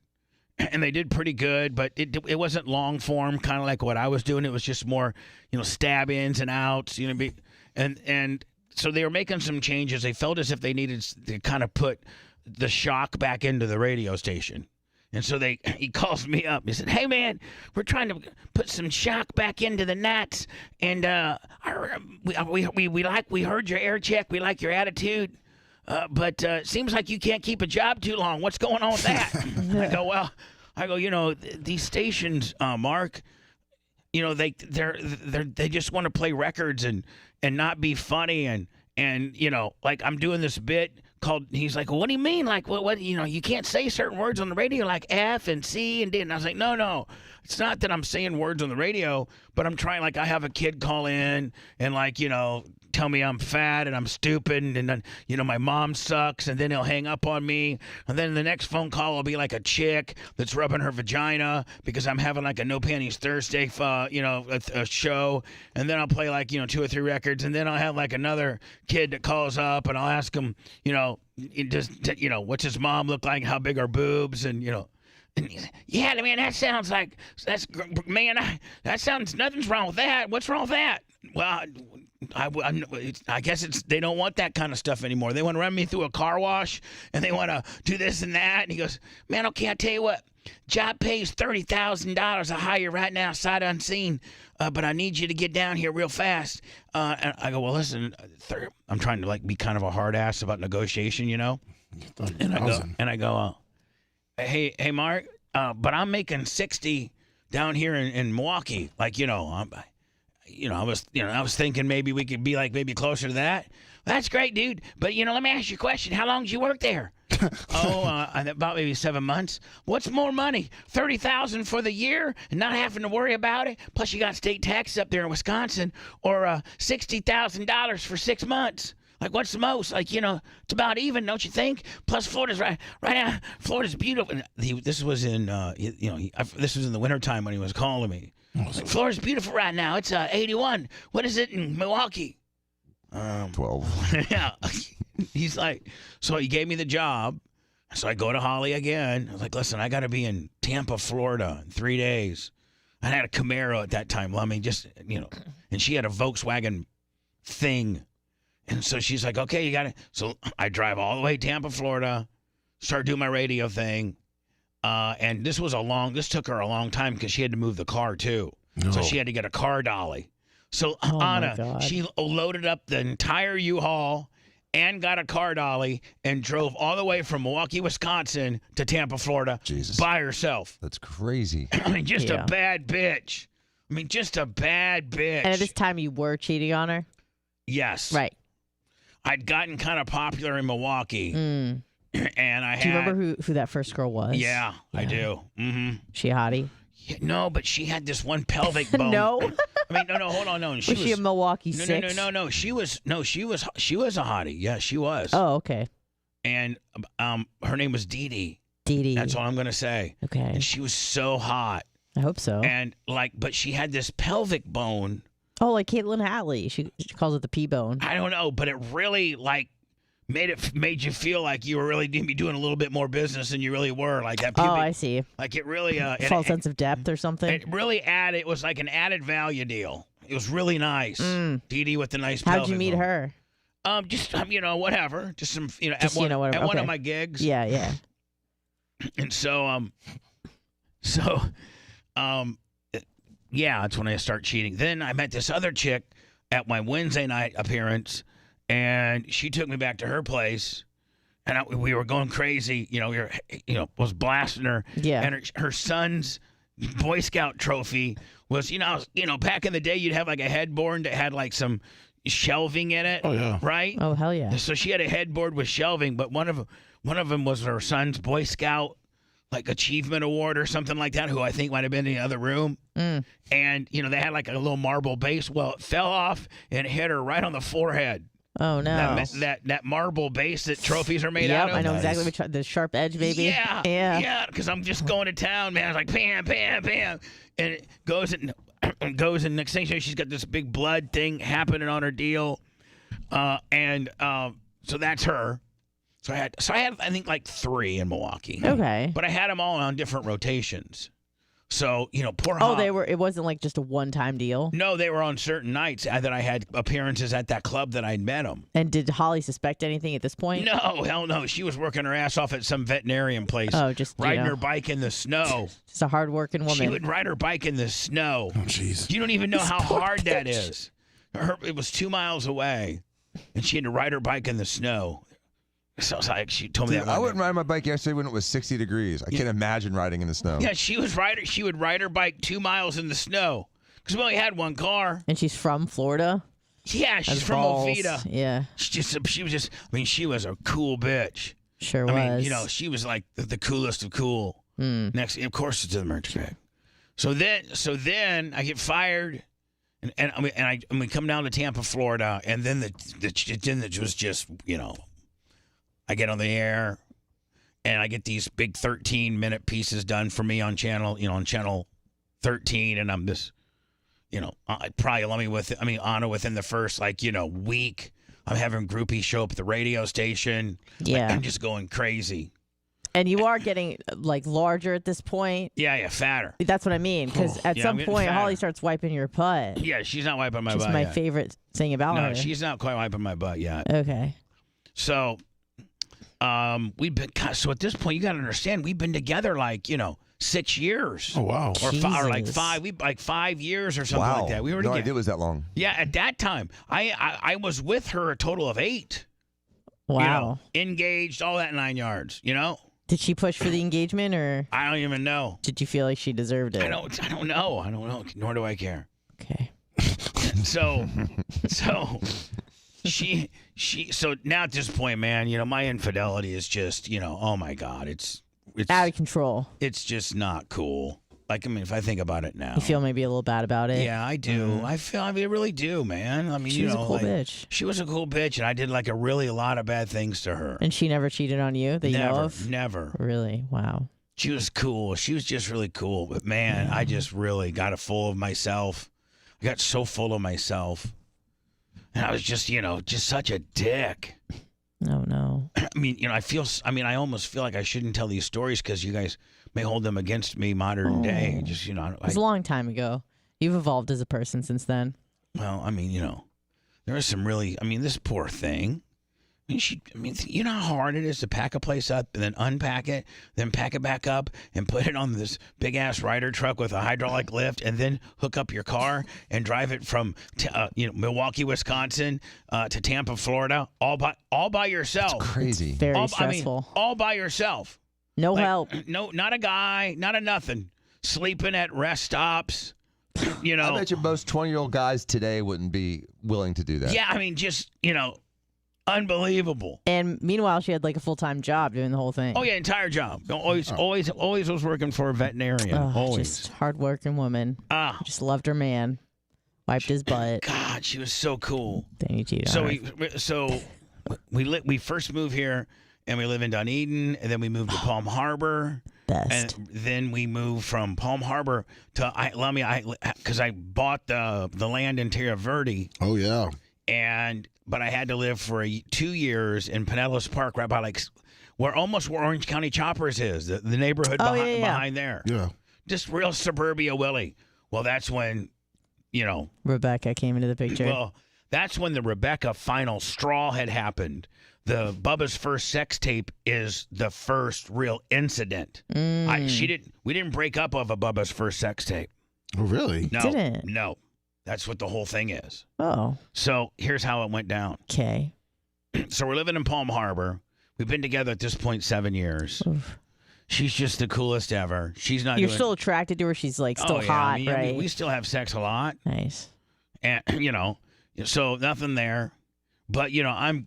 and they did pretty good, but it wasn't long form, kind of like what I was doing. It was just more, stab ins and outs, and so they were making some changes. They felt as if they needed to kind of put the shock back into the radio station. And so he calls me up. He said, hey, man, we're trying to put some shock back into the Nats. And we heard your air check. We like your attitude. But it seems like you can't keep a job too long. What's going on with that? I go, these stations, Mark, they just want to play records and not be funny. And like I'm doing this bit called, he's like, well, what do you mean? Like, what, you can't say certain words on the radio like F and C and D. And I was like, no, it's not that I'm saying words on the radio, but I'm trying, like, I have a kid call in and, like, tell me I'm fat and I'm stupid and then, my mom sucks, and then he'll hang up on me. And then the next phone call will be like a chick that's rubbing her vagina because I'm having like a No Panties Thursday, a show. And then I'll play like, 2 or 3 records. And then I'll have like another kid that calls up and I'll ask him, what's his mom look like? How big are boobs? And, yeah, man, that sounds like, that sounds, nothing's wrong with that. What's wrong with that? Well, I guess they don't want that kind of stuff anymore. They want to run me through a car wash, and they want to do this and that. And he goes, man, okay, I tell you what, job pays $30,000. I hire you right now, sight unseen, but I need you to get down here real fast. And I go, well, listen, I'm trying to like be kind of a hard ass about negotiation, And I go, hey, Mark, but I'm making 60 down here in Milwaukee. Like, I was thinking maybe we could be like maybe closer to that. That's great, dude. But, let me ask you a question. How long did you work there? About maybe 7 months. What's more money? $30,000 for the year and not having to worry about it? Plus you got state taxes up there in Wisconsin, or $60,000 for 6 months. Like, what's the most? Like, it's about even, don't you think? Plus, Florida's right now. Florida's beautiful. And this was in, this was in the wintertime when he was calling me. Like, Florida's beautiful right now. It's 81. What is it in Milwaukee? 12. Yeah. He's like, so he gave me the job. So I go to Holly again. I was like, listen, I got to be in Tampa, Florida in 3 days. I had a Camaro at that time. Lummy, and she had a Volkswagen thing. And so she's like, okay, you got it. So I drive all the way to Tampa, Florida, start doing my radio thing. And this took her a long time because she had to move the car too. No. So she had to get a car dolly. So Anna, she loaded up the entire U-Haul and got a car dolly and drove all the way from Milwaukee, Wisconsin to Tampa, Florida by herself. That's crazy. I mean, just a bad bitch. And at this time you were cheating on her? Yes. Right. I'd gotten kind of popular in Milwaukee. And do you remember who that first girl was? Yeah, I do. Mm-hmm. She a hottie? Yeah, no, but she had this one pelvic bone. No. I mean, no, hold on, no. Was she a Milwaukee 6? No. She was a hottie. Yeah, she was. Oh, okay. And her name was Dee Dee. Dee Dee. That's all I'm gonna say. Okay. And she was so hot. I hope so. And but she had this pelvic bone. Oh, like Caitlin Hatley. She calls it the P bone. I don't know, but it really made you feel like you were really doing a little bit more business than you really were, like that. Oh, I see. Like it really false sense of depth or something. It really added. It was like an added value deal. It was really nice. Dee Dee with the nice. How'd you meet her? Just whatever. Just some Just, at one whatever. at one Okay. of my gigs. Yeah. And yeah, that's when I start cheating. Then I met this other chick at my Wednesday night appearance, and she took me back to her place, and we were going crazy. Was blasting her. Yeah. And her son's Boy Scout trophy was, back in the day, you'd have like a headboard that had like some shelving in it. Oh yeah. Right. Oh hell yeah. So she had a headboard with shelving, but one of them was her son's Boy Scout like achievement award or something like that, who I think might have been in the other room. And they had like a little marble base. Well, it fell off and hit her right on the forehead. Oh no. That marble base that trophies are made out of. I know exactly what the sharp edge, baby. Yeah. Because I'm just going to town, man. I was like, bam, bam, bam, and it goes and next thing she's got this big blood thing happening on her deal, so that's her. So I had I think like 3 in Milwaukee. Okay. But I had them all on different rotations. So, poor Oh, Hop. it wasn't like just a one-time deal? No, they were on certain nights that I had appearances at that club that I'd met them. And did Holly suspect anything at this point? No, hell no. She was working her ass off at some veterinarian place. Oh, just riding her bike in the snow. Just a hard-working woman. She would ride her bike in the snow. Oh, jeez. You don't even know how poor hard that bitch. is. It was 2 miles away, and she had to ride her bike in the snow. So I was like, she told me Dude, that. I wouldn't ride my bike yesterday when it was 60 degrees. I can't imagine riding in the snow. Yeah, she would ride her bike 2 miles in the snow because we only had one car. And she's from Florida? Yeah, she's That's from balls. Oviedo. Yeah. She was a cool bitch. Sure was. I mean, she was like the coolest of cool. Next, of course, it's in the merch bag. So then I get fired, and we come down to Tampa, Florida, and then it was just, I get on the air, and I get these big 13-minute pieces done for me on channel 13, and I'm this, Anna within the first week, I'm having groupies show up at the radio station. Yeah. I'm just going crazy. And you are getting larger at this point. Yeah, fatter. That's what I mean. Because at some I'm getting point, fatter. Holly starts wiping your butt. Yeah, she's not wiping my Which butt is my yet. favorite thing about her. No, she's not quite wiping my butt yet. Okay. So, we've been. So at this point, you got to understand, we've been together 6 years. Oh wow. Or like Jesus. 5 years or something like that. We were no together. idea it was that long. Yeah, at that time, I was with her a total of 8. Wow. Engaged, all that 9 yards. Did she push for the engagement, or I don't even know. did you feel like she deserved it? I don't know. Nor do I care. Okay. So so now at this point, man, my infidelity is just, oh my God, it's Out of control. It's just not cool. If I think about it now. You feel maybe a little bad about it? Yeah, I do. I really do, man. She was a cool bitch. She was a cool bitch, and I did a lot of bad things to her. And she never cheated on you that you know of? Never. Really? Wow. She was cool. She was just really cool. But man, I just really got full of myself. I got so full of myself. And I was just, just such a dick. Oh, no. I almost feel like I shouldn't tell these stories because you guys may hold them against me modern day. Just, It was a long time ago. You've evolved as a person since then. Well, there was some really, this poor thing. You know how hard it is to pack a place up and then unpack it, then pack it back up and put it on this big ass Ryder truck with a hydraulic lift, and then hook up your car and drive it from Milwaukee, Wisconsin to Tampa, Florida, all by yourself. It's crazy. Very stressful. All by yourself. No help. No, not a guy, not a nothing. Sleeping at rest stops. I bet you most 20-year-old guys today wouldn't be willing to do that. Yeah, just unbelievable. And meanwhile, she had a full-time job doing the whole thing. Oh yeah, entire job. Always was working for a veterinarian. Always. Just hard-working woman. Just loved her man. Wiped his butt. God, she was so cool. Then you cheated on her. We first moved here, and we live in Dunedin, and then we moved to Palm Harbor. Best. And then we moved from Palm Harbor to because I bought the land in Terra Verde. Oh yeah. but I had to live for 2 years in Pinellas Park, right by where Orange County Choppers is, the neighborhood behind there. Yeah. Just real suburbia Willie. Well, that's when, Rebecca came into the picture. Well, that's when the Rebecca final straw had happened. The Bubba's first sex tape is the first real incident. We didn't break up of a Bubba's first sex tape. Oh, really? No, Didn't? no. That's what the whole thing is. Oh. So here's how it went down. Okay. So we're living in Palm Harbor. We've been together at this point 7 years. Oof. She's just the coolest ever. She's not. You're still attracted to her. She's like still hot, right? I mean, we still have sex a lot. Nice. And so nothing there. But I'm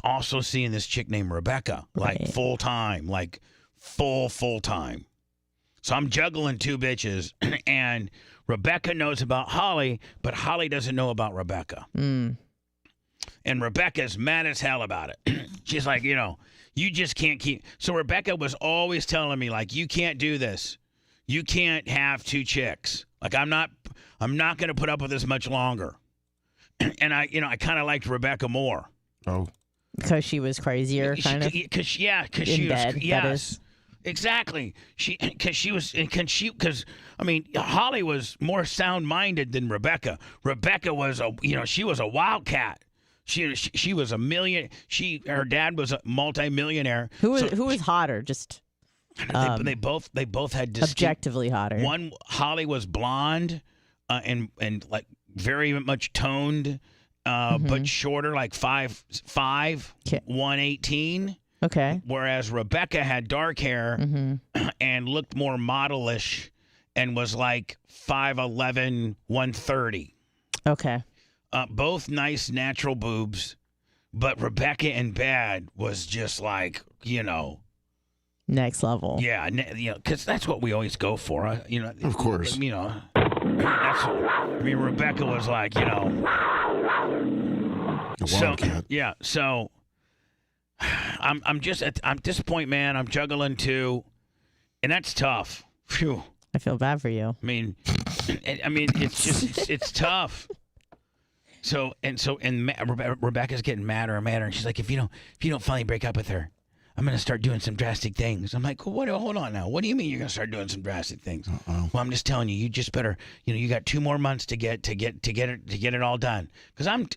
also seeing this chick named Rebecca, like full time, like full time. So I'm juggling two bitches, and Rebecca knows about Holly, but Holly doesn't know about Rebecca. And Rebecca's mad as hell about it. She's like, you just can't keep. So Rebecca was always telling me, like, you can't do this. You can't have two chicks. Like, I'm not going to put up with this much longer. And I kind of liked Rebecca more. Oh. Because she was crazier, kind of. Because she was. Yes. Exactly. Because Holly was more sound-minded than Rebecca. Rebecca was she was a wildcat. She was a million. Her dad was a multi-millionaire. Who was hotter? Just they both had objectively hotter. One, Holly was blonde, and like very much toned, but shorter, like 5'5", 118. Okay. Whereas Rebecca had dark hair and looked more modelish and was like 5'11", 130. Okay. Both nice natural boobs, but Rebecca in bed was just like, next level. Yeah, because that's what we always go for. Of course. Rebecca was like, So I'm just at this point, man. I'm juggling two, and that's tough. Phew. I feel bad for you. It's tough. Rebecca's getting madder and madder, and she's like, if you don't finally break up with her, I'm gonna start doing some drastic things. I'm like, well, hold on now. What do you mean you're gonna start doing some drastic things? Well, I'm just telling you, you just better, you got 2 more months to get it all done. Because I'm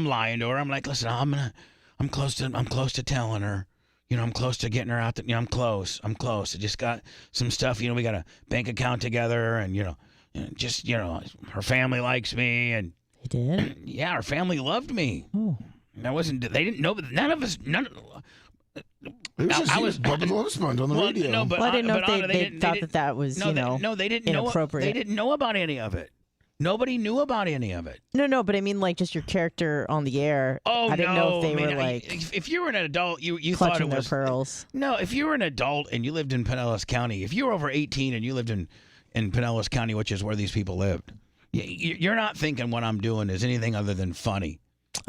lying to her. I'm like, listen, I'm close to telling her. I'm close to getting her out there. I'm close. I just got some stuff. We got a bank account together, and her family likes me, and they did. Yeah, her family loved me. Oh, they didn't know. None of us. I was Bubba the Love Sponge on the radio. No, but I didn't know if they thought that was they didn't inappropriate. They didn't know about any of it. Nobody knew about any of it. No, but I mean, like, just your character on the air. Oh, I didn't know if they were like. If you were an adult, you thought it was their pearls. No, if you were an adult and you lived in Pinellas County, if you were over 18 and you lived in Pinellas County, which is where these people lived, you're not thinking what I'm doing is anything other than funny.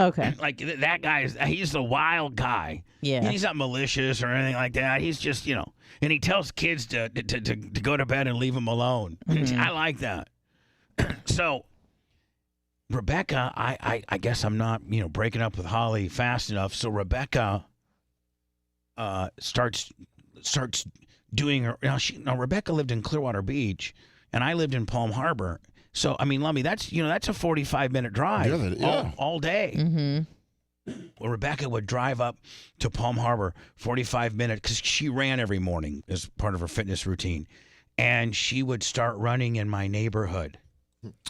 Okay. Like that he's the wild guy. Yeah. He's not malicious or anything like that. He's just, and he tells kids to go to bed and leave them alone. I like that. So, Rebecca, I guess I'm not, breaking up with Holly fast enough. So Rebecca starts doing her. Rebecca lived in Clearwater Beach, and I lived in Palm Harbor. So, Lummy, that's a 45-minute drive all day. Mm-hmm. Well, Rebecca would drive up to Palm Harbor 45 minutes because she ran every morning as part of her fitness routine, and she would start running in my neighborhood.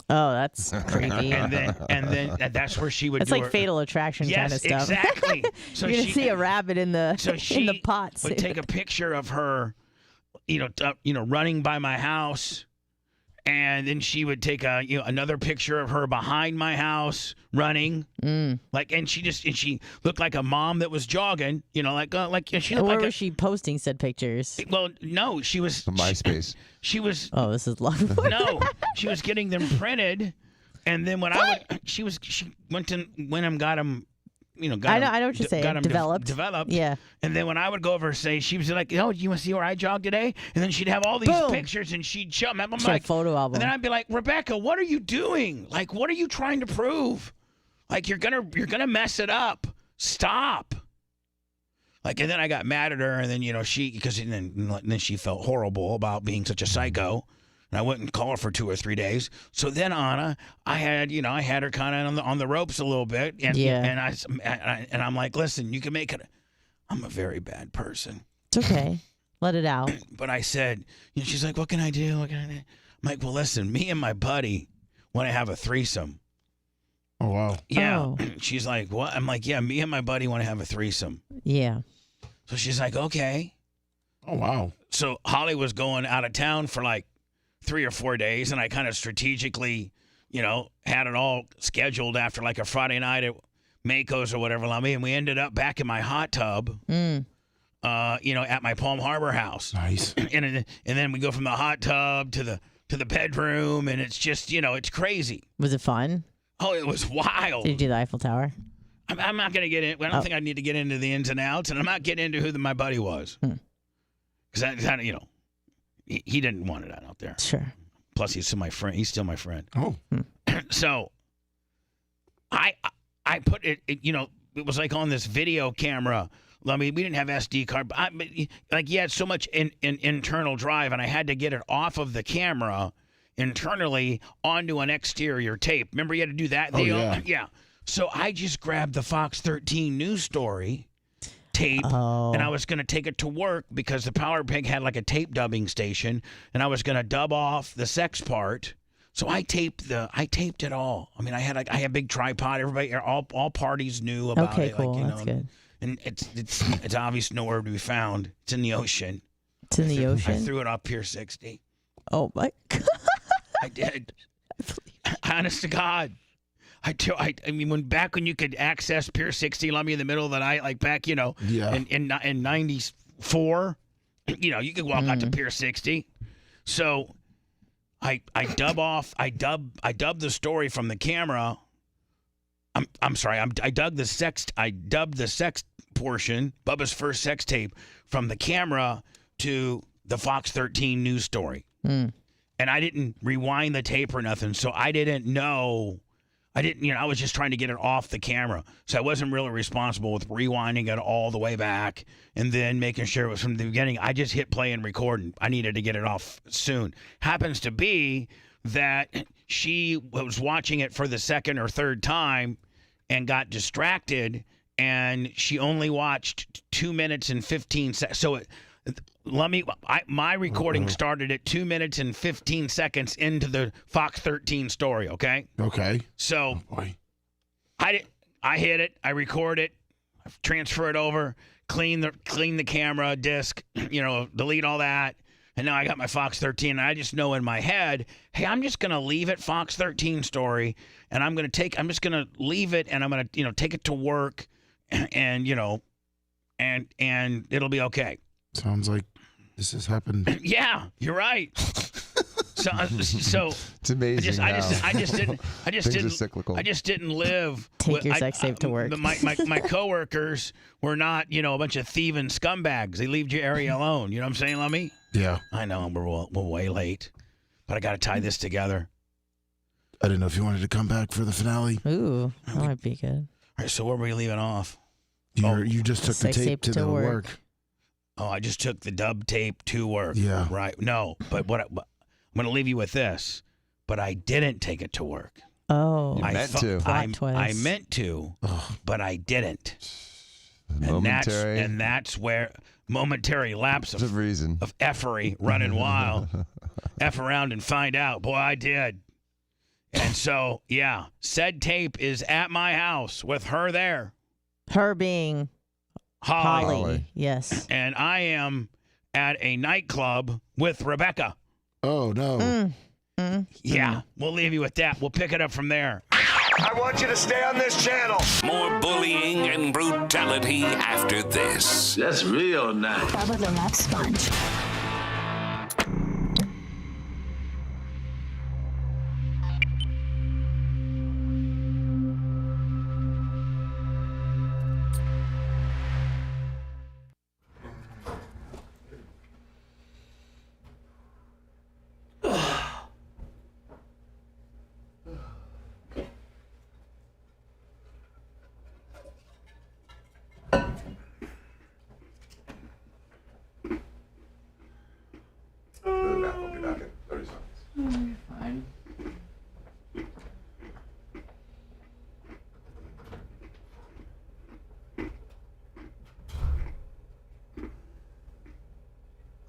Oh, that's creepy. and then that's where she would. It's like Fatal Attraction kind of stuff. Exactly. So you're gonna see a rabbit in the in the pot. Would take a picture of her, running by my house, and then she would take another picture of her behind my house running. And she looked like a mom that was jogging. She looked was she posting said pictures? Well, no, she was MySpace. She was. Oh, this is love. No, she was getting them printed, and then when she went and got them. I know what you're saying. Developed. Yeah. And then when I would go over and say, she was like, "Oh, you want to see where I jogged today?" And then she'd have all these pictures, and she'd show them. I'm like, photo album. And then I'd be like, "Rebecca, what are you doing? Like, what are you trying to prove? Like, you're gonna mess it up. Stop. Like, and then I got mad at her, and then, you know, then she felt horrible about being such a psycho. And I wouldn't call her for 2 or 3 days. So then Anna, I had her kind of on the ropes a little bit, and and I'm like, listen, you can make it. I'm a very bad person. It's okay. Let it out. But I said, you know, she's like, what can I do? What can I do? I'm like, well, listen, me and my buddy want to have a threesome. Oh, wow. Yeah. Oh. She's like, what? I'm like, yeah, me and my buddy want to have a threesome. Yeah. So she's like, okay. Oh, wow. So Holly was going out of town for like 3 or 4 days, and I kind of strategically, you know, had it all scheduled after like a Friday night at Mako's or whatever, and we ended up back in my hot tub, you know, at my Palm Harbor house. Nice. And then we go from the hot tub to the bedroom, and it's just, you know, it's crazy. Was it fun? Oh, it was wild. Did you do the Eiffel Tower? I'm not going to get in. I don't think I need to get into the ins and outs, and I'm not getting into who my buddy was. Because that, you know, he didn't want it out there. Sure. Plus, he's still my friend. He's still my friend. Oh. So I put it, you know, it was like on this video camera. I mean, we didn't have SD card, but like, you had so much in internal drive, and I had to get it off of the camera internally onto an exterior tape. Remember, you had to do that? Oh, yeah. Yeah. So I just grabbed the Fox 13 news story tape, and I was going to take it to work because the Power Pig had like a tape dubbing station, and I was going to dub off the sex part. So I taped it all. I mean, I had a big tripod. Everybody, all parties knew about Okay, it. cool. Like, you That's know, good. And it's obvious nowhere to be found. It's in the ocean. It's in the ocean? I threw it off Pier 60. Oh, my God. I did. Honest to God. I mean, back when you could access Pier 60, Lummy, in the middle of the night, like back, you know, in 94, you know, you could walk out to Pier 60. So I dub the story from the camera. I'm sorry. I dubbed the sex portion, Bubba's first sex tape, from the camera to the Fox 13 news story. And I didn't rewind the tape or nothing, so I didn't know. I was just trying to get it off the camera. So I wasn't really responsible with rewinding it all the way back and then making sure it was from the beginning. I just hit play and record, and I needed to get it off soon. Happens to be that she was watching it for the second or third time and got distracted, and she only watched 2 minutes and 15 seconds. So my recording started at 2 minutes and 15 seconds into the Fox 13 story, okay? Okay. So oh, boy. I hit it, I record it, I transfer it over, clean the camera disc, you know, delete all that. And now I got my Fox 13, and I just know in my head, hey, I'm just going to leave it Fox 13 story, and I'm just going to leave it, and I'm going to, you know, take it to work, and, you know, and it'll be okay. Sounds like this has happened. Yeah, you're right. So it's amazing. I just didn't. Things are cyclical. I just didn't live. Take your sex tape to work. My coworkers were not, you know, a bunch of thieving scumbags. They leave your area alone. You know what I'm saying, Lummy? Yeah. I know we're way late, but I got to tie this together. I didn't know if you wanted to come back for the finale. Ooh, that might be good. All right, so where were we leaving off? You just took the tape to the work. Oh, I just took the dub tape to work. Yeah. Right. No, but I'm going to leave you with this. But I didn't take it to work. Oh. You meant to. I meant to, but I didn't. Momentary. And that's where momentary lapse of reason of effery running wild. F around and find out. Boy, I did. And so, yeah, said tape is at my house with her there. Her being Holly. Yes. And I am at a nightclub with Rebecca. Oh, no. Yeah, we'll leave you with that. We'll pick it up from there. I want you to stay on this channel. More bullying and brutality after this. That's real nice. Bubba the Love Sponge.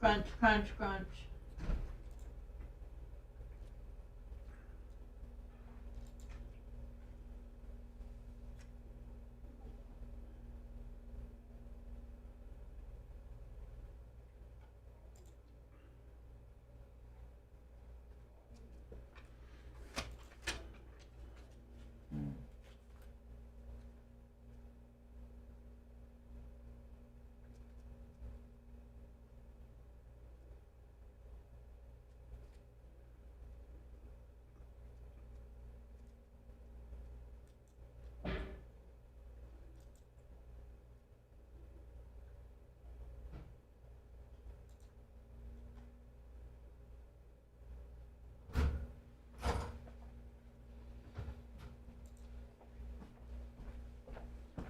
Crunch, crunch, crunch.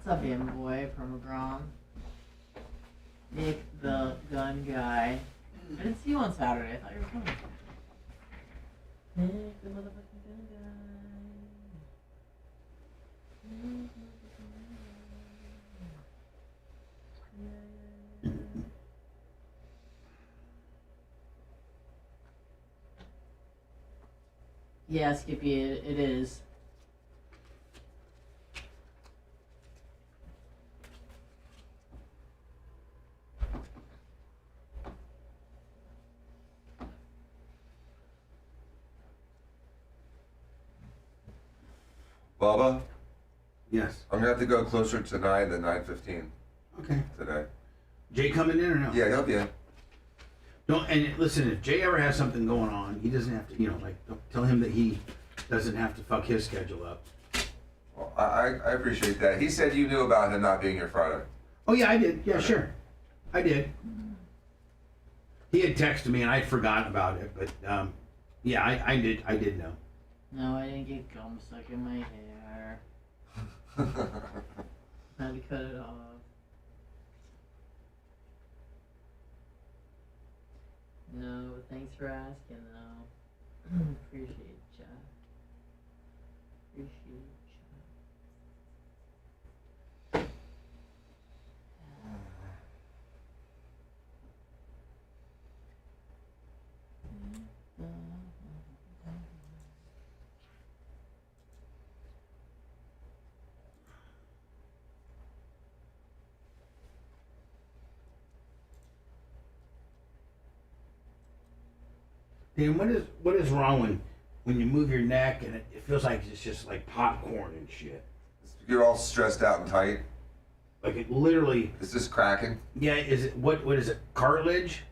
What's up, boy from McGraw? Nick the gun guy. I didn't see you on Saturday. I thought you were coming. Nick the motherfucking gun guy. Nick the motherfucking gun guy. Yeah, Skippy, it is. Bubba? Yes. I'm gonna have to go closer to 9 than 9:15. Okay. Today. Jay coming in or no? Yeah, he'll be in. Don't, and listen, if Jay ever has something going on, he doesn't have to, don't tell him that he doesn't have to fuck his schedule up. Well, I appreciate that. He said you knew about him not being here Friday. Oh yeah, I did. Yeah, sure. I did. He had texted me and I'd forgotten about it, but yeah, I did know. No, I didn't get gum stuck in my hair. I had to cut it off. No, thanks for asking though. Appreciate ya. Appreciate Dan, what is wrong when you move your neck and it feels like it's just like popcorn and shit? You're all stressed out and tight. Like it literally. Is this cracking? Yeah. Is it what is it? Cartilage?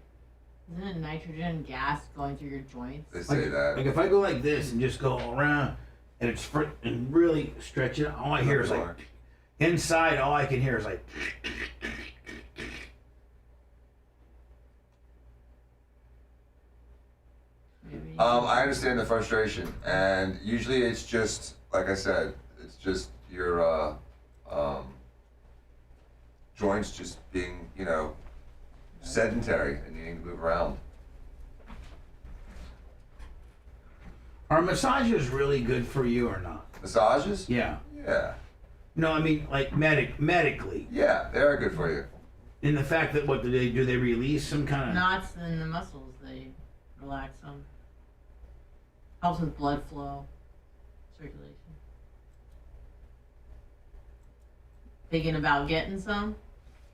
Isn't it nitrogen gas going through your joints? They say that. Like if I go like this and just go around and it's and really stretch it, all I hear is like inside. All I can hear is like. I understand the frustration, and usually it's just like I said, it's just your joints just being, sedentary and needing to move around. Are massages really good for you or not? Massages? Yeah. Yeah. No, I mean like medically. Yeah, they are good for you. In the fact that what do they release some kind of Knots in the muscles, they relax them. Helps with blood flow, circulation. Thinking about getting some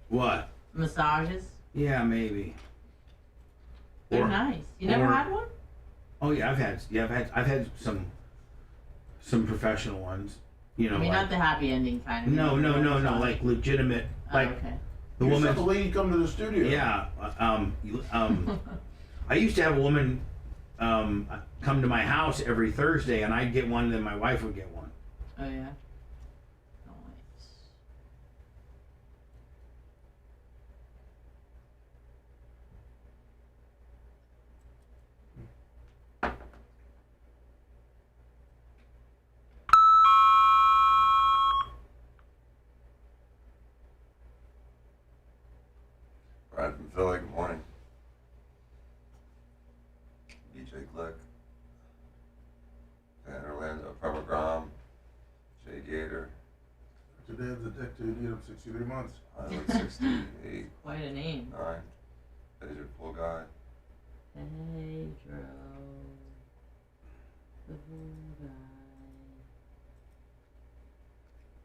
what? massages? Yeah, maybe. They're nice. You never had one? Oh yeah, I've had some professional ones. I mean, not the happy ending kind of. No, like legitimate. Like okay. The woman. The lady come to the studio. Yeah. I used to have a woman come to my house every Thursday, and I'd get one, and then my wife would get one. Oh yeah. Brad from Philly, good morning. BJ Glick. Dan Orlando, Pepper Grom, Jay Gator. Today's the dick, dude. You have 63 months. I look 68. Quite a name. 9. There's your pool guy. Pedro. The pool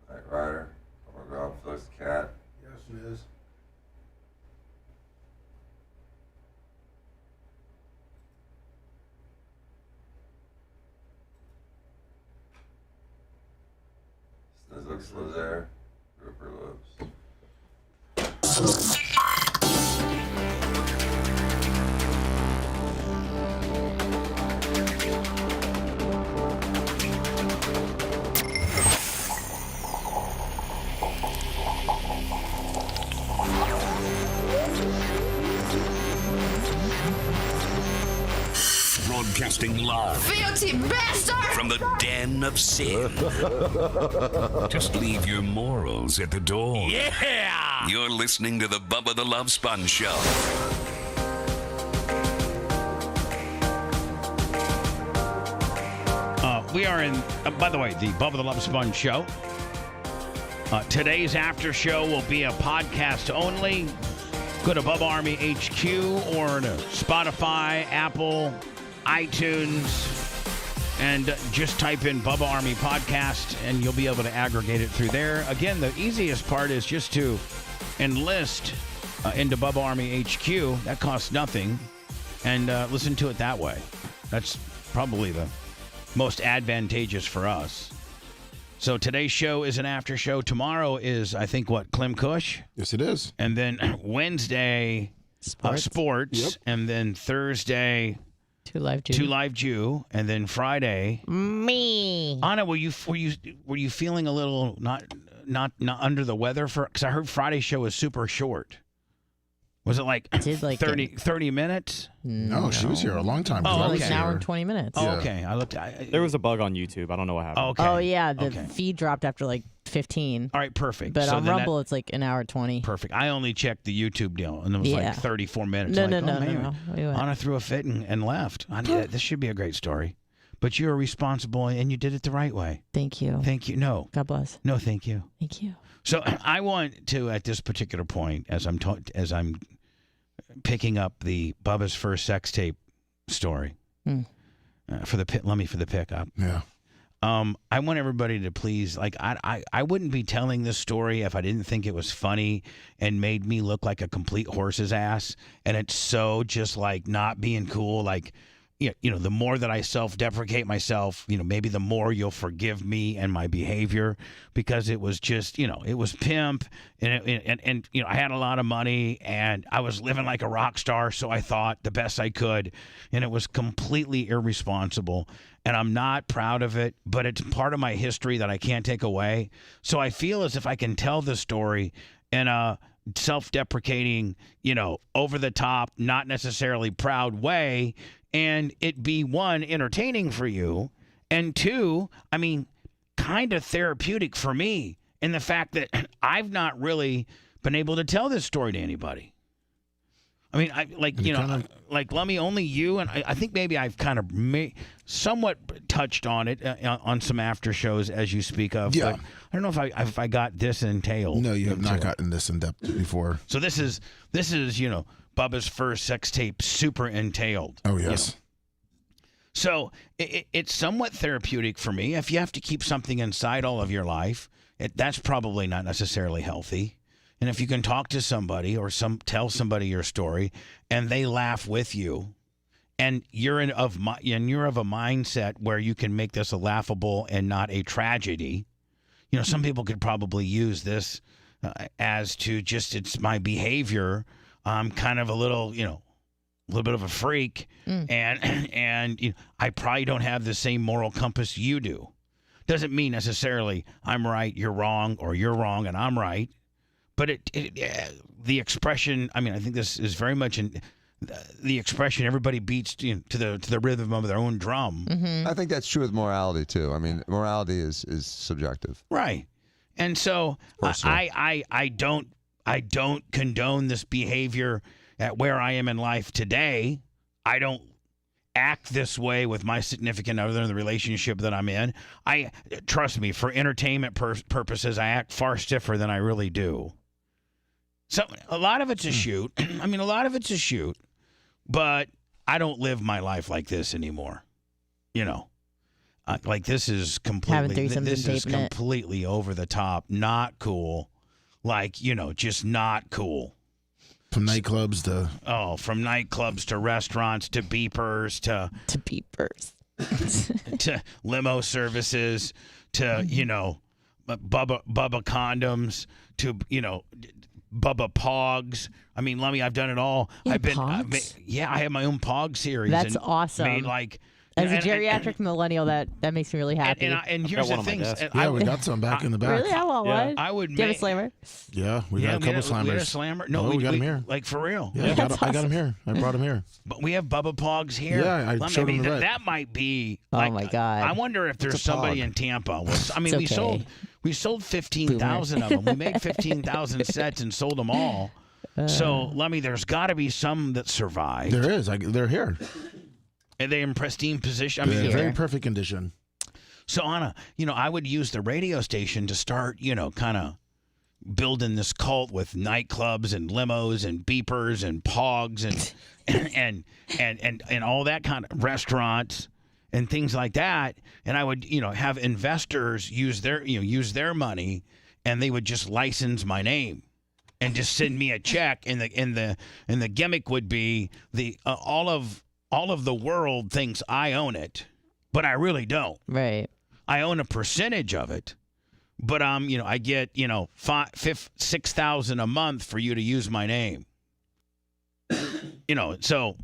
guy. Night Rider. I'm gonna go out and fix the cat. Yes, it is. Snizzles there. Ripper lips. Broadcasting live Filthy bastard! from the den of sin. Just leave your morals at the door. Yeah! You're listening to the Bubba the Love Sponge Show. We are in, by the way, the Bubba the Love Sponge Show. Today's after show will be a podcast only. Go to Bubba Army HQ or to Spotify, Apple, iTunes, and just type in Bubba Army Podcast, and you'll be able to aggregate it through there. Again, the easiest part is just to enlist into Bubba Army HQ. That costs nothing, and listen to it that way. That's probably the most advantageous for us. So today's show is an after show. Tomorrow is, I think, what, Clem Kush? Yes, it is. And then Wednesday, sports. Yep. And then Thursday, Two Live Jew. And then Friday, me. Anna, were you feeling a little not under the weather for? Because I heard Friday's show was super short. Was it like, 30 minutes? No, she was here a long time. Oh, Like okay. an hour and 20 minutes. Oh, okay. I looked. There was a bug on YouTube. I don't know what happened. Okay. Oh, yeah. The feed dropped after like 15. All right, perfect. But So on then Rumble, it's like an hour 20. Perfect. I only checked the YouTube deal, and it was Yeah. like 34 minutes. No, like, no, oh, no, man. no. We went. Anna threw a fit and left. This should be a great story. But you were responsible, and you did it the right way. Thank you. Thank you. No. God bless. No, thank you. Thank you. So I want to, at this particular point, as I'm picking up the Bubba's first sex tape story for the pickup. Yeah. I want everybody to please, like, I wouldn't be telling this story if I didn't think it was funny and made me look like a complete horse's ass. And it's so just like not being cool. Like, you know, the more that I self-deprecate myself, you know, maybe the more you'll forgive me and my behavior, because it was just, you know, it was pimp and you know, I had a lot of money and I was living like a rock star. So I thought the best I could, and it was completely irresponsible. And I'm not proud of it, but it's part of my history that I can't take away. So I feel as if I can tell the story in a self-deprecating, you know, over the top, not necessarily proud way, and it be, one, entertaining for you, and two, I mean, kind of therapeutic for me in the fact that I've not really been able to tell this story to anybody. I mean, like Lummy, only you, and I think maybe I've kind of somewhat touched on it on some after shows as you speak of. Yeah. But I don't know if I got this entailed. No, you have not gotten this in depth before. So this is you know, Bubba's first sex tape, super entailed. Oh yes. You know? So it's somewhat therapeutic for me. If you have to keep something inside all of your life, that's probably not necessarily healthy. And if you can talk to somebody or tell somebody your story and they laugh with you, and you're of a mindset where you can make this a laughable and not a tragedy, you know, some people could probably use this as to just, it's my behavior. I'm kind of a little bit of a freak, and you know, I probably don't have the same moral compass you do. Doesn't mean necessarily I'm right, you're wrong, or you're wrong and I'm right. But the expression, I mean, I think this is very much the expression everybody beats, you know, to the rhythm of their own drum. I think that's true with morality too. I mean, morality is subjective. Right. And so I don't condone this behavior at where I am in life today. I don't act this way with my significant other in the relationship that I'm in. Trust me, for entertainment purposes, I act far stiffer than I really do. So a lot of it's a shoot. I mean, a lot of it's a shoot, but I don't live my life like this anymore. You know, like this is completely, this is completely over the top, not cool. Like, you know, just not cool. From nightclubs from nightclubs to restaurants to beepers to beepers to limo services to, you know, Bubba condoms to, you know, Bubba Pogs. I mean, Lummy, I've done it all. I have my own Pog series. That's and awesome. Made like as a geriatric millennial, that makes me really happy. And here's the thing. We got some back in the back. Really? I want one. I would. Do you have a slammer? Yeah, we got a couple slammers. We had a slammer. No, we got him here. Like for real. Yeah, I got him here. I brought him here. But we have Bubba Pogs here. Yeah, I showed him the red. That might be. Oh my God! I wonder if there's somebody in Tampa. I mean, we sold 15,000 of them. We made 15,000 sets and sold them all. So, Lummy, there's got to be some that survived. There is. They're here. And they're in pristine position. I mean, very perfect condition. So, Anna, you know, I would use the radio station to start, you know, kind of building this cult with nightclubs and limos and beepers and pogs and all that kind of restaurants and things like that. And I would, you know, have investors use their money, and they would just license my name and just send me a check. And the gimmick would be all of the world thinks I own it, but I really don't. Right. I own a percentage of it, but you know, I get, you know, $6,000 a month for you to use my name. You know, so,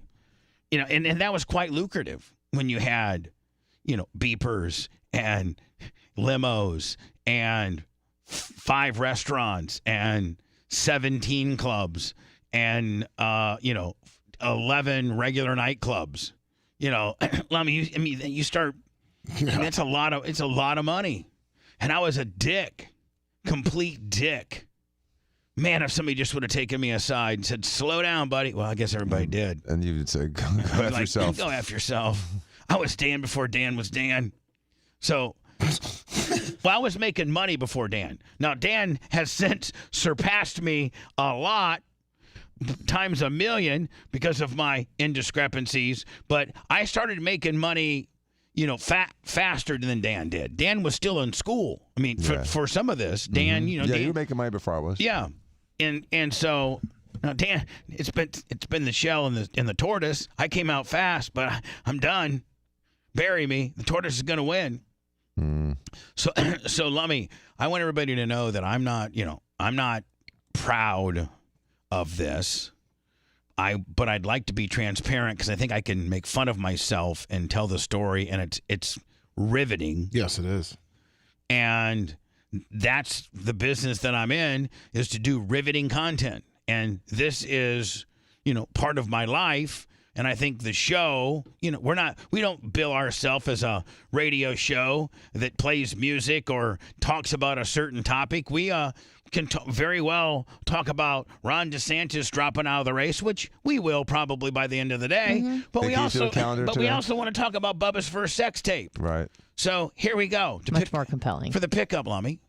you know, and that was quite lucrative when you had, you know, beepers and limos and 5 restaurants and 17 clubs and you know, 11 regular nightclubs. You know, you start. It's a lot of money, and I was a dick, complete dick. Man, if somebody just would have taken me aside and said, "Slow down, buddy." Well, I guess everybody did. And you would say, "Go F yourself." Go F yourself. I was Dan before Dan was Dan. So, well, I was making money before Dan. Now, Dan has since surpassed me a lot, times a million, because of my indiscrepancies. But I started making money, you know, faster than Dan did. Dan was still in school. I mean, for some of this, Dan, you know, yeah, Dan, you were making money before I was. Yeah, and so now Dan, it's been the shell and the tortoise. I came out fast, but I'm done. Bury me. The tortoise is going to win. So Lummy, I want everybody to know that I'm not proud of this. But I'd like to be transparent because I think I can make fun of myself and tell the story, and it's riveting. Yes, it is. And that's the business that I'm in, is to do riveting content. And this is, you know, part of my life. And I think the show, you know, we don't bill ourselves as a radio show that plays music or talks about a certain topic. We can very well talk about Ron DeSantis dropping out of the race, which we will probably by the end of the day. Mm-hmm. But we also want to talk about Bubba's first sex tape. Right. So here we go. Much more compelling. For the pickup, Lummy.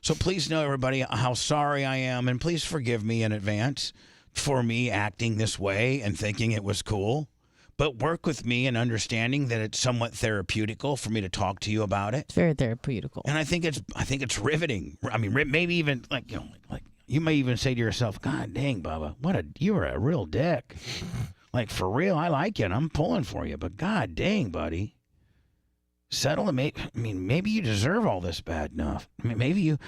So please know, everybody, how sorry I am, and please forgive me in advance for me acting this way and thinking it was cool. But work with me in understanding that it's somewhat therapeutical for me to talk to you about it. It's very therapeutical. And I think it's riveting. I mean, maybe even like you may even say to yourself, "God dang, Bubba, you were a real dick." Like, for real, I like you and I'm pulling for you, but God dang, buddy, settle and maybe you deserve all this bad enough. I mean,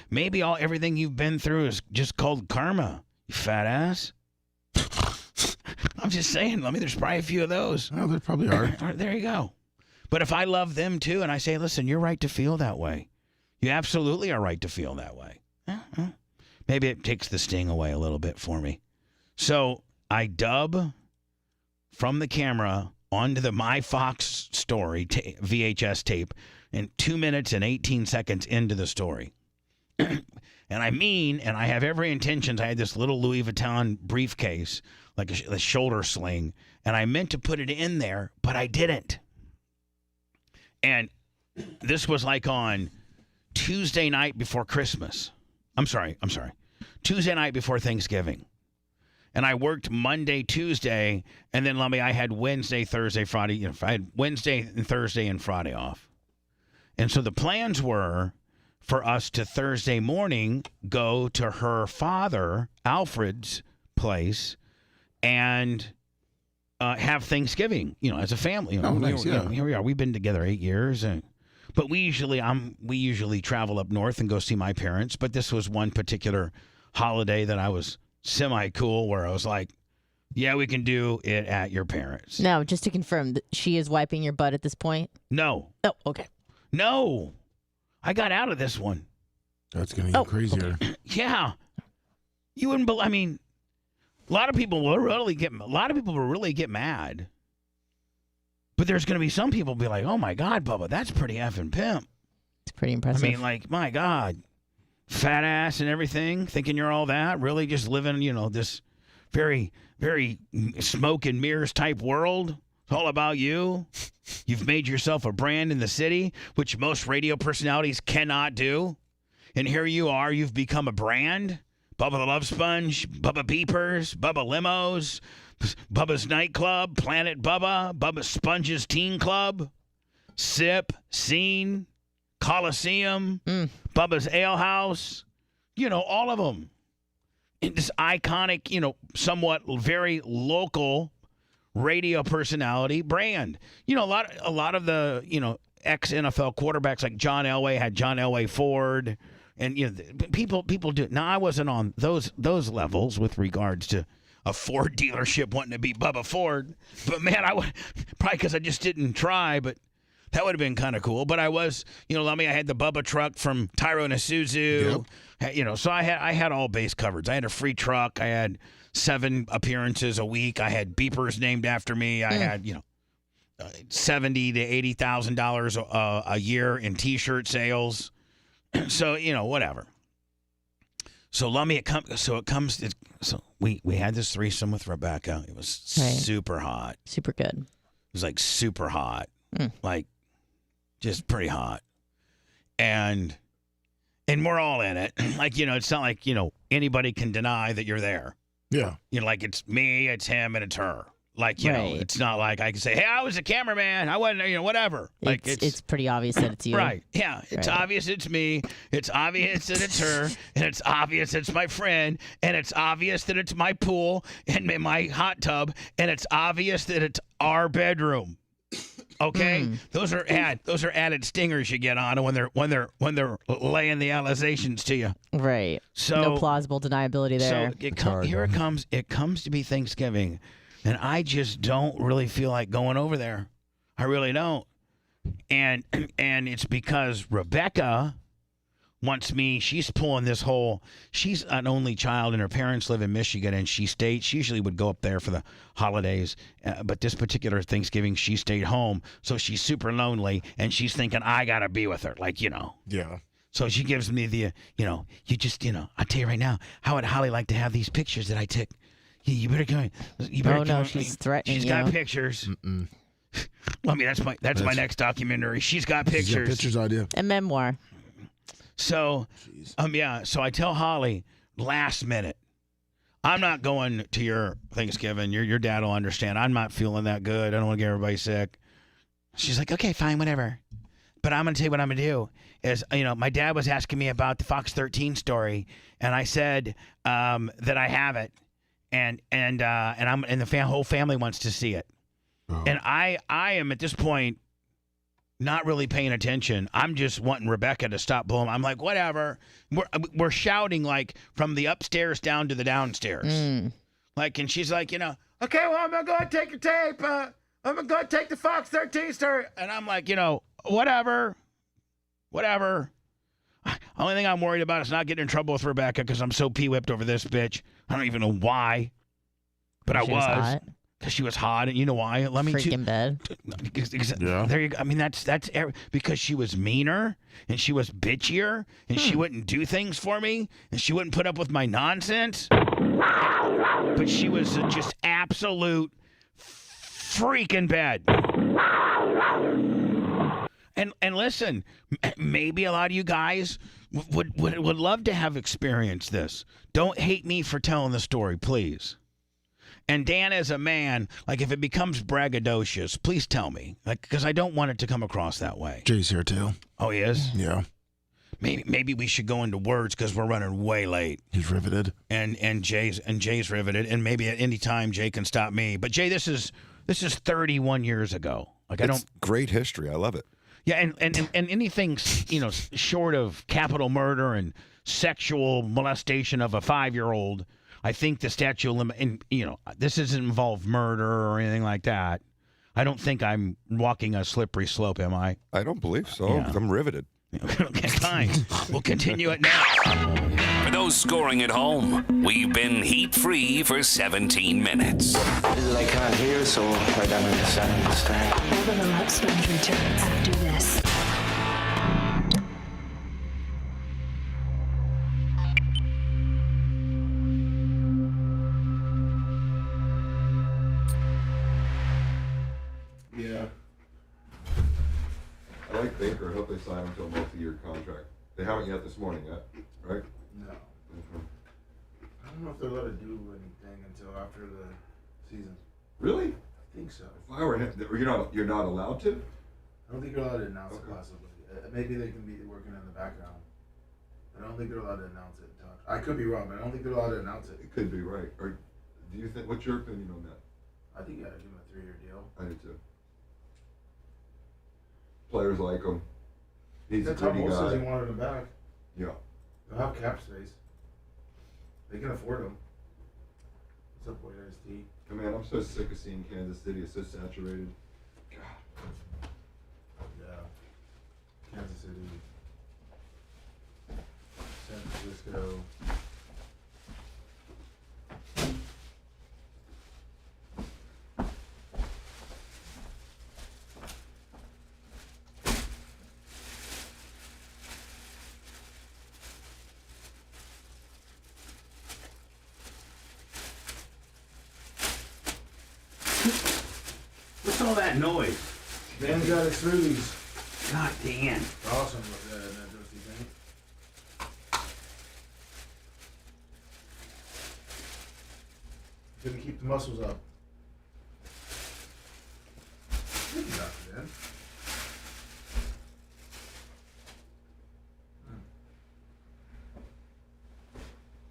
maybe everything you've been through is just called karma. You fat ass. I'm just saying, there's probably a few of those. Oh, there probably are. There you go. But if I love them too, and I say, listen, you're right to feel that way. You absolutely are right to feel that way. Maybe it takes the sting away a little bit for me. So I dub from the camera onto the My Fox story VHS tape in 2 minutes and 18 seconds into the story. And I have every intention. I had this little Louis Vuitton briefcase, like a shoulder sling, and I meant to put it in there, but I didn't. And this was like on Tuesday night before Christmas. I'm sorry. Tuesday night before Thanksgiving. And I worked Monday, Tuesday, and then I had Wednesday, Thursday, Friday. I had Wednesday and Thursday and Friday off. And so the plans were for us to Thursday morning go to her father, Alfred's place, and have Thanksgiving, as a family. Nice, yeah. Here we are. We've been together 8 years, but we usually travel up north and go see my parents. But this was one particular holiday that I was semi-cool, where I was like, yeah, we can do it at your parents. Now, just to confirm, she is wiping your butt at this point? No. Oh, okay. No. I got out of this one. That's going to get crazier. Okay. Yeah. You wouldn't believe, a lot of people will really get mad. But there's going to be some people be like, oh my God, Bubba, that's pretty effing pimp. It's pretty impressive. My God. Fat ass and everything, thinking you're all that, really just living, this very, very smoke and mirrors type world. It's all about you. You've made yourself a brand in the city, which most radio personalities cannot do. And here you are, you've become a brand. Bubba the Love Sponge, Bubba Beepers, Bubba Limos, Bubba's Nightclub, Planet Bubba, Bubba Sponge's Teen Club, Sip, Scene, Coliseum, Bubba's Ale House, all of them. In this iconic, somewhat very local radio personality brand. A lot of the, ex-NFL quarterbacks like John Elway had John Elway Ford, and people do. Now, I wasn't on those levels with regards to a Ford dealership wanting to be Bubba Ford, but man, I would probably because I just didn't try, but. That would have been kind of cool. But I was, I had the Bubba truck from Tyrone Isuzu. Yep. So I had all base coverage. I had a free truck. I had 7 appearances a week. I had beepers named after me. I had, $70,000 to $80,000 a year in T-shirt sales. So, whatever. So we had this threesome with Rebecca. It was super hot. Super good. It was like super hot. Like just pretty hot. And we're all in it. Like, it's not like, anybody can deny that you're there. Yeah. Like it's me, it's him, and it's her. Like, you know, it's not like I can say, hey, I was a cameraman. I wasn't, whatever. Like it's pretty obvious that it's you. Right. Yeah. It's obvious it's me. It's obvious that it's her. And it's obvious it's my friend. And it's obvious that it's my pool and my hot tub. And it's obvious that it's our bedroom. Okay, those are added stingers you get on when they're laying the allegations to you. Right. So no plausible deniability there. So here it comes. It comes to be Thanksgiving, and I just don't really feel like going over there. I really don't. And it's because Rebecca wants me. She's pulling this whole. She's an only child, and her parents live in Michigan, and she usually would go up there for the holidays. But this particular Thanksgiving, she stayed home, so she's super lonely, and she's thinking, I gotta be with her, Yeah. So she gives me the, you just, I'll tell you right now, how would Holly like to have these pictures that I took? You better go. You better. Oh no, she's threatening you. She's got pictures. Well, I mean, that's my next documentary. She's got pictures. She's got pictures idea. A memoir. So, so I tell Holly last minute, I'm not going to your Thanksgiving. Your dad will understand. I'm not feeling that good. I don't want to get everybody sick. She's like, okay, fine, whatever. But I'm going to tell you what I'm going to do is, my dad was asking me about the Fox 13 story, and I said that I have it, and the whole family wants to see it. Oh. And I am at this point not really paying attention. I'm just wanting Rebecca to stop blowing. I'm like, whatever. We're shouting like from the upstairs down to the downstairs. Like, and she's like, okay, well, I'm gonna go ahead and take your tape. I'm gonna go ahead and take the Fox 13 story. And I'm like, whatever. Only thing I'm worried about is not getting in trouble with Rebecca because I'm so pee-whipped over this bitch. I don't even know why, but I was. Because she was hot, and you know why? Let me freaking bed. Yeah. There you go. I mean, that's because she was meaner and she was bitchier and she wouldn't do things for me and she wouldn't put up with my nonsense. But she was just absolute freaking bad. And listen, maybe a lot of you guys Would love to have experienced this. Don't hate me for telling the story, please. And Dan, as a man, like if it becomes braggadocious, please tell me, like because I don't want it to come across that way. Jay's here too. Oh, he is? Yeah. Maybe we should go into words because we're running way late. He's riveted. And Jay's riveted, and maybe at any time Jay can stop me. But Jay, this is 31 years ago. Like It's great history. I love it. Yeah, and anything short of capital murder and sexual molestation of a 5-year-old, I think the statute of this doesn't involve murder or anything like that. I don't think I'm walking a slippery slope, am I? I don't believe so. Yeah. I'm riveted. Okay, fine. We'll continue it now. For those scoring at home, we've been heat-free for 17 minutes. I can't hear, so I don't understand. Bubba the Love Sponge returns after this. Yeah. I like Baker. I hope they sign him to a multi-year contract. They haven't yet this morning yet, right? No. I don't know if they're allowed to do anything until after the season. Really? I think so. If I were him, you're not allowed to? I don't think you're allowed to announce it possibly. Maybe they can be working in the background. I don't think they're allowed to announce it. I could be wrong, but I don't think they're allowed to announce it. It could be right. Or do you think? What's your opinion on that? I think you gotta give him a 3-year deal. I do too. Players like him. He's a That's how gritty most says guy. he wanted him back. Yeah. They'll have cap space. They can afford him. What's up, boy? T. Oh, man, I'm so sick of seeing Kansas City. It's so saturated. God. Yeah. Kansas City. San Francisco. What's all that noise? Dan got his smoothies. God damn. Awesome with that Dusty thing. Couldn't keep the muscles up. Thank you, Dr. Dan.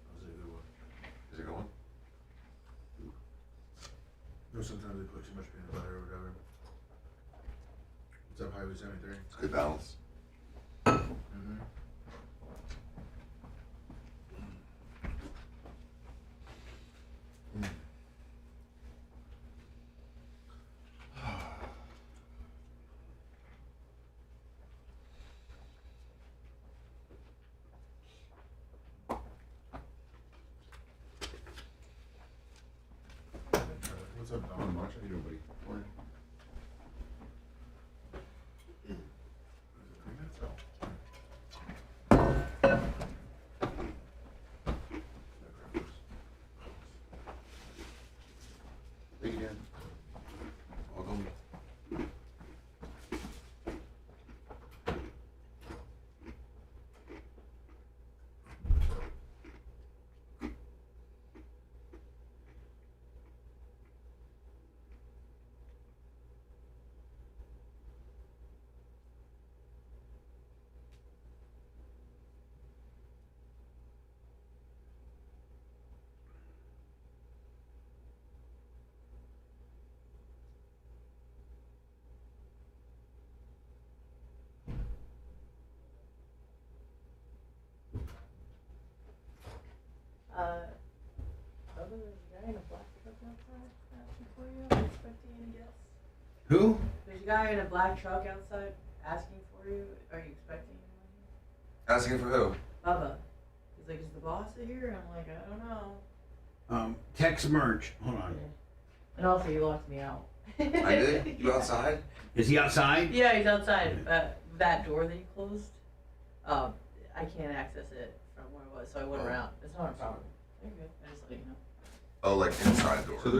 That was a good one. Is it going? No, sometimes they put too much peanut butter or whatever. What's up, Highway 73? It's good balance. Mm-hmm. What's up, Don? Not much. How you doing, buddy? Morning. Thank you, Dan. Welcome. Bubba, there's a guy in a black truck outside asking for you. I'm expecting any guess. Who? There's a guy in a black truck outside asking for you. Are you expecting anyone? Asking for who? Bubba. He's like, is the boss here? I'm like, I don't know. Tex Merch. Hold on. And also, you locked me out. I did? You outside? Is he outside? Yeah, he's outside. That door that you closed, I can't access it from where it was, so I went around. It's not a problem. You're good. I just let you know. Oh, like inside door. So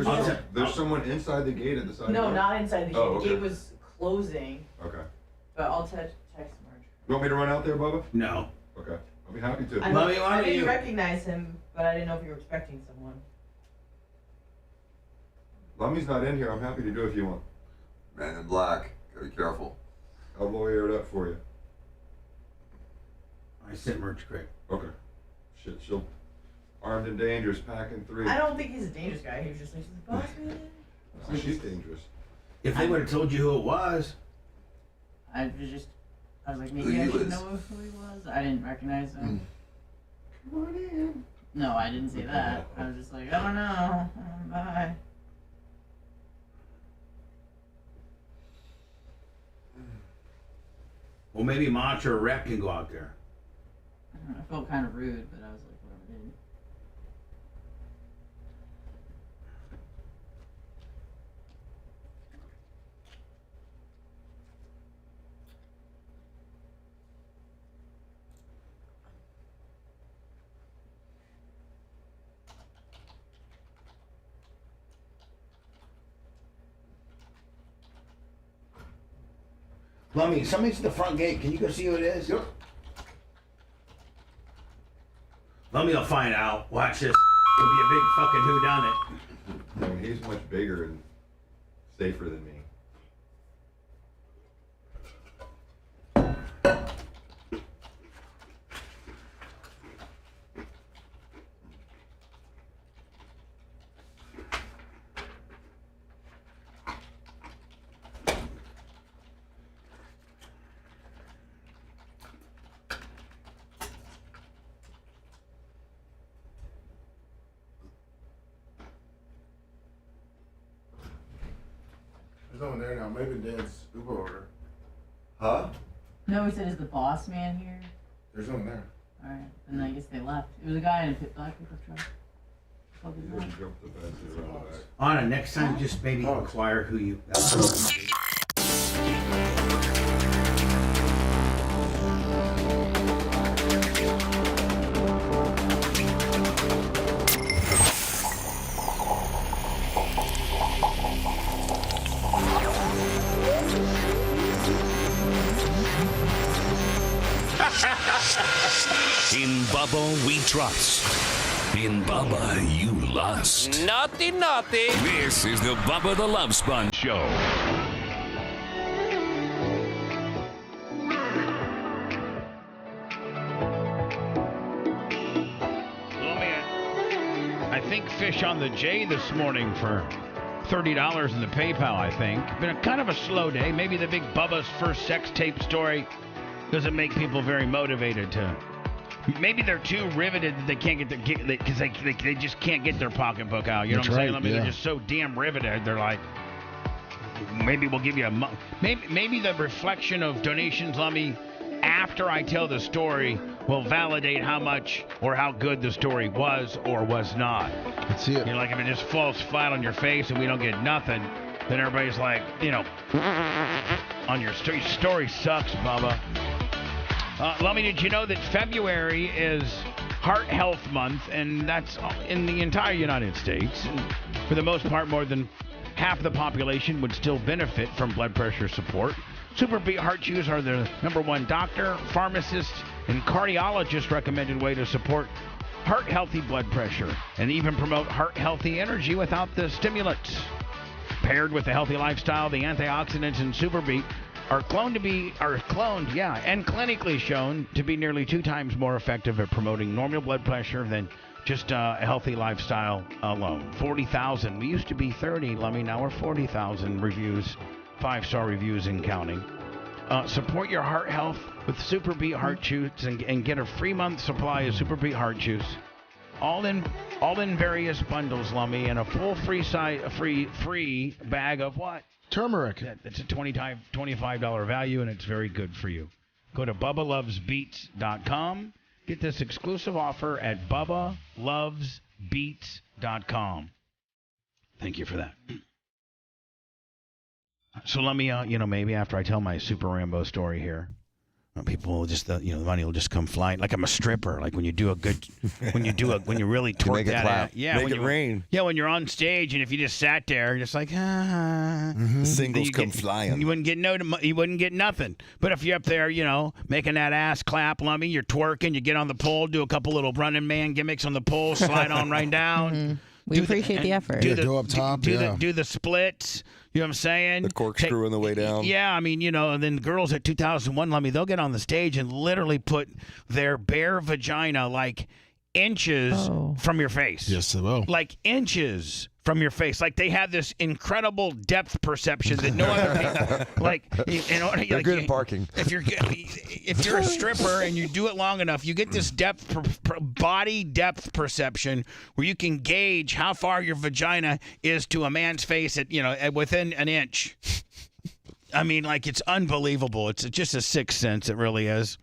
there's someone inside the gate at the side No, door? not inside the gate. Oh, The okay. gate was closing, Okay. but I'll text Merge. You want me to run out there, Bubba? No. Okay. I'll be happy to. I didn't recognize him, but I didn't know if you were expecting someone. Lummy's not in here. I'm happy to do it if you want. Man in black. Gotta be careful. I'll lawyer it up for you. I sent Merch Craig. Okay. Shit, she'll armed and dangerous, packing 3. I don't think he's a dangerous guy. He was just like, she's the boss man. Oh, she's dangerous. If they would have told you who it was. I was like, maybe I should know who he was. I didn't recognize him. Come on in. No, I didn't say that. I was just like, I don't know. Bye. Well, maybe Mantra or Rep can go out there. I felt kind of rude, but I was like, whatever, dude. Lummy, somebody's at the front gate. Can you go see who it is? Yep. Lummy will find out. Watch this. It'll be a big fucking whodunit. I mean, he's much bigger and safer than me. There's no one there now. Maybe Dan's Uber order. Huh? No, he said, is the boss man here? There's no one there. Alright, and I guess they left. It was a guy in a black pickup truck. What was that? Jump the fence and around the back. Anna, next time just maybe inquire who you... In Bubba we trust. In Bubba you lust. Naughty, naughty. This is the Bubba the Love Sponge Show. I think fish on the J this morning for $30 in the PayPal, I think. Been a kind of a slow day. Maybe the big Bubba's first sex tape story doesn't make people very motivated to. Maybe they're too riveted that they can't get their because they just can't get their pocketbook out. You know That's what I'm saying? right, I mean, yeah. they're just so damn riveted. They're like, maybe we'll give you a month. Maybe the reflection of donations, Lummy, after I tell the story will validate how much or how good the story was or was not. Let's see it. You know, like if it just falls flat on your face and we don't get nothing, then everybody's like, you know, on your story sucks, Bubba. Lummy, did you know that February is Heart Health Month, and that's in the entire United States? And for the most part, more than half the population would still benefit from blood pressure support. Super Beat Heart Chews are the #1 doctor, pharmacist, and cardiologist recommended way to support heart-healthy blood pressure and even promote heart-healthy energy without the stimulants. Paired with a healthy lifestyle, the antioxidants in Super Beat are cloned and clinically shown to be nearly 2 times more effective at promoting normal blood pressure than just a healthy lifestyle alone. 40,000. We used to be 30, Lummy. Now we're 40,000 reviews, 5-star reviews and counting. Support your heart health with Super Beat Heart Chews and get a free month supply of Super Beat Heart Chews. All in various bundles, Lummy, and a full free bag of what? Turmeric. It's a $25 value, and it's very good for you. Go to BubbaLovesBeats.com. Get this exclusive offer at BubbaLovesBeats.com. Thank you for that. So let me, maybe after I tell my Super Rambo story here, People will just, the money will just come flying. Like I'm a stripper. Like when you do when you really twerk make it that clap. out. Yeah, Make when it you, rain. Yeah, when you're on stage and if you just sat there, just like, The singles you come get- flying. You wouldn't get nothing. But if you're up there, making that ass clap, lummy, you're twerking, you get on the pole, do a couple little running man gimmicks on the pole, slide on right down. We appreciate the effort. Go up top. Do the splits. You know what I'm saying? The corkscrew on the way down. Yeah, I mean, and then girls at 2001, Lummy, they'll get on the stage and literally put their bare vagina like inches from your face. Yes, they will. Like inches from your face. Like they have this incredible depth perception that no other people. Like, They're good at barking. If you're a stripper and you do it long enough, you get this body depth perception where you can gauge how far your vagina is to a man's face at within an inch. I mean, like it's unbelievable. It's just a sixth sense. It really is.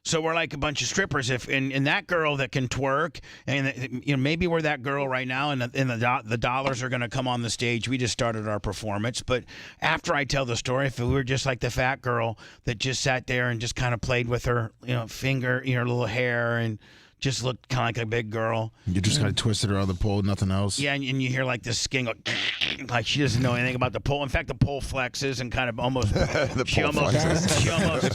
So we're like a bunch of strippers. And that girl that can twerk, and maybe we're that girl right now, and the dollars are going to come on the stage. We just started our performance, but after I tell the story, if we were just like the fat girl that just sat there and just kind of played with her, finger, her little hair, and just looked kind of like a big girl. You just kind of twisted her on the pole, nothing else. Yeah, and you hear like this skin go, like she doesn't know anything about the pole. In fact, the pole flexes and kind of almost she almost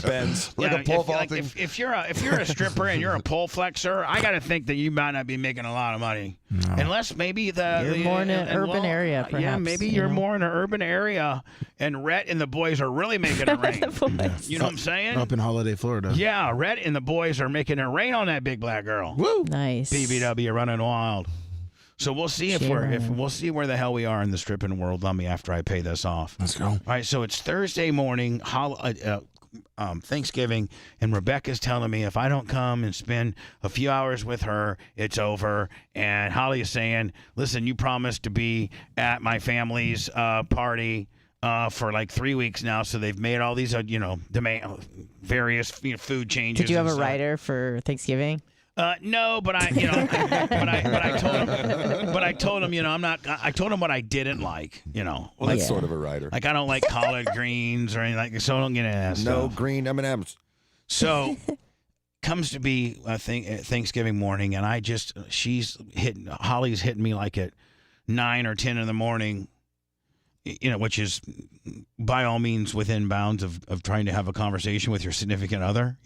bends yeah, like a pole vaulting. If you're a stripper and you're a pole flexer, I got to think that you might not be making a lot of money, unless maybe you're more in an urban area. Perhaps, yeah, maybe you're more in an urban area, and Rhett and the boys are really making it rain. You know what I'm saying? Up in Holiday, Florida. Yeah, Rhett and the boys are making it rain on that big black girl. Woo! Nice. BBW running wild. So we'll see we'll see where the hell we are in the stripping world, Lummy, after I pay this off. Let's go. All right, so it's Thursday morning, Thanksgiving, and Rebecca's telling me if I don't come and spend a few hours with her, it's over. And Holly is saying, listen, you promised to be at my family's party for like 3 weeks now, so they've made all these, various food changes. Did you have and a stuff. writer for Thanksgiving? No, but I told him, I told him what I didn't like, Well, that's sort of a writer. Like I don't like collard greens or anything like that, so I don't get into that No stuff. green M&Ms. So comes to be Thanksgiving morning, and Holly's hitting me like at 9 or 10 in the morning, which is by all means within bounds of trying to have a conversation with your significant other,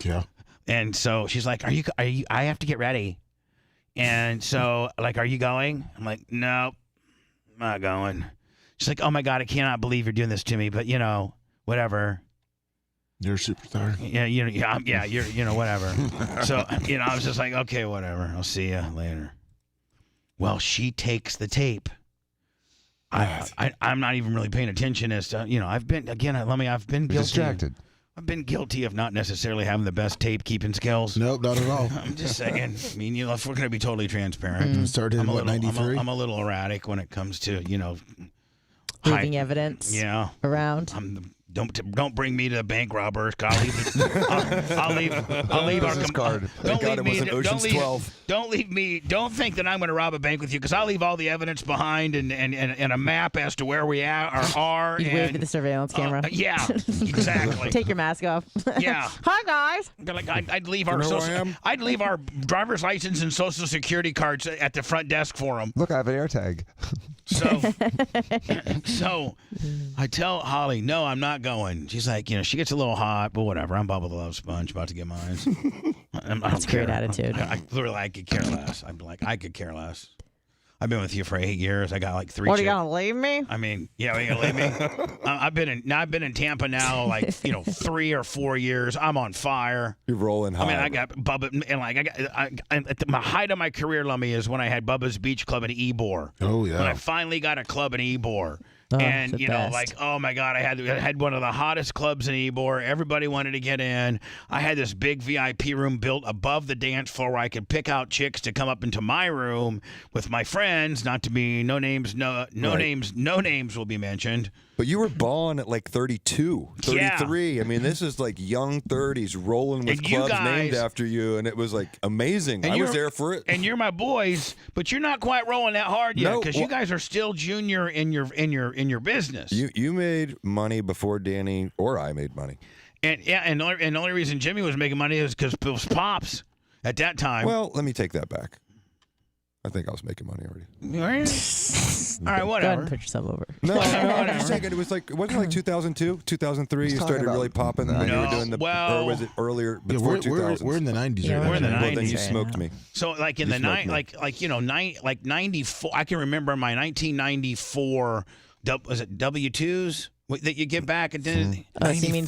Yeah. And so she's like, are you, I have to get ready. And so like, are you going? I'm like, nope, I'm not going. She's like, oh my God, I cannot believe you're doing this to me, but whatever. You're a superstar. Yeah, you're, whatever. So, I was just like, okay, whatever. I'll see you later. Well, she takes the tape. I'm not even really paying attention as to, I've been guilty. Distracted. I've been guilty of not necessarily having the best tape keeping skills. Nope, not at all. I'm just saying. I mean, if we're going to be totally transparent, Started in 93? I'm a little erratic when it comes to, Leaving evidence. Yeah. Around. Don't bring me to bank robbers. I'll leave our card. Don't Thank God leave it me. wasn't Ocean's 12. Don't leave me. Don't think that I'm going to rob a bank with you, because I'll leave all the evidence behind and a map as to where we are. You wave to the surveillance camera. Yeah, exactly. Take your mask off. Yeah. Hi guys. I'd leave our driver's license and social security cards at the front desk for them. Look, I have an AirTag. So I tell Holly, no, I'm not going. She's like, she gets a little hot, but whatever. I'm Bubba the Love Sponge, about to get mine. That's a great attitude. I could care less. I'm like, I could care less. I've been with you for 8 years. I got like 3. What, are you gonna leave me? I mean, yeah, are you gonna leave me? I've been in Tampa now, like 3 or 4 years. I'm on fire. You're rolling high. I mean, I got Bubba, and like at my height of my career, Lummy, is when I had Bubba's Beach Club in Ybor. Oh yeah. When I finally got a club in Ybor. Oh, and the best. like, oh my God, I had one of the hottest clubs in Ybor. Everybody wanted to get in. I had this big VIP room built above the dance floor where I could pick out chicks to come up into my room with my friends. Not to be no names will be mentioned. But you were born at like 32, 33. I mean, this is like young 30s rolling with And you clubs guys- named after you, and it was like amazing. I was there for it. And you're my boys, but you're not quite rolling that hard yet No, because you guys are still junior in your business. You made money before Danny or I made money. And the only reason Jimmy was making money is because it was Pops at that time. Well, let me take that back. I think I was making money already. All right, Go ahead whatever. and put yourself over. No, I'm just thinking it was like, wasn't it like 2002, 2003? You started really popping, and then you were doing the, or was it earlier Yeah, before we're 2000? in the 90s. Yeah, right we're in the now. Well, then 90s you right smoked me. So like in You the smoked me. like 94. I can remember my 1994. Was it W2s that you get back? And then Oh, so you mean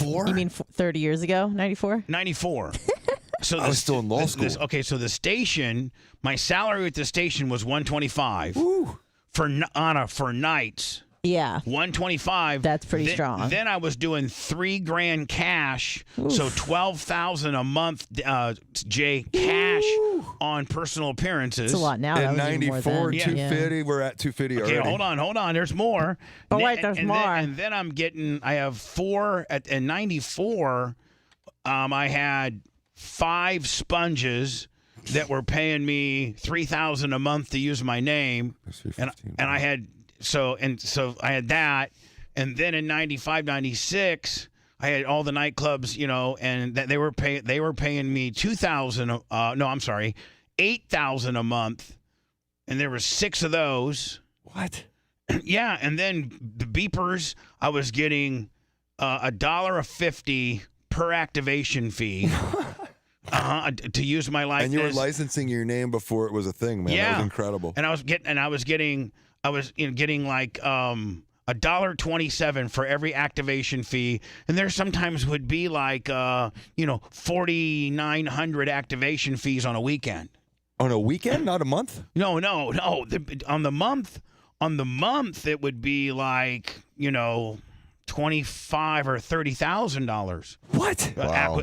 30 years ago? 94? 94. So I was still in law school. Okay, so the station, my salary at the station was $125 for nights. Yeah. 125. That's pretty strong. Then I was doing $3,000 cash, so $12,000 a month, Jay, cash on personal appearances. It's a lot now. In That was even more 94, then. 250, we're at 250 Okay, already. hold on. There's more. Oh, wait, there's more. And then I have 4 in 94. I had 5 sponges that were paying me $3,000 a month to use my name, and I had so I had that, and then in 95, 96. I had all the nightclubs, and that they were paying me $8,000 a month, and there were 6 of those. What? Yeah, and then the beepers, I was getting $1.50 per activation fee to use my likeness. And you were licensing your name before it was a thing, man. Yeah. That was incredible. And I was getting like $1.27 for every activation fee, and there sometimes would be like 4,900 activation fees on a weekend. On a weekend, not a month? No. On the month, it would be like $25,000 or $30,000. What? Wow.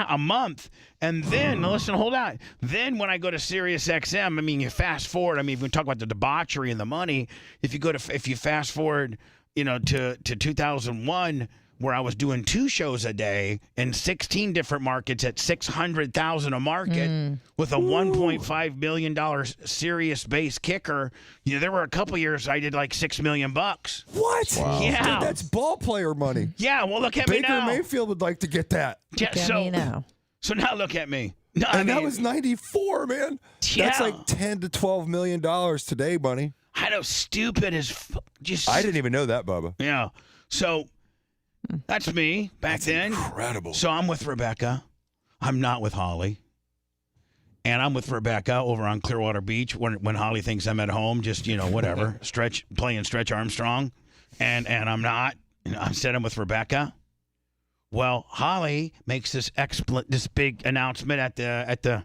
A month. And then, listen, hold on. Then when I go to Sirius XM, I mean, you fast forward. I mean, if we talk about the debauchery and the money, if you fast forward, to 2001, where I was doing 2 shows a day in 16 different markets at $600,000 a market with a $1.5 million Sirius base kicker. There were a couple years I did like $6 million. What? Wow. Yeah. Dude, that's ball player money. Yeah, well, look at me Baker now. Mayfield would like to get that. Yeah, Look at me now. So now look at me. No, That was 94, man. Yeah. That's like $10 to $12 million today, bunny. I know, stupid as just. I didn't even know that, Bubba. Yeah. So that's me back then. Incredible. So I'm with Rebecca. I'm not with Holly. And I'm with Rebecca over on Clearwater Beach when Holly thinks I'm at home, just, whatever, playing Stretch Armstrong. And I'm not. Instead, I'm with Rebecca. Well, Holly makes this big announcement at the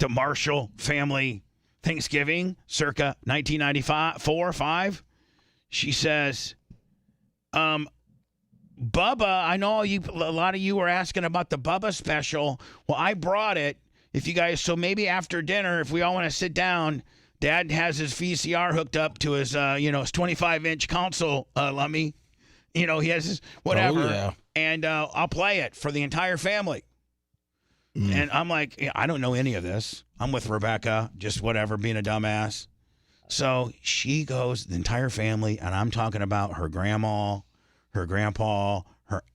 Marshall family Thanksgiving, circa 1995. She says, Bubba, I know a lot of you were asking about the Bubba special. Well, I brought it. If you guys, so maybe after dinner, if we all want to sit down, Dad has his VCR hooked up to his, his 25-inch console, Lummy. He has his whatever. Oh, yeah. And I'll play it for the entire family. And I'm like, I don't know any of this. I'm with Rebecca, just whatever, being a dumbass. So she goes, the entire family, and I'm talking about her grandma, her grandpa,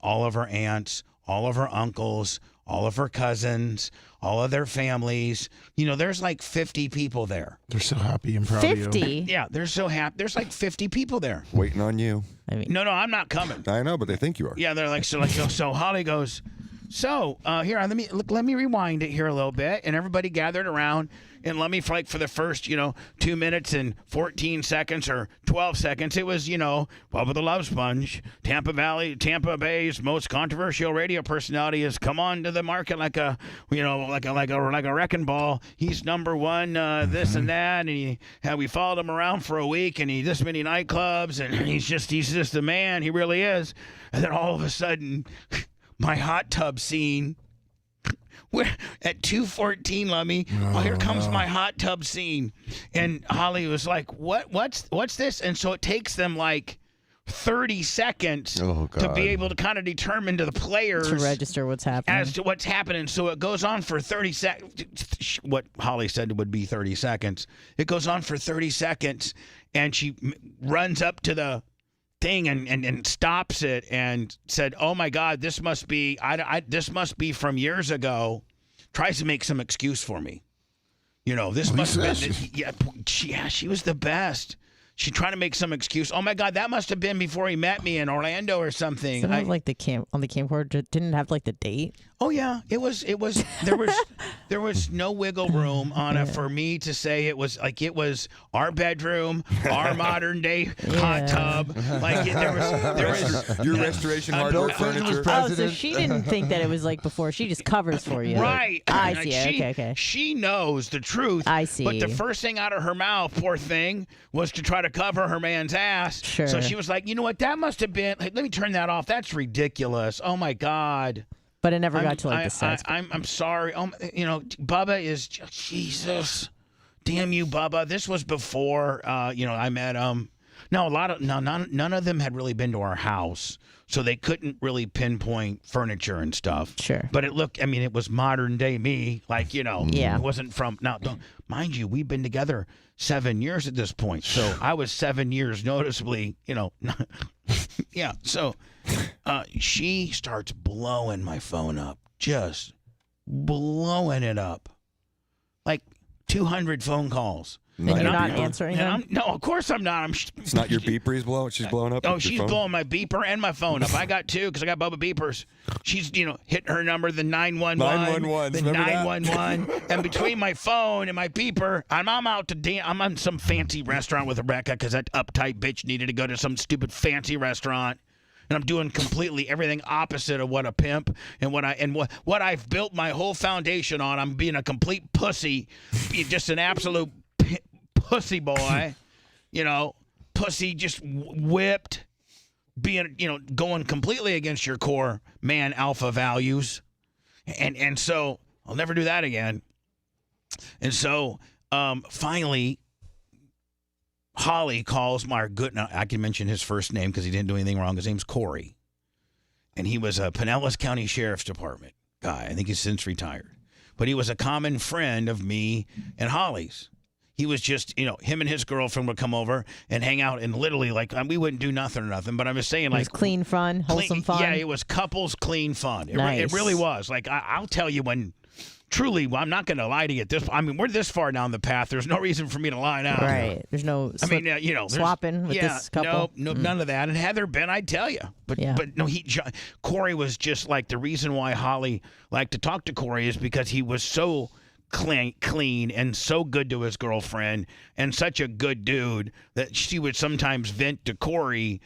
all of her aunts, all of her uncles, all of her cousins, all of their families. There's like 50 people there. They're so happy and proud of you. 50? Yeah, they're so happy. There's like 50 people there. Waiting on you. No, I'm not coming. I know, but they think you are. Yeah, they're like, so Holly goes, here, let me rewind it here a little bit. And everybody gathered around, and let me, for the first, 2 minutes and 14 seconds or 12 seconds, it was, Bubba the Love Sponge, Tampa Bay's most controversial radio personality has come on to the market like a wrecking ball. He's number one, this and that, and we followed him around for a week, and he this many nightclubs, and he's just the man. He really is. And then all of a sudden, my hot tub scene. We're at 2:14, Lummy. Here comes my hot tub scene, and Holly was like, "What's this?" And so it takes them like 30 seconds to be able to kind of determine to the players to register what's happening. as to what's happening. So it goes on for 30 seconds. What Holly said would be 30 seconds. It goes on for 30 seconds, and she runs up to the thing and stops it and said, "Oh my God, this must be this must be from years ago." Tries to make some excuse for me. This must have been. She was the best. She tried to make some excuse. Oh my God, that must have been before he met me in Orlando or something. Some of like the camcorder didn't have like the date. Oh yeah, it was. There was no wiggle room on it for me to say it was our bedroom, our modern day hot tub. Like there was your restoration hardware furniture. Oh, so she didn't think that it was like before. She just covers for you. Right. I see. Okay. She knows the truth. I see. But the first thing out of her mouth, poor thing, was to try to cover her man's ass. Sure. So she was like, you know what? That must have been. Let me turn that off. That's ridiculous. Oh my God. But it never got to like the sex. I'm sorry. Bubba is Jesus. Damn you, Bubba. This was before I met him. No, none of them had really been to our house, so they couldn't really pinpoint furniture and stuff. Sure. But it was modern day me. Like Yeah. It wasn't from now. Mind you, we've been together 7 years at this point, so I was 7 years noticeably. Yeah. So. She starts blowing my phone up, just blowing it up, like 200 phone calls. And you're not answering them? No, of course I'm not. It's not your beeper he's blowing. She's blowing up. Oh, she's blowing my beeper and my phone up. I got two because I got Bubba beepers. She's hitting her number, the 911, the 911, and between my phone and my beeper, I'm out to I'm on some fancy restaurant with Rebecca because that uptight bitch needed to go to some stupid fancy restaurant. And I'm doing completely everything opposite of what a pimp and what I've built my whole foundation on. I'm being a complete pussy, just an absolute pussy boy, pussy just whipped, being going completely against your core man alpha values, and so I'll never do that again. And so finally. Holly calls my now I can mention his first name because he didn't do anything wrong. His name's Corey. And he was a Pinellas County Sheriff's Department guy. I think he's since retired. But he was a common friend of me and Holly's. He was just, him and his girlfriend would come over and hang out and literally we wouldn't do nothing or nothing. But I'm just saying it was clean fun, wholesome fun. Yeah, it was couples clean fun. Nice. It really was. Like I'll tell you when. Truly, I'm not going to lie to you. We're this far down the path. There's no reason for me to lie now. Right. There's no. Swapping with this couple. No, none of that. And had there been, I'd tell you. But no, Corey was just like the reason why Holly liked to talk to Corey is because he was so clean and so good to his girlfriend and such a good dude that she would sometimes vent to Corey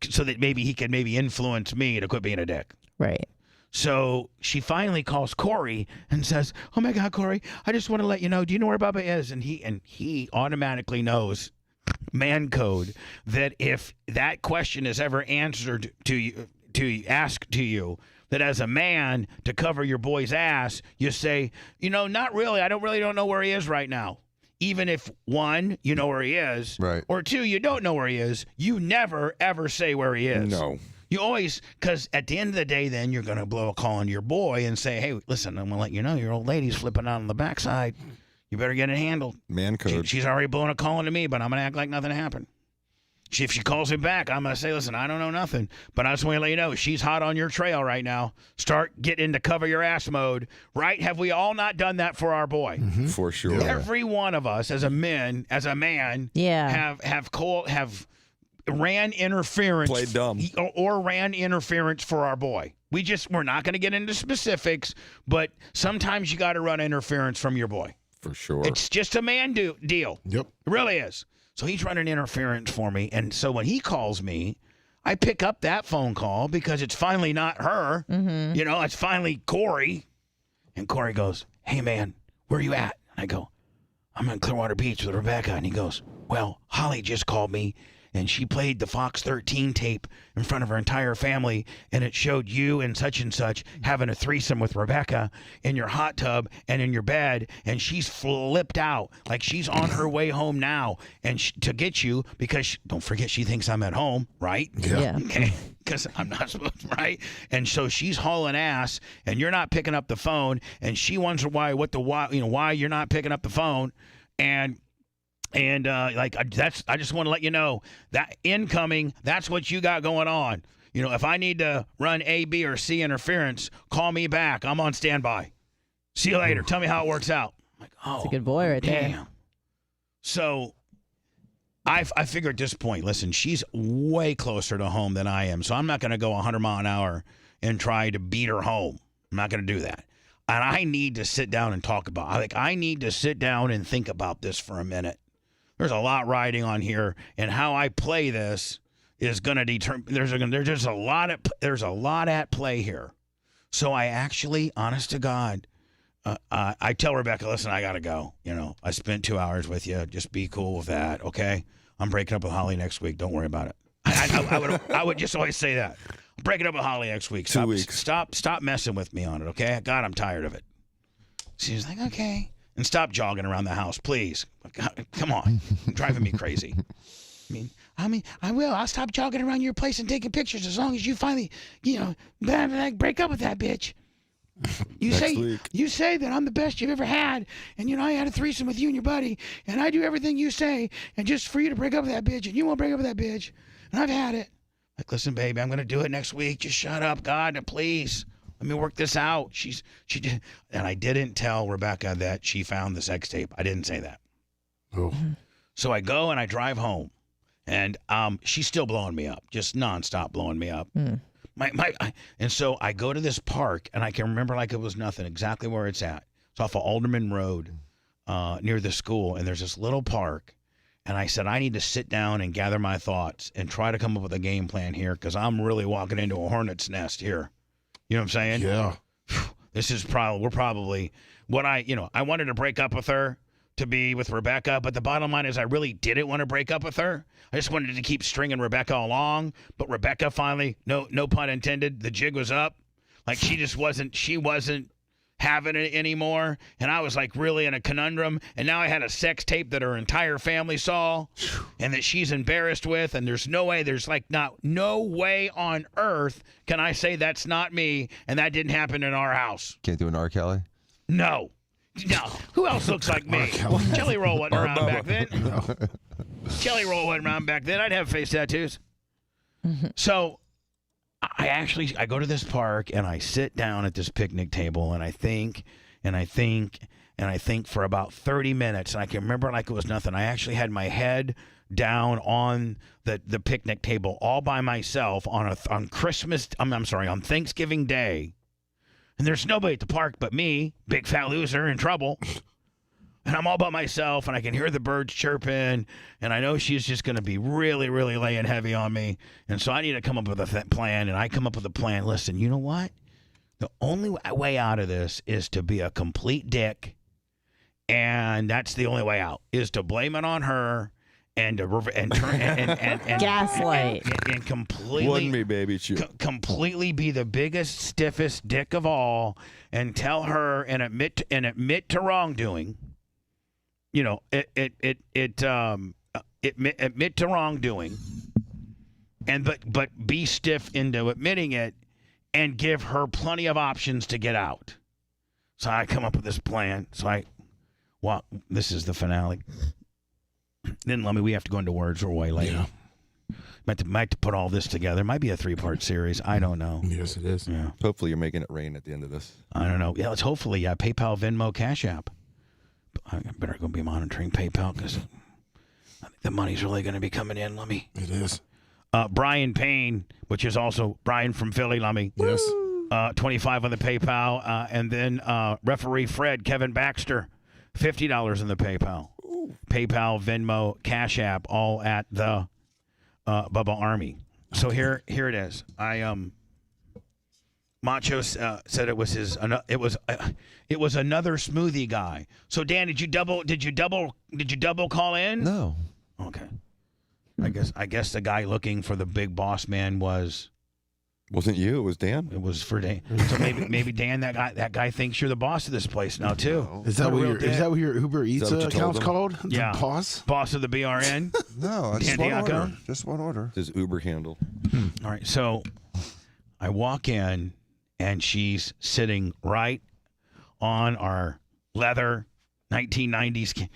so that maybe he could influence me to quit being a dick. Right. So she finally calls Corey and says, "Oh my God, Corey, I just want to let you know. Do you know where Bubba is?" And he automatically knows, man code, that if that question is ever answered to you, asked to you, that as a man to cover your boy's ass, you say, not really. I don't know where he is right now. Even if one, you know where he is, right, or two, you don't know where he is. You never ever say where he is. No. You always, because at the end of the day, then you're going to blow a call on your boy and say, "Hey, listen, I'm going to let you know your old lady's flipping out on the backside. You better get it handled." Man code. She's already blowing a call into me, but I'm going to act like nothing happened. If she calls me back, I'm going to say, "Listen, I don't know nothing, but I just want to let you know she's hot on your trail right now. Start getting into cover your ass mode." Right? Have we all not done that for our boy? Mm-hmm. For sure. Yeah. Every one of us, as a man, have ran interference, played dumb, or ran interference for our boy. We're not going to get into specifics, but sometimes you got to run interference from your boy. For sure. It's just a man deal. Yep. It really is. So he's running interference for me. And so when he calls me, I pick up that phone call because it's finally not her. Mm-hmm. It's finally Corey. And Corey goes, "Hey, man, where are you at?" And I go, "I'm in Clearwater Beach with Rebecca." And he goes, "Well, Holly just called me, and she played the Fox 13 tape in front of her entire family, and it showed you and such having a threesome with Rebecca in your hot tub and in your bed, and she's flipped out like she's on her way home now and to get you because don't forget she thinks I'm at home, right? Yeah. Okay. Because I'm not supposed to, right? And so she's hauling ass, and you're not picking up the phone, and she wonders why you're not picking up the phone, and I just want to let you know that incoming, that's what you got going on. If I need to run A, B, or C interference, call me back. I'm on standby. See you later. Tell me how it works out. I'm like, oh, that's a good boy right damn. there. So I figure at this point, listen, she's way closer to home than I am, so I'm not going to go 100 mile an hour and try to beat her home. I'm not going to do that. And I need to sit down and talk about it. I need to sit down and think about this for a minute. There's a lot riding on here, and how I play this is going to determine. There's a lot at play here. So I actually, honest to God, I tell Rebecca, listen, I got to go. I spent 2 hours with you. Just be cool with that, okay? I'm breaking up with Holly next week. Don't worry about it. I would just always say that. I'm breaking up with Holly next week. 2 weeks. Stop messing with me on it, okay? God, I'm tired of it. She's like, okay. And stop jogging around the house, please. God, come on. You're driving me crazy. I mean, I will. I'll stop jogging around your place and taking pictures as long as you finally, break up with that bitch. You say that I'm the best you've ever had, and I had a threesome with you and your buddy, and I do everything you say, and just for you to break up with that bitch, and you won't break up with that bitch, and I've had it. Like, listen, baby, I'm gonna do it next week. Just shut up, God, please. Let me work this out. She did, and I didn't tell Rebecca that she found the sex tape. I didn't say that. Oh. So I go and I drive home, and she's still blowing me up, just nonstop blowing me up. And so I go to this park, and I can remember like it was nothing, exactly where it's at. It's off of Alderman Road, near the school, and there's this little park. And I said, I need to sit down and gather my thoughts and try to come up with a game plan here, because I'm really walking into a hornet's nest here. You know what I'm saying? Yeah. This is probably what I wanted to break up with her to be with Rebecca, but the bottom line is I really didn't want to break up with her. I just wanted to keep stringing Rebecca along, but Rebecca finally, no pun intended, the jig was up. Like she wasn't having it anymore, and I was like really in a conundrum, and now I had a sex tape that her entire family saw and that she's embarrassed with, and there's no way on earth can I say that's not me and that didn't happen in our house. Can't do an R. Kelly? No. Who else looks like me? Jelly Roll wasn't around back then. No. Jelly Roll wasn't around back then. I'd have face tattoos. So I go to this park and I sit down at this picnic table and I think for about 30 minutes, and I can remember like it was nothing. I actually had my head down on the picnic table all by myself on Thanksgiving Day. And there's nobody at the park but me, big fat loser in trouble. And I'm all by myself, and I can hear the birds chirping, and I know she's just going to be really, really laying heavy on me. And so I need to come up with a plan, and I come up with a plan. Listen, you know what? The only way out of this is to be a complete dick, and that's the only way out, is to blame it on her and gaslight and completely Wasn't me, baby. Completely be the biggest, stiffest dick of all, and tell her and admit to wrongdoing. Admit to wrongdoing, but be stiff into admitting it, and give her plenty of options to get out. So I come up with this plan. This is the finale. Then we have to go into words or way later. Yeah. Might have to put all this together. Might be a 3-part series. I don't know. Yes, it is. Yeah. Hopefully you're making it rain at the end of this. I don't know. Yeah, let's hopefully PayPal, Venmo, Cash App. I better go be monitoring PayPal because I think the money's really going to be coming in. It is. Brian Payne, which is also Brian from Philly. Yes. 25 on the PayPal, and then referee Fred, Kevin Baxter, $50 in the PayPal. PayPal, Venmo, Cash App, all at the Bubba Army. So here it is. Macho said it was it was another smoothie guy. So Dan, did you double call in? No. Okay. I guess the guy looking for the big boss man wasn't you. It was Dan. It was for Dan. So maybe Dan, that guy thinks you're the boss of this place now too. No. Is that what your Uber Eats account's called? Yeah, boss of the BRN. No, it's Dan one Diaco? order. Just one order. His Uber handle. All right, so I walk in and she's sitting right on our leather 1990s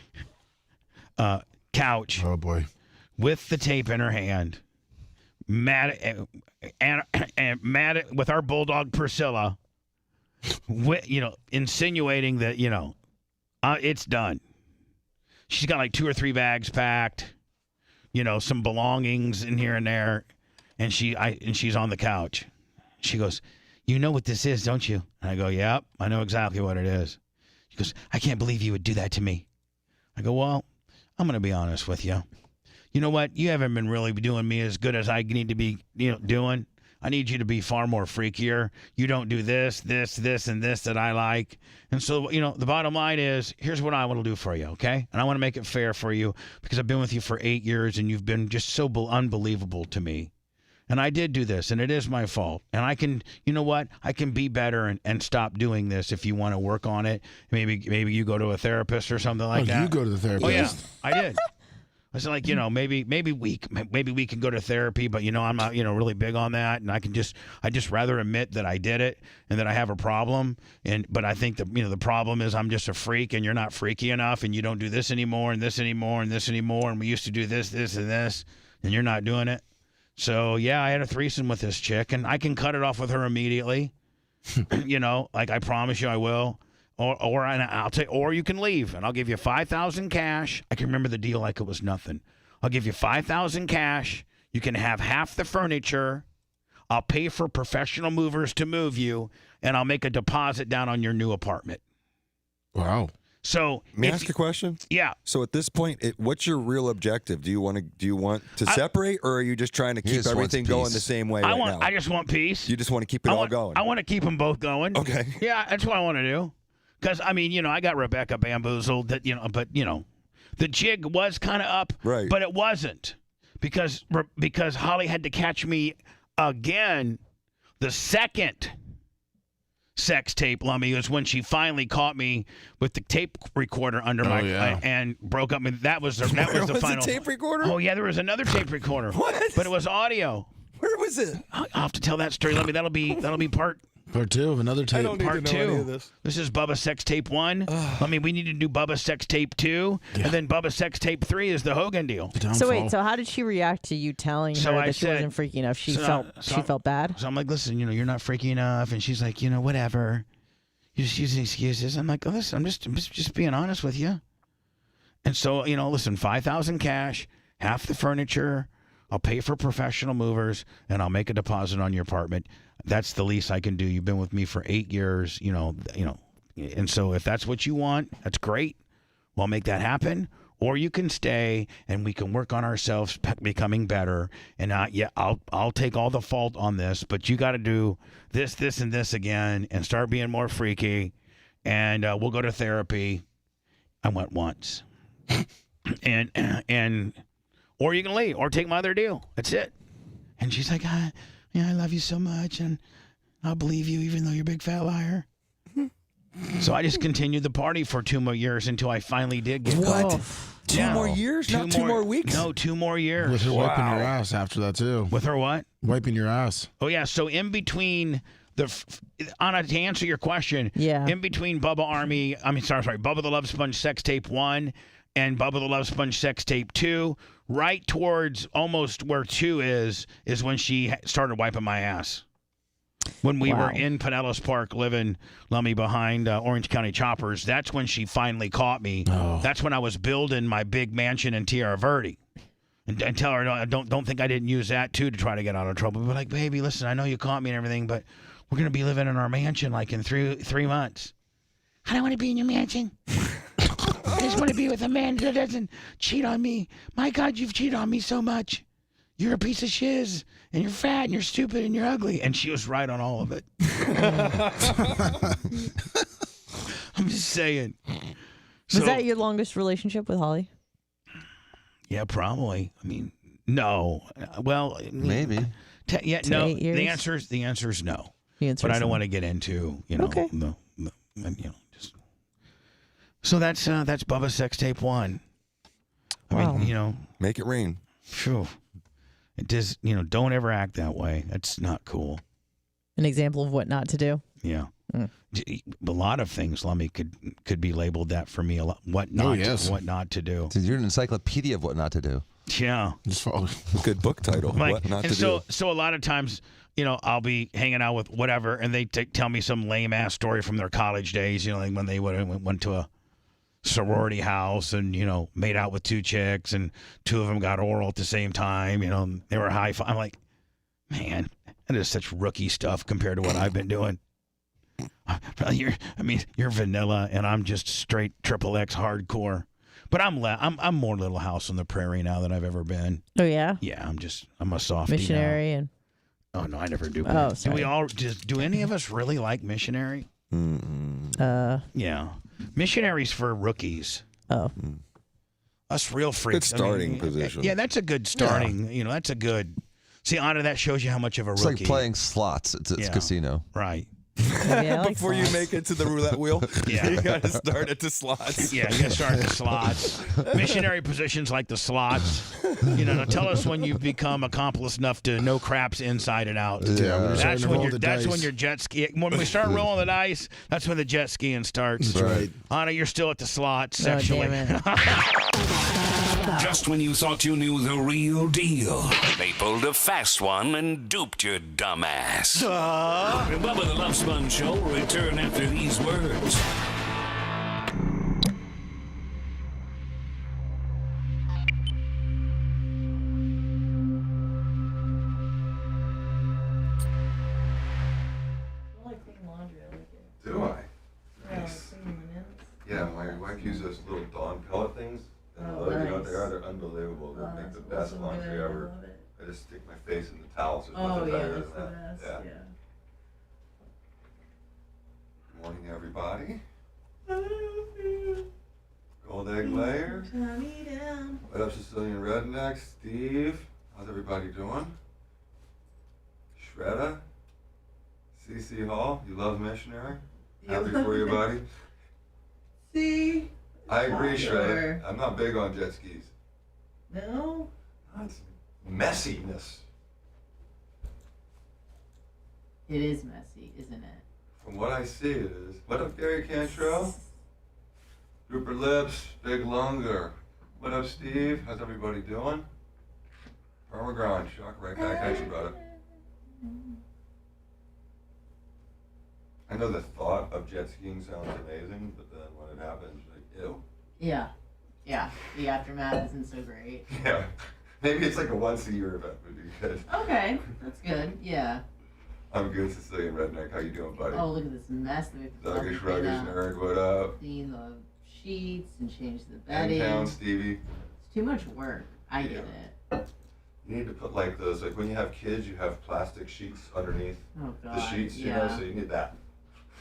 couch. Oh boy, with the tape in her hand. Mad with our bulldog Priscilla, insinuating that it's done. She's got like 2 or 3 bags packed, some belongings in here and there, and she's on the couch. She goes, "You know what this is, don't you?" And I go, "Yep, I know exactly what it is." She goes, "I can't believe you would do that to me." I go, "Well, I'm going to be honest with you. You know what? You haven't been really doing me as good as I need to be, doing. I need you to be far more freakier. You don't do this, and this that I like." And so, the bottom line is, here's what I want to do for you, okay? And I want to make it fair for you because I've been with you for 8 years and you've been just so unbelievable to me. And I did do this, and it is my fault. And I can, I can be better and stop doing this if you want to work on it. Maybe you go to a therapist or something like that. You go to the therapist. Oh, yeah, I did. I said, like, maybe we can go to therapy, but I'm not, really big on that, and I just rather admit that I did it and that I have a problem, but I think that the problem is I'm just a freak, and you're not freaky enough, and you don't do this anymore, and this anymore, and this anymore, and we used to do this, and this, and you're not doing it. So yeah, I had a threesome with this chick, and I can cut it off with her immediately, like I promise you I will. Or you can leave, and I'll give you $5,000 cash. I can remember the deal like it was nothing. I'll give you $5,000 cash. You can have half the furniture. I'll pay for professional movers to move you, and I'll make a deposit down on your new apartment. Wow. So, may I ask a question? Yeah. So at this point, what's your real objective? Do you want to separate, or are you just trying to keep everything going the same way now? I just want peace. You just want to keep it all going. I want to keep them both going. Okay. Yeah, that's what I want to do. Because, I got Rebecca bamboozled, but, the jig was kind of up, right? But it wasn't because Holly had to catch me again. The second sex tape, Lummy, was when she finally caught me with the tape recorder under and broke up. That was the final tape recorder. Oh yeah, there was another tape recorder. What? But it was audio. Where was it? I'll have to tell that story, Lummy. That'll be part 2 of another tape. I don't need Part to know 2. any of this. This is Bubba Sex Tape 1. We need to do Bubba Sex Tape 2, and then Bubba Sex Tape 3 is the Hogan deal. So wait, so how did she react to you telling her that she wasn't freaky enough? She felt bad. So I'm like, listen, you're not freaky enough, and she's like, whatever. You're just using excuses. I'm like, listen, I'm just being honest with you. And so listen, $5,000 cash, half the furniture. I'll pay for professional movers, and I'll make a deposit on your apartment. That's the least I can do. You've been with me for 8 years, and so if that's what you want, that's great. We'll make that happen. Or you can stay, and we can work on ourselves becoming better. And I'll take all the fault on this, but you got to do this, and this again, and start being more freaky. And we'll go to therapy. I went once, and or you can leave, or take my other deal. That's it. And she's like, I love you so much, and I'll believe you even though you're a big fat liar. So I just continued the party for 2 more years until I finally did get what? caught. 2 more years? Not 2 more weeks? No, 2 more years. With her wiping your ass after that too. With her what? Wiping your ass. Oh yeah. So in between Anna, to answer your question, in between Bubba the Love Sponge Sex Tape 1 and Bubba the Love Sponge Sex Tape 2, right towards almost where 2 is when she started wiping my ass. When we were in Pinellas Park living, Lummy, behind Orange County Choppers, that's when she finally caught me. Oh. That's when I was building my big mansion in Tierra Verde. And tell her, don't think I didn't use that, too, to try to get out of trouble. But like, baby, listen, I know you caught me and everything, but we're going to be living in our mansion like in 3 months. I don't want to be in your mansion. I just want to be with a man that doesn't cheat on me. My God, you've cheated on me so much. You're a piece of shiz, and you're fat, and you're stupid, and you're ugly. And she was right on all of it. I'm just saying. Was that your longest relationship with Holly? Yeah, probably. I mean, No. Well, maybe. Yeah, To no. 8 years? The answer is no. The answer But is I don't no. want to get into, Okay. just. So that's Bubba's sex tape 1. I mean, make it rain. Phew. It does, don't ever act that way. That's not cool. An example of what not to do. Yeah. A lot of things, Lummy, could be labeled that for me. A lot. What not to do. You're an encyclopedia of what not to do. Yeah. Good book title. What not to do. So a lot of times, I'll be hanging out with whatever, and they tell me some lame ass story from their college days. Like when they went to a sorority house and made out with 2 chicks, and 2 of them got oral at the same time. They were high five. I'm like, man, that is such rookie stuff compared to what I've been doing. You're vanilla, and I'm just straight XXX hardcore. But I'm more Little House on the Prairie now than I've ever been. Oh yeah. Yeah, I'm a softie Missionary now. and. Oh no, I never do. Oh, do we all? Do any of us really like Missionary? Yeah. Missionary's for rookies. Oh. Us real freaks. Good starting position. Yeah, that's a good starting. That's a good. See, Anna, that shows you how much of a It's rookie. like playing slots. It's a casino. Right. Before you make it to the roulette wheel, you got to start at the slots. Yeah, you got to start at the slots. Missionary positions like the slots. Now tell us when you've become accomplished enough to know craps inside and out. Yeah, that's when you're jet skiing. When we start rolling the dice, that's when the jet skiing starts. That's right. Anna, you're still at the slots Oh, sexually. damn it. Just when you thought you knew the real deal, they pulled a fast one and duped your dumbass. Bubba the Love Sponge Show will return after these words. Do I? Nice. Yeah, my wife uses those little Dawn pellet things. And Oh, you know what nice. they are? They're unbelievable. They make the best awesome, laundry man. I ever. love it. I just stick my face in the towels. There's Oh, nothing yeah, better that's than the that. best. Yeah. Yeah. Good morning, everybody. Gold egg layer. What up, Sicilian Redneck? Steve. How's everybody doing? Shredda. CC Hall. You love Missionary? Happy for you, buddy? See? I agree, Popular. Shredda. I'm not big on jet skis. No? That's messiness. It is messy, isn't it? From what I see, it is. What up, Gary Cantrell? Grouper Lips, Big Longer. What up, Steve? How's everybody doing? Parmesan, shock right back at you, brother. I know the thought of jet skiing sounds amazing, but then when it happens, like, ew. Yeah. Yeah. The aftermath isn't so great. Yeah. Maybe it's like a once-a-year event would be good. Okay. That's good. Yeah. I'm good, Sicilian Redneck. How you doing, buddy? Oh, look at this mess that we have to Thuggish, ruggish, nerd, what up? clean the sheets and change the In bedding. town, Stevie. It's too much work. I get it. You need to put like those, like when you have kids, you have plastic sheets underneath Oh, the God, sheets, you know, yeah. so you need that.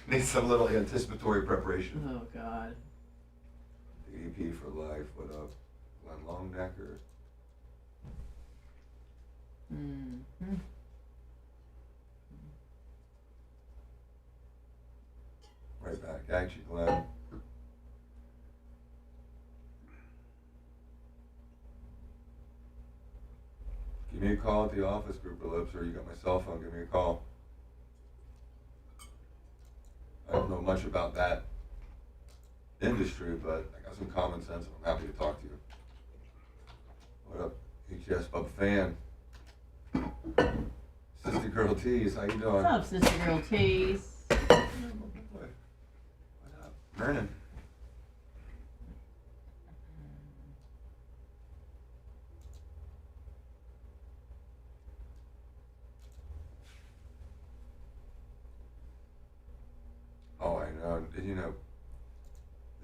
Need some little anticipatory preparation. Oh, God. EP for life, what up? Glenn Longnecker. Mm-hmm. Right back at you, Glenn. Give me a call at the office, Grouper Lips, or you got my cell phone, give me a call. I don't know much about that industry, but I got some common sense and I'm happy to talk to you. What up, HS Bub fan? Sister Girl Tease, how you doing? What's up, Sister Girl Tease? What up, Vernon? Oh, I know. You know,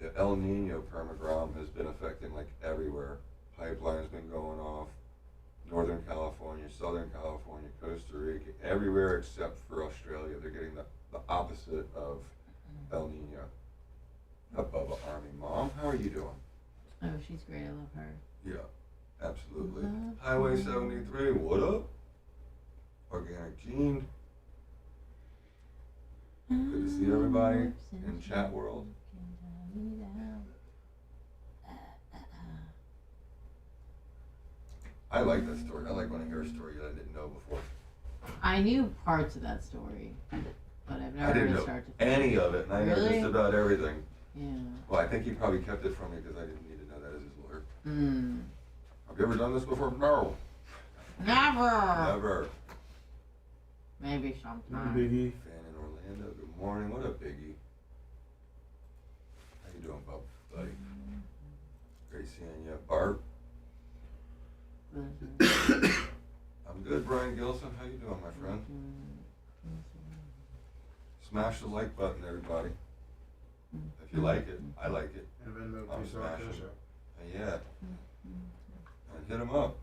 the El Nino permagrom has been affecting like everywhere. Pipeline's been going off. Northern California, Southern California, Costa Rica, everywhere except for Australia. They're getting the opposite of El Nino. Up Bubba Army Mom, how are you doing? Oh, she's great. I love her. Yeah. Absolutely. Highway 73, what up? Organic Gene. Good to see everybody in chat world. I like that story. I like when I hear a story that I didn't know before. I knew parts of that story, but I've never I didn't know started any of it, and I know just about everything. Yeah. Well, I think he probably kept it from me because I didn't need to know that as his lawyer. Mm. Have you ever done this before? No. Never. Never. Maybe sometime. Biggie. Fan in Orlando. Good morning. What up, Biggie? How you doing, bub, buddy? Great seeing you, Bart. I'm good, Brian Gilson. How you doing, my friend? Smash the like button, everybody. If you like it, I like it. I'm smashing. Yeah. And hit them up.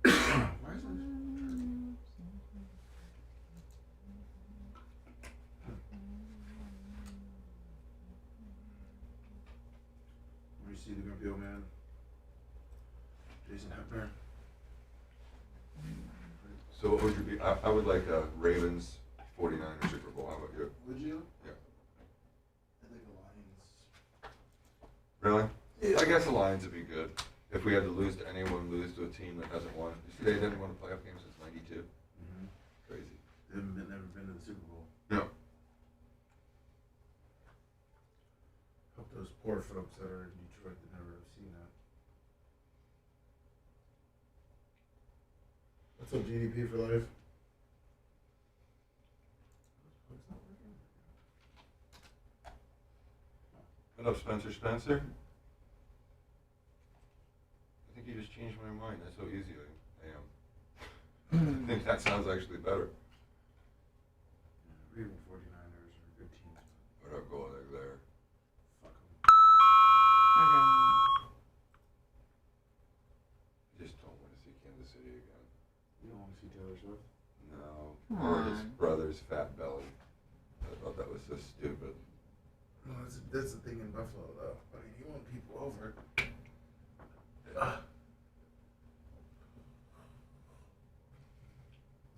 Where you see the Gumby old man? Jason Hepner. So what would you be? I would like a Ravens 49ers Super Bowl. How about you? Would you? Yeah. I think the Lions. Really? Yeah. I guess the Lions would be good. If we had to lose to anyone, lose to a team that hasn't won. You see, they didn't win a playoff game since '92. Mm-hmm. Crazy. They haven't never been to the Super Bowl. No. Hope those poor folks that are in Detroit that never have seen that. What's up, GDP for life? What up, Spencer? I think you just changed my mind. That's how easy I am. I think that sounds actually better. Raven 49ers are a good team. What up, go there? Fuck them. I just don't want to see Kansas City again. You don't want to see Taylor Swift? No. Or his brother's fat belly. I thought that was so stupid. No, that's the thing in Buffalo, though. I mean, you want people over.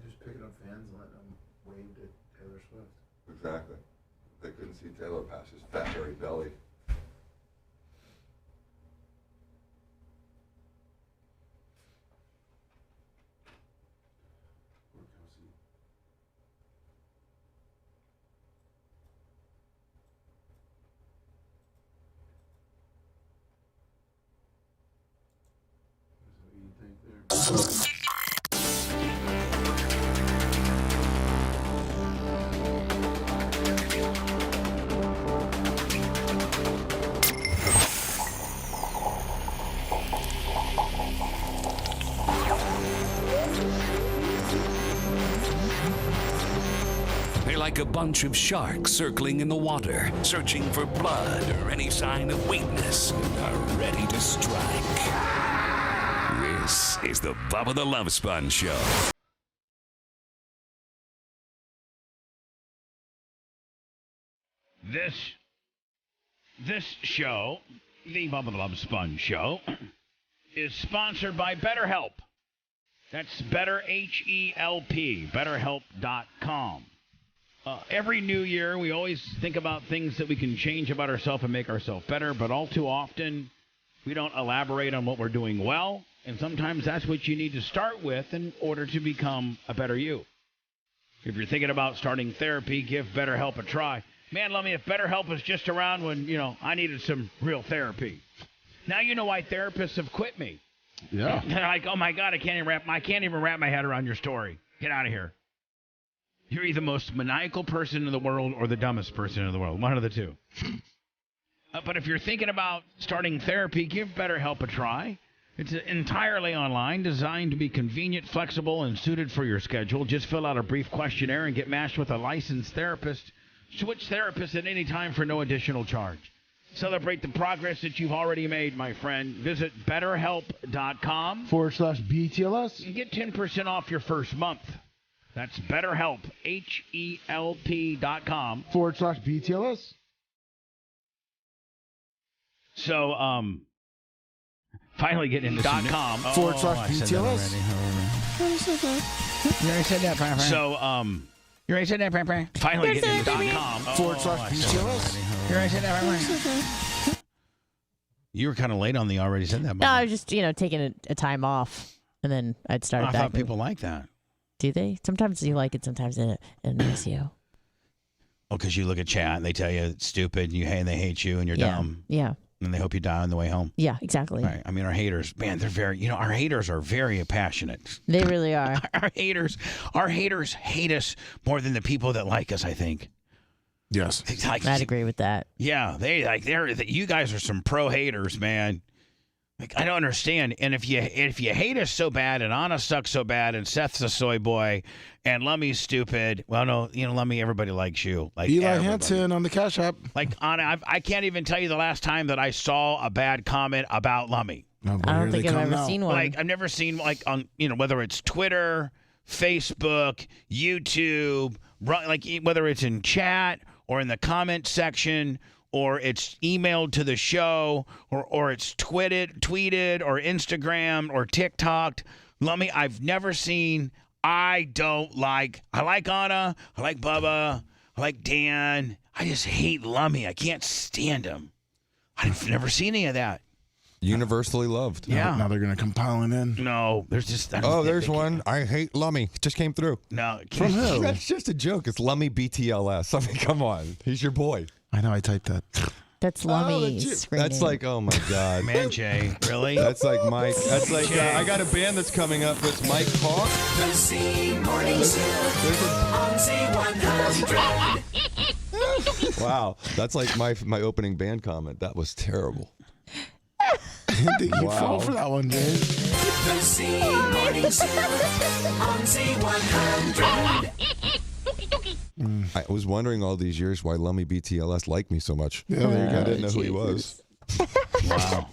Just picking up fans and letting them wave to Taylor Swift. Exactly. They couldn't see Taylor past his fat, hairy belly. Poor Kelsey. What do you think there? They're like a bunch of sharks circling in the water, searching for blood or any sign of weakness, and are ready to strike. This is the Bubba the Love Sponge Show. This show, the Bubba the Love Sponge Show, is sponsored by BetterHelp. That's better, H-E-L-P, betterhelp.com. Every new year, we always think about things that we can change about ourselves and make ourselves better, but all too often, we don't elaborate on what we're doing well, and sometimes that's what you need to start with in order to become a better you. If you're thinking about starting therapy, give BetterHelp a try. Man, let me, if BetterHelp was just around when, I needed some real therapy. Now you know why therapists have quit me. Yeah. They're like, oh my God, I can't even wrap my head around your story. Get out of here. You're either the most maniacal person in the world or the dumbest person in the world. One of the two. But if you're thinking about starting therapy, give BetterHelp a try. It's entirely online, designed to be convenient, flexible, and suited for your schedule. Just fill out a brief questionnaire and get matched with a licensed therapist. Switch therapists at any time for no additional charge. Celebrate the progress that you've already made, my friend. Visit BetterHelp.com/BTLS and get 10% off your first month. That's BetterHelp, HELP.com/BTLS. So, finally getting into some .com Oh, / I said that BTLS. You already said that, So, you already said that, Finally getting into .com / BTLS. You already said that, You were kind of late on the already said that. No, I was just, taking a time off, and then I'd start I back. thought people like that. Do they? Sometimes you like it, sometimes it annoys you. Oh, because you look at chat and they tell you it's stupid, and they hate you, and you're dumb. Yeah. And they hope you die on the way home. Yeah, exactly. Right. I mean, our haters, man, they're very, our haters are very passionate. They really are. Our haters hate us more than the people that like us, I think. Yes. I'd agree with that. Yeah, you guys are some pro haters, man. Like, I don't understand. And if you hate us so bad, and Anna sucks so bad, and Seth's a soy boy, and Lummy's stupid, well, no, Lummy, everybody likes you. Like Eli everybody. Hansen on the Cash App. Like, Anna, I can't even tell you the last time that I saw a bad comment about Lummy. No, I don't think I've ever seen one. Like, I've never seen, like, on, whether it's Twitter, Facebook, YouTube, like, whether it's in chat or in the comment section, or it's emailed to the show, or it's tweeted, or Instagram, or TikToked. Lummy, I've never seen. I like Anna. I like Bubba. I like Dan. I just hate Lummy. I can't stand him. I've never seen any of that. Universally loved. Yeah. Now they're going to come piling in. No, there's just. There's one. I hate Lummy. It just came through. No. From who? That's just a joke. It's Lummy BTLS. I mean, come on. He's your boy. I know. I typed that. That's Lummy's. That's like, oh my God. Man, Jay, really? That's like Mike. That's like, I got a band that's coming up that's Mike Hawk. The C Morning Zoo on Z100. Wow. That's like my opening band comment. That was terrible. You'd fall for that one, Jay. The C Morning Zoo on Z100. I was wondering all these years why Lummy BTLS liked me so much. Yeah, there you go. I didn't know who he was. Wow.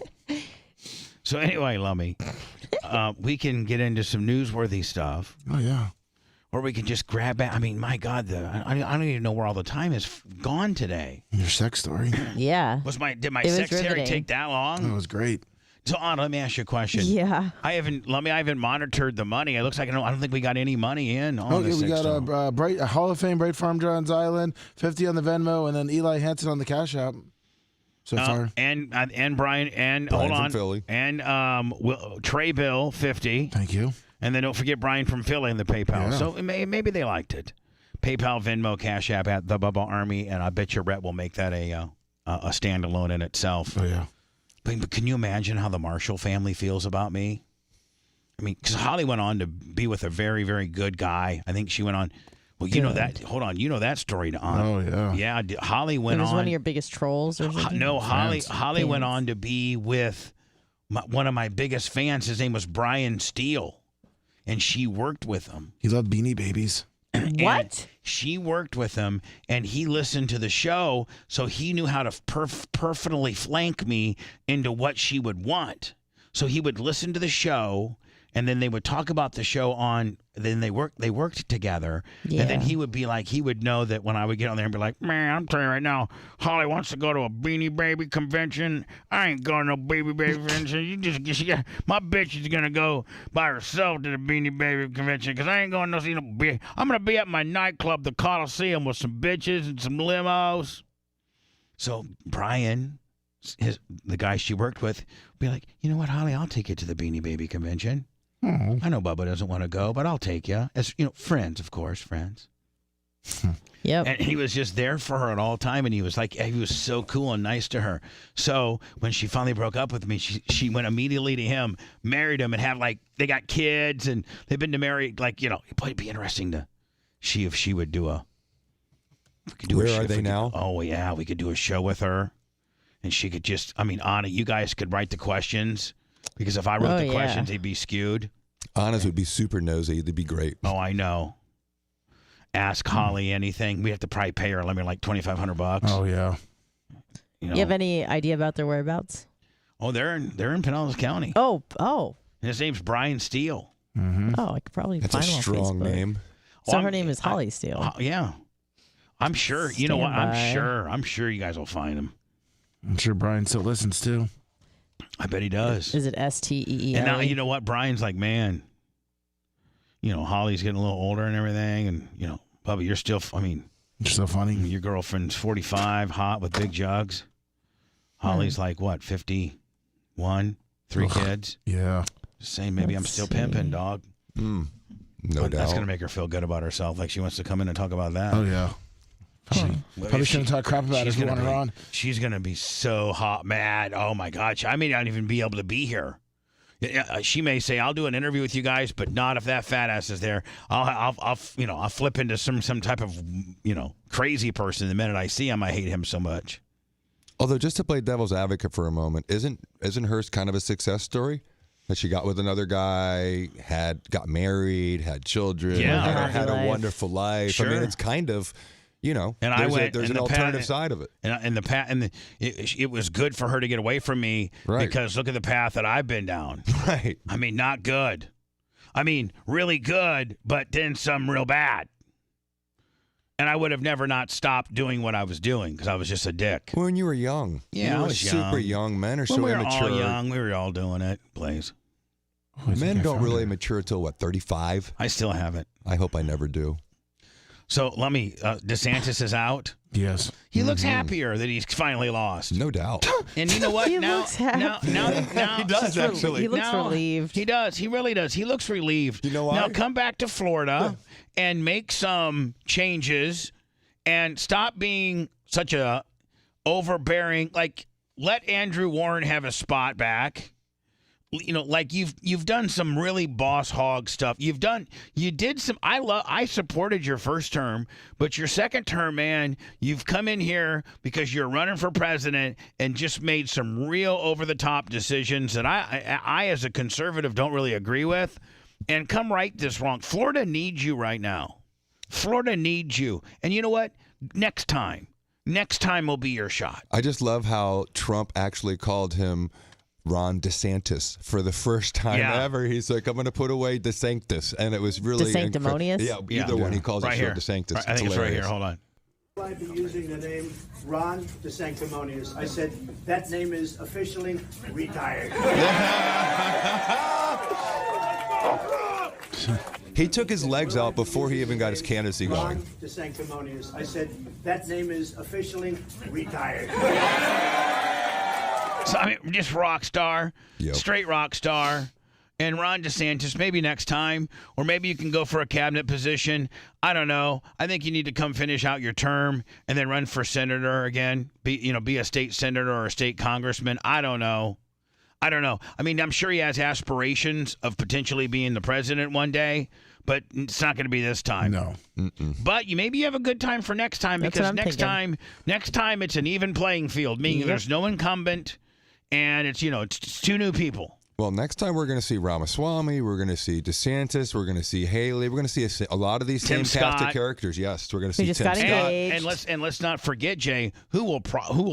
So anyway, Lummy, we can get into some newsworthy stuff. Oh, yeah. Or we can just grab it. I mean, my God, I don't even know where all the time is gone today. Your sex story. Yeah. Did my secretary take that long? That was great. So, Anna, let me ask you a question. Yeah. I haven't monitored the money. It looks like I don't think we got any money in on this. We got a Hall of Fame, Bright Farm John's Island, 50 on the Venmo, and then Eli Hansen on the Cash App. So far. And Brian, and hold on, Philly. And Trey Bill, 50. Thank you. And then don't forget Brian from Philly in the PayPal. Yeah. So maybe they liked it. PayPal, Venmo, Cash App at the Bubba Army, and I bet your Rhett will make that a standalone in itself. Oh yeah. But can you imagine how the Marshall family feels about me? I mean, because Holly went on to be with a very, very good guy. I think she went on. Well, you know that. Hold on, you know that story to Anna. Oh yeah. Yeah, Holly went on. It was one of your biggest trolls, or something. No, Holly went on to be with one of my biggest fans. His name was Brian Steele, and she worked with him. He loved Beanie Babies. What? She worked with him, and he listened to the show, so he knew how to perfectly flank me into what she would want. So he would listen to the show, and then they would talk about the show on. Then they worked together, Yeah. and then he would be like, he would know that when I would get on there and be like, man, I'm telling you right now, Holly wants to go to a Beanie Baby convention. I ain't going to no Baby convention. My bitch is gonna go by herself to the Beanie Baby convention because I ain't going to see no. I'm gonna be at my nightclub, the Coliseum, with some bitches and some limos. So Brian, the guy she worked with, would be like, you know what, Holly, I'll take you to the Beanie Baby convention. Oh. I know Bubba doesn't want to go, but I'll take you. As friends, of course, friends. Yep. And he was just there for her at all time, and he was so cool and nice to her. So when she finally broke up with me, she went immediately to him, married him, and they got kids, and they've been married. It'd be interesting to see if she would do a. Where are they now? Oh yeah, we could do a show with her, and she could just. I mean, Anna, you guys could write the questions. Because if I wrote the questions, they'd be skewed. Anna's would be super nosy. They'd be great. Oh, I know. Ask Holly anything. We have to probably pay her like $2,500. Oh yeah. You have any idea about their whereabouts? Oh, they're in Pinellas County. Oh. And his name's Brian Steele. Mm-hmm. Oh, I could probably That's find a him on strong Facebook. name. So her name is Holly Steele. Yeah. I'm sure. You know what? I'm sure you guys will find him. I'm sure Brian still listens too. I bet he does. Is it STEELE? And now, you know what? Brian's like, man, Holly's getting a little older and everything. And, Bubba, you're still, you're so funny. Your girlfriend's 45, hot with big jugs. Holly's like, what, 51, 3 kids? Yeah. Just saying, maybe I'm still pimping, dog. No But doubt. that's going to make her feel good about herself. Like she wants to come in and talk about that. Oh, yeah. Probably shouldn't talk crap about it if you want her on. She's going to be so hot, mad. Oh, my gosh. I may not even be able to be here. She may say, I'll do an interview with you guys, but not if that fat ass is there. I'll flip into some type of, crazy person the minute I see him. I hate him so much. Although, just to play devil's advocate for a moment, isn't hers kind of a success story? That she got with another guy, got married, had children, had a wonderful life. Sure. I mean, it's kind of, And there's an alternative side of it. It was good for her to get away from me because look at the path that I've been down. Right. I mean, not good. I mean, really good, but then some real bad. And I would have never not stopped doing what I was doing because I was just a dick. When you were young. Yeah, I was super young. Men are so we were immature. all young. We were all doing it, Blaze. Men don't really mature till, what, 35? I still haven't. I hope I never do. So let me, DeSantis is out. Yes. He looks happier that he's finally lost. No doubt. And you know what? He now, looks happy. now, he does, actually. He looks relieved. He does. He really does. He looks relieved. You know why? Now come back to Florida and make some changes and stop being such a overbearing. Like, let Andrew Warren have a spot back. Like you've done some really boss hog stuff. You did some. I supported your first term, but your second term, man, you've come in here because you're running for president and just made some real over the top decisions that I as a conservative don't really agree with. And come right this wrong. Florida needs you right now. Florida needs you. And you know what? Next time will be your shot. I just love how Trump actually called him Ron DeSantis for the first time ever. He's like, I'm going to put away DeSantis. And it was really DeSanctimonious? Either one. He calls right it here. DeSantis. I think it's right here. Hold on. I'd be using the name Ron DeSanctimonious. I said, that name is officially retired. He took his legs out before he even got his candidacy going. Ron DeSanctimonious. I said, that name is officially retired. So, just rock star, Yep. straight rock star. And Ron DeSantis, maybe next time, or maybe you can go for a cabinet position. I don't know. I think you need to come finish out your term and then run for senator again. Be a state senator or a state congressman. I don't know. I mean, I'm sure he has aspirations of potentially being the president one day, but it's not going to be this time. No. But maybe you have a good time for next time because next time it's an even playing field, meaning there's no incumbent. And it's two new people. Well, next time we're going to see Ramaswamy, we're going to see DeSantis, we're going to see Haley, we're going to see a lot of these Tim same cast of characters. Yes, we're going to see Tim Scott. And let's not forget, Jay, who will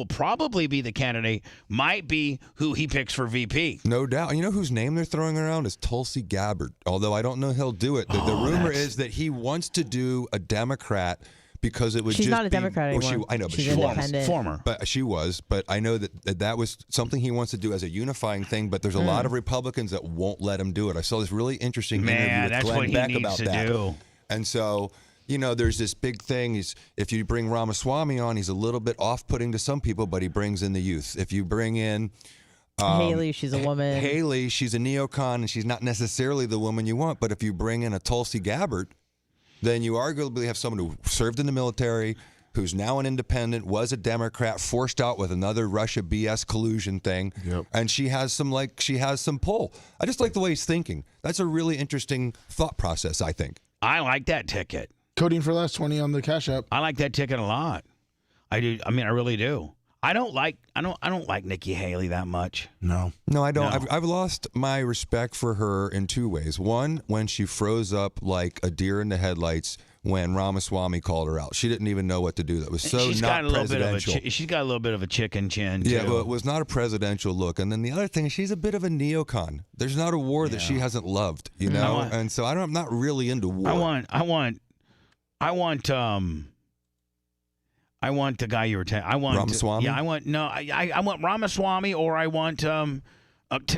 probably be the candidate might be who he picks for VP. No doubt. You know whose name they're throwing around is Tulsi Gabbard. Although I don't know he'll do it. The rumor is that he wants to do a Democrat. Because it would She's just not a Democrat anymore. I know, but She's she was independent. Former. But she was. But I know that was something he wants to do as a unifying thing. But there's a lot of Republicans that won't let him do it. I saw this really interesting interview with that's Glenn what he Beck needs about to that. do. And so, there's this big thing. If you bring Ramaswamy on, he's a little bit off-putting to some people, but he brings in the youth. If you bring in Haley, she's a woman. Haley, she's a neocon, and she's not necessarily the woman you want. But if you bring in a Tulsi Gabbard, then you arguably have someone who served in the military, who's now an independent, was a Democrat, forced out with another Russia BS collusion thing, and she has some pull. I just like the way he's thinking. That's a really interesting thought process, I think. I like that ticket. Coding for less 20 on the Cash App. I like that ticket a lot. I do. I mean, I really do. I don't like Nikki Haley that much. No, I don't. No. I've lost my respect for her in two ways. One, when she froze up like a deer in the headlights when Ramaswamy called her out. She didn't even know what to do. That was so not presidential. She's got a little bit of a chicken chin, too. Yeah, but it was not a presidential look. And then the other thing is she's a bit of a neocon. There's not a war that she hasn't loved, and so I'm not really into war. I want the guy you were I want Ramaswamy? I want Ramaswamy, or I want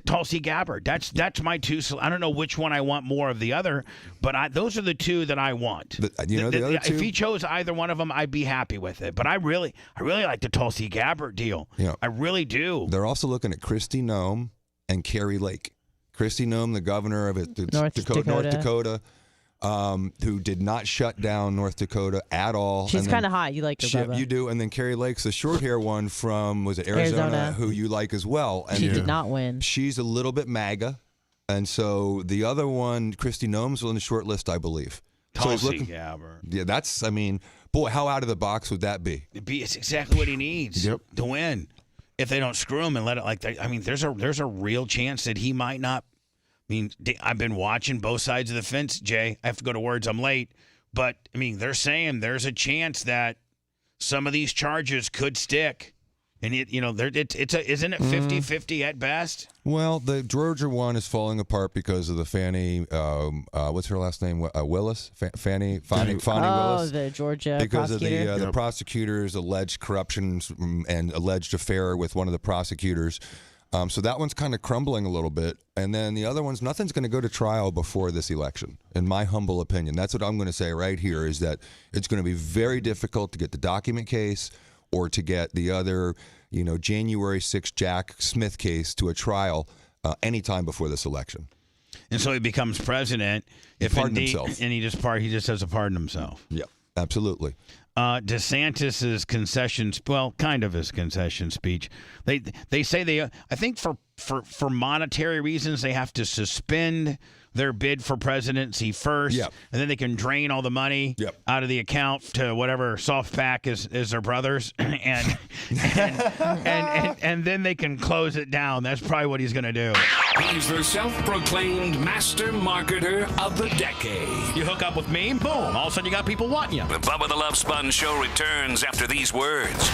Tulsi Gabbard. That's my two. I don't know which one I want more of the other, but those are the two that I want. The other two? If he chose either one of them, I'd be happy with it. But I really like the Tulsi Gabbard deal. I really do. They're also looking at Kristi Noem and Carrie Lake. Kristi Noem, the governor of North Dakota, who did not shut down North Dakota at all. She's kind of hot. You like her, Bubba. You do. And then Carrie Lake's the short hair one from, was it Arizona, who you like as well. And she did not win. She's a little bit MAGA. And so the other one, Kristi Noem's on the short list, I believe. Tulsi Gabbard. Yeah, that's, I mean, boy, how out of the box would that be? It's exactly what he needs to win. If they don't screw him and let it like that, I mean, there's a real chance that he might not. I mean, I've been watching both sides of the fence, Jay. I have to go to words. I'm late. But, I mean, they're saying there's a chance that some of these charges could stick. And, isn't it 50-50 at best? Well, the Georgia one is falling apart because of the Fannie, what's her last name? Willis? Fannie Willis? Oh, the Georgia because prosecutor? Of the prosecutor's alleged corruption and alleged affair with one of the prosecutors. So that one's kind of crumbling a little bit. And then the other one's, nothing's going to go to trial before this election, in my humble opinion. That's what I'm going to say right here, is that it's going to be very difficult to get the document case or to get the other, January 6th Jack Smith case to a trial anytime before this election. And so he becomes president. He pardoned himself. And he just has to pardon himself. Yep, absolutely. DeSantis's concessions, well, kind of his concession speech. They say I think for monetary reasons, they have to suspend their bid for presidency first, and then they can drain all the money out of the account to whatever soft pack is their brothers, and then they can close it down. That's probably what he's going to do. He's the self-proclaimed master marketer of the decade. You hook up with me, boom, all of a sudden you got people wanting you. The Bubba the Love Sponge Show returns after these words.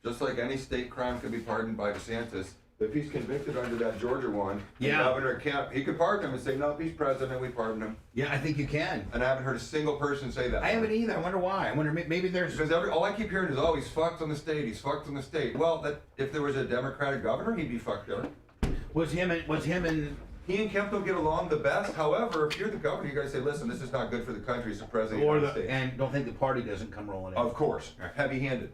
Just like any state crime can be pardoned by DeSantis, if he's convicted under that Georgia one, the governor can't, he could pardon him and say, no, if he's president, we pardon him. Yeah, I think you can. And I haven't heard a single person say that. I haven't either. I wonder why. I wonder maybe there's... Because all I keep hearing is, oh, he's fucked on the state, he's fucked on the state. Well, if there was a Democratic governor, he'd be fucked there. He and Kemp don't get along the best. However, if you're the governor, you got to say, listen, this is not good for the country as the president of the United States. And don't think the party doesn't come rolling in. Of course. Heavy-handed.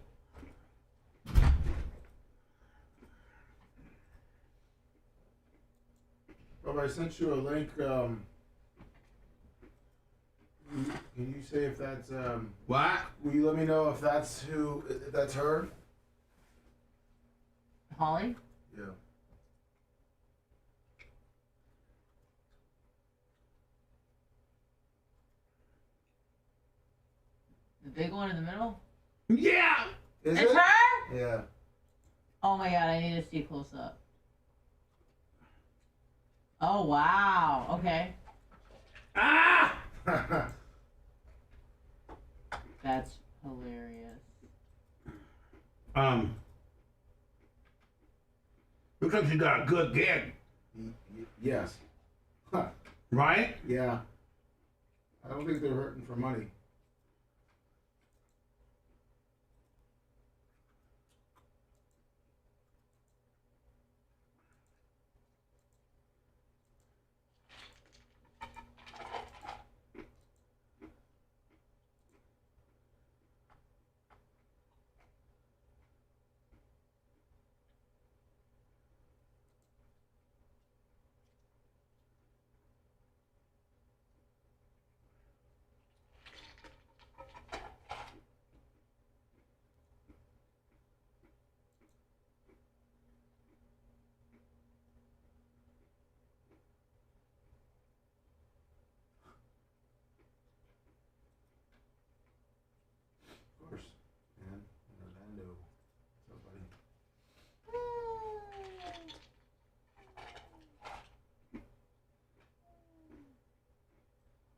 Well, I sent you a link. Can you say if that's what? Will you let me know if that's her? Holly? Yeah. The big one in the middle? Yeah! Is it's it? her? Yeah. Oh my god, I need to see close up. Oh wow. Okay. Ah! That's hilarious. Looks like you got a good gig. Yes. Huh. Right? Yeah. I don't think they're hurting for money.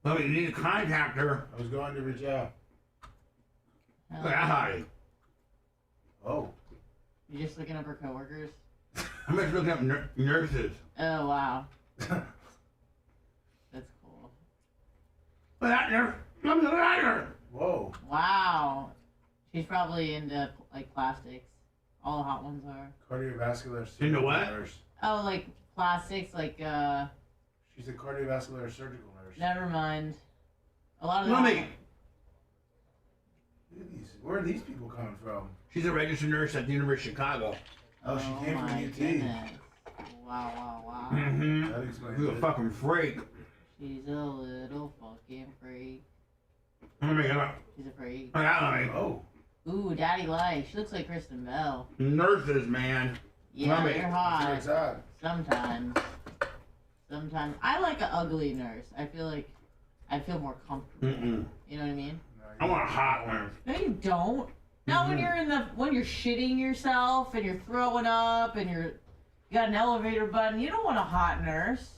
Well, you need to contact her. I was going to reach out. Hi. Oh. You're just looking up her coworkers? I'm just looking up nurses. Oh, wow. That's cool. Look at that nurse. Look at her. Whoa. Wow. She's probably into, like, plastics. All the hot ones are. Cardiovascular. Into what? Nurse. Oh, like, plastics, like, She's a cardiovascular surgical nurse. Never mind. A lot of Let them. me. Where are these people coming from? She's a registered nurse at the University of Chicago. Oh, she came from my UT. goodness. Wow. Mm-hmm. That explains You're a it. fucking freak. She's a little fucking freak. Let me get up. She's a freak. Oh. Ooh, Daddy Light. She looks like Kristen Bell. Nurses, man. Yeah, Let me- you're hot. That's where it's Sometimes. I like an ugly nurse. I feel like I feel more comfortable. Mm-mm. You know what I mean? I want a hot nurse. No, you don't. Not when you're shitting yourself and you're throwing up and you got an elevator button. You don't want a hot nurse.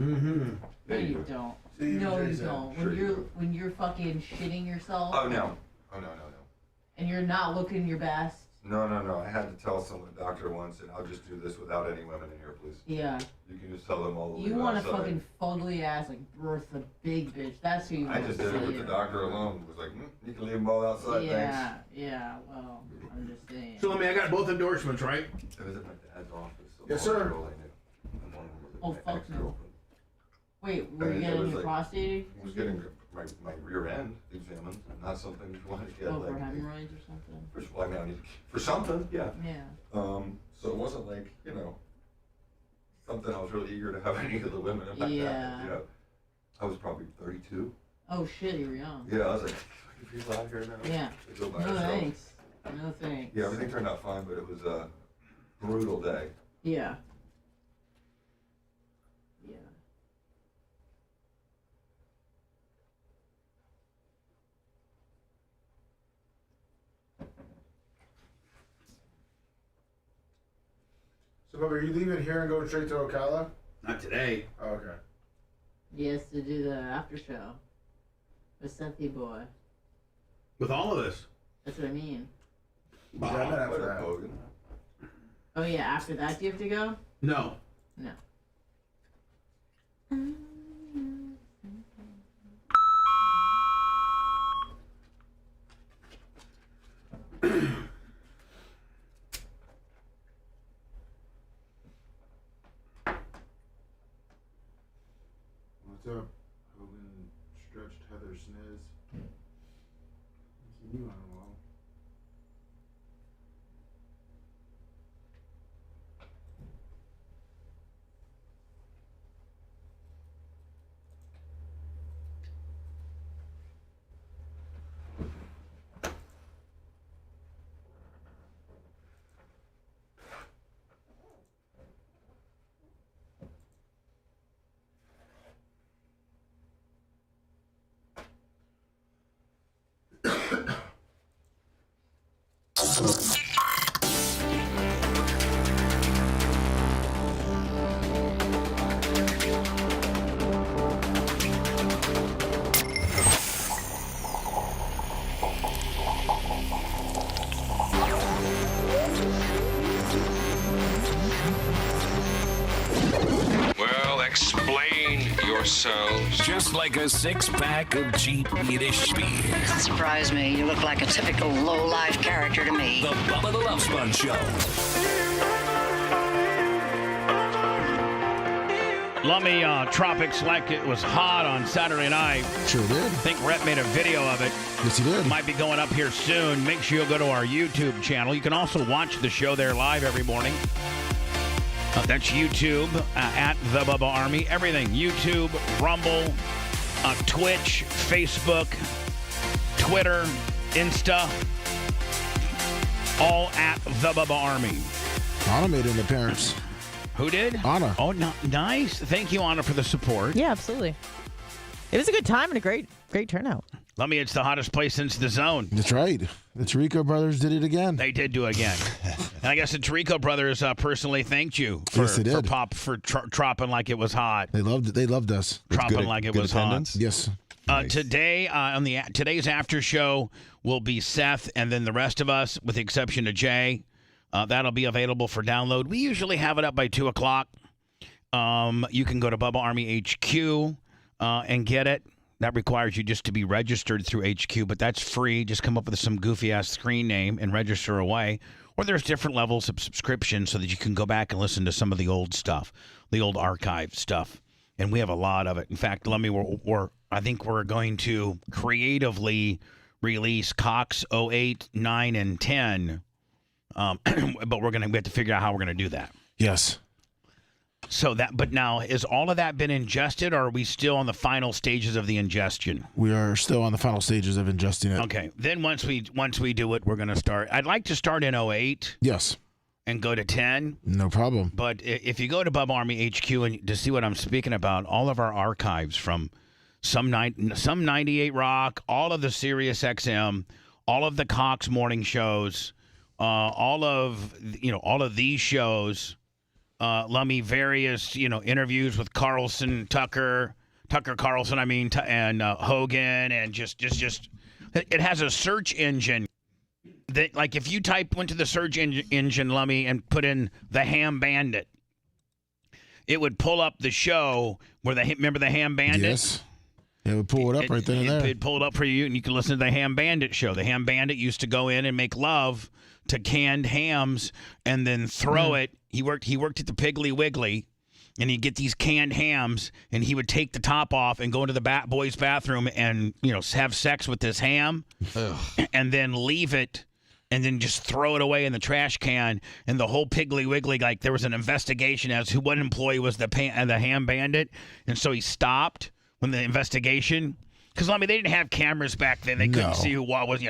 Mm-hmm. No, you don't. See, No, you Jason. don't. Sure When you're fucking shitting yourself. Oh no. And you're not looking your best. No. I had to tell someone, a doctor once, and I'll just do this without any women in here, please. Yeah. You can just tell them all the You way want a outside. fucking fugly ass like Bertha Big Bitch. That's who you I want just to did it see. with the doctor alone. Was like, you can leave them all outside, thanks. Yeah. Well, I'm just saying. So, I got both endorsements, right? It was at my dad's office. Yes, sir. And one of them was Oh, my fuck no. ex-girlfriend. Wait, were you And it getting was your like- prostate? I was getting my rear end examined, not something you want to get Oh, like. for hemorrhoids or something? Well, I mean, I need for something, yeah. Yeah. So it wasn't like, something I was really eager to have any of the women in my Yeah. I was probably 32. Oh shit, you were young. Yeah, I was like, people out here now. Yeah. They go by No themselves. thanks. No thanks. Yeah, everything turned out fine, but it was a brutal day. Yeah. So, Bubba, are you leaving here and going straight to Ocala? Not today. Oh, okay. Yes, to do the after show. With Sethy Boy. With all of us. That's what I mean. Yeah, I meant after that. Hogan. Oh yeah, after that do you have to go? No. No. What's up? Hogan stretched Heather Sniz. Haven't seen you on a while. Well, explain yourselves. Just like a six-pack of cheap Yiddish beer. Surprise me. You look like a typical low-life character to me. The Bubba the Love Sponge Show. Lummy Tropics like it was hot on Saturday night. Sure did. I think Rhett made a video of it. Yes, he did. Might be going up here soon. Make sure you go to our YouTube channel. You can also watch the show there live every morning. That's YouTube at the Bubba Army. Everything. YouTube, Rumble, Twitch, Facebook, Twitter, Insta. All at the Bubba Army. Anna made an appearance. Who did? Anna. Oh, nice. Thank you, Anna, for the support. Yeah, absolutely. It was a good time and a great turnout. Let me, it's the hottest place since the zone. That's right. The Tirico brothers did it again. They did do it again. And I guess the Tirico brothers personally thanked you for, Yes, they did. for tropping like it was hot. They loved it. They loved us. Dropping like it was hot. Yes. Today on today's after show will be Seth, and then the rest of us, with the exception of Jay, That'll be available for download. We usually have it up by 2 o'clock. You can go to Bubba Army HQ and get it. That requires you just to be registered through HQ, but that's free. Just come up with some goofy-ass screen name and register away. Or there's different levels of subscription so that you can go back and listen to some of the old stuff, the old archive stuff. And we have a lot of it. In fact, I think we're going to creatively release Cox 08, 9, and 10. But we have to figure out how we're going to do that. Yes. But now, has all of that been ingested, or are we still on the final stages of the ingestion? We are still on the final stages of ingesting it. Okay. Then once we do it, we're going to start. I'd like to start in 08. Yes. And go to 10. No problem. But if you go to Bubba Army HQ and to see what I'm speaking about, all of our archives from some 98 Rock, all of the Sirius XM, all of the Cox morning shows, all of these shows. Lummy, various, interviews with Tucker Carlson, and Hogan, and just it has a search engine that, like, if you went to the search engine, Lummy, and put in the Ham Bandit, it would pull up the show where remember the Ham Bandit? Yes. It would pull it up right then and there. It'd pull it up for you, and you can listen to the Ham Bandit show. The Ham Bandit used to go in and make love to canned hams and then throw it. He worked at the Piggly Wiggly, and he'd get these canned hams, and he would take the top off and go into the boys' bathroom and have sex with this ham, and then leave it, and then just throw it away in the trash can. And the whole Piggly Wiggly, like, there was an investigation as to what employee was the Ham Bandit, and so he stopped when the investigation. Because, they didn't have cameras back then. They couldn't see who was,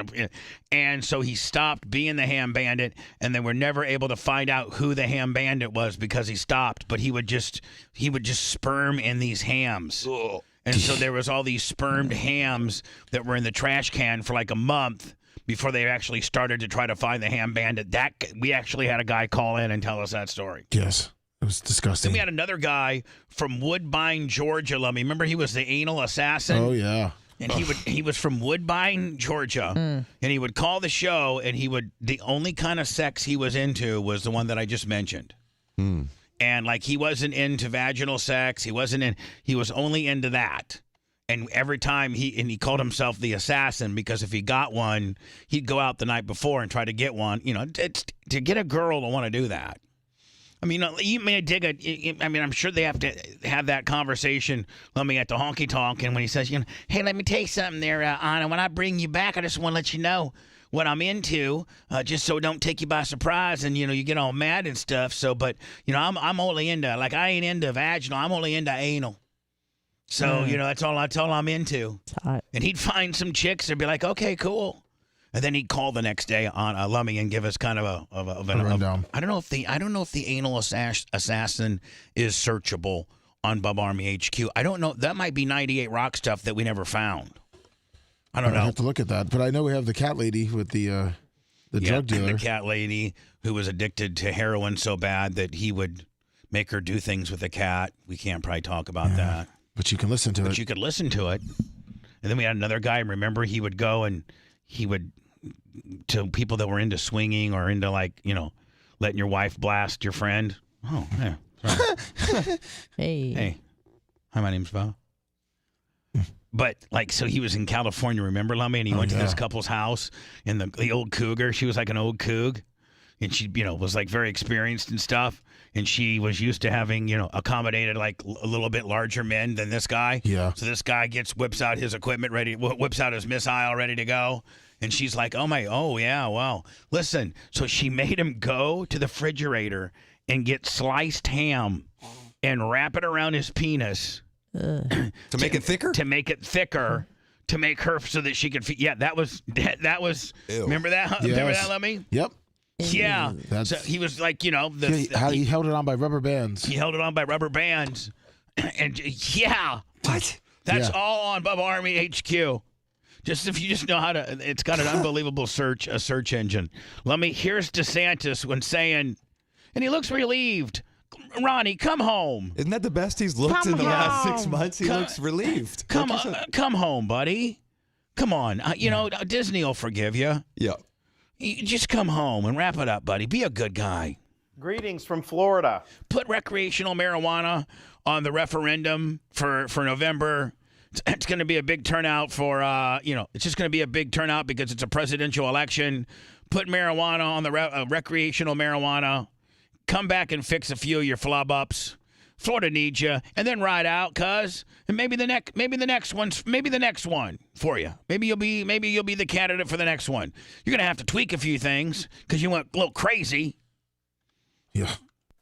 and so he stopped being the Ham Bandit, and they were never able to find out who the Ham Bandit was because he stopped. But he would just sperm in these hams. Ugh. And so there was all these spermed hams that were in the trash can for like a month before they actually started to try to find the Ham Bandit. We actually had a guy call in and tell us that story. Yes. It was disgusting. Then we had another guy from Woodbine, Georgia. Remember, he was the anal assassin? Oh, yeah. And he was from Woodbine, Georgia. And he would call the show, and the only kind of sex he was into was the one that I just mentioned. And, like, he wasn't into vaginal sex. He was only into that. And every time he called himself the assassin, because if he got one, he'd go out the night before and try to get one. To get a girl to want to do that. You may dig I'm sure they have to have that conversation, at the honky tonk, and when he says, hey, let me tell you something there, Anna, when I bring you back, I just want to let you know what I'm into, just so it don't take you by surprise, and, you get all mad and stuff. So, but, I'm only into, like, I ain't into vaginal, I'm only into anal. So, that's all I'm into. And he'd find some chicks that'd be like, okay, cool. And then he'd call the next day on Lummy and give us kind of a rundown. I don't know if the anal assassin is searchable on Bubba Army HQ. I don't know. That might be 98 Rock stuff that we never found. I don't know. I have to look at that. But I know we have the cat lady with the drug dealer. The cat lady who was addicted to heroin so bad that he would make her do things with the cat. We can't probably talk about that. But you can listen to it. But you could listen to it. And then we had another guy. Remember, he would go and he would, to people that were into swinging or into, like, letting your wife blast your friend. Oh, yeah. Sorry. Hey. Hi, my name's Bob. But, like, so he was in California, remember, Lummy? And he went to this couple's house, and the old cougar, she was like an old coug. And she, was, like, very experienced and stuff. And she was used to having, accommodated, like, a little bit larger men than this guy. Yeah. So this guy whips out his equipment whips out his missile ready to go. And she's like, oh, yeah, well, listen. So she made him go to the refrigerator and get sliced ham and wrap it around his penis. To make it thicker? To make it thicker. To make her so that she could... Yeah, that was... Ew. Remember that? Yes. Remember that, Lemmy? Yep. Yeah. So he was like, he held it on by rubber bands. He held it on by rubber bands. And yeah. What? That's all on Bubba Army HQ. Just if you just know how to, it's got an unbelievable search engine. Here's DeSantis when saying, and he looks relieved. Ronnie, come home. Isn't that the best he's looked in the last 6 months? He looks relieved. Come home, buddy. Come on. Disney will forgive you. Yeah. You just come home and wrap it up, buddy. Be a good guy. Greetings from Florida. Put recreational marijuana on the referendum for November. It's going to be a big turnout for, it's just going to be a big turnout because it's a presidential election. Put marijuana on the recreational marijuana. Come back and fix a few of your flub ups. Florida needs you, and then ride out, cuz, and maybe the next one for you. Maybe you'll be the candidate for the next one. You're gonna have to tweak a few things because you went a little crazy. Yeah.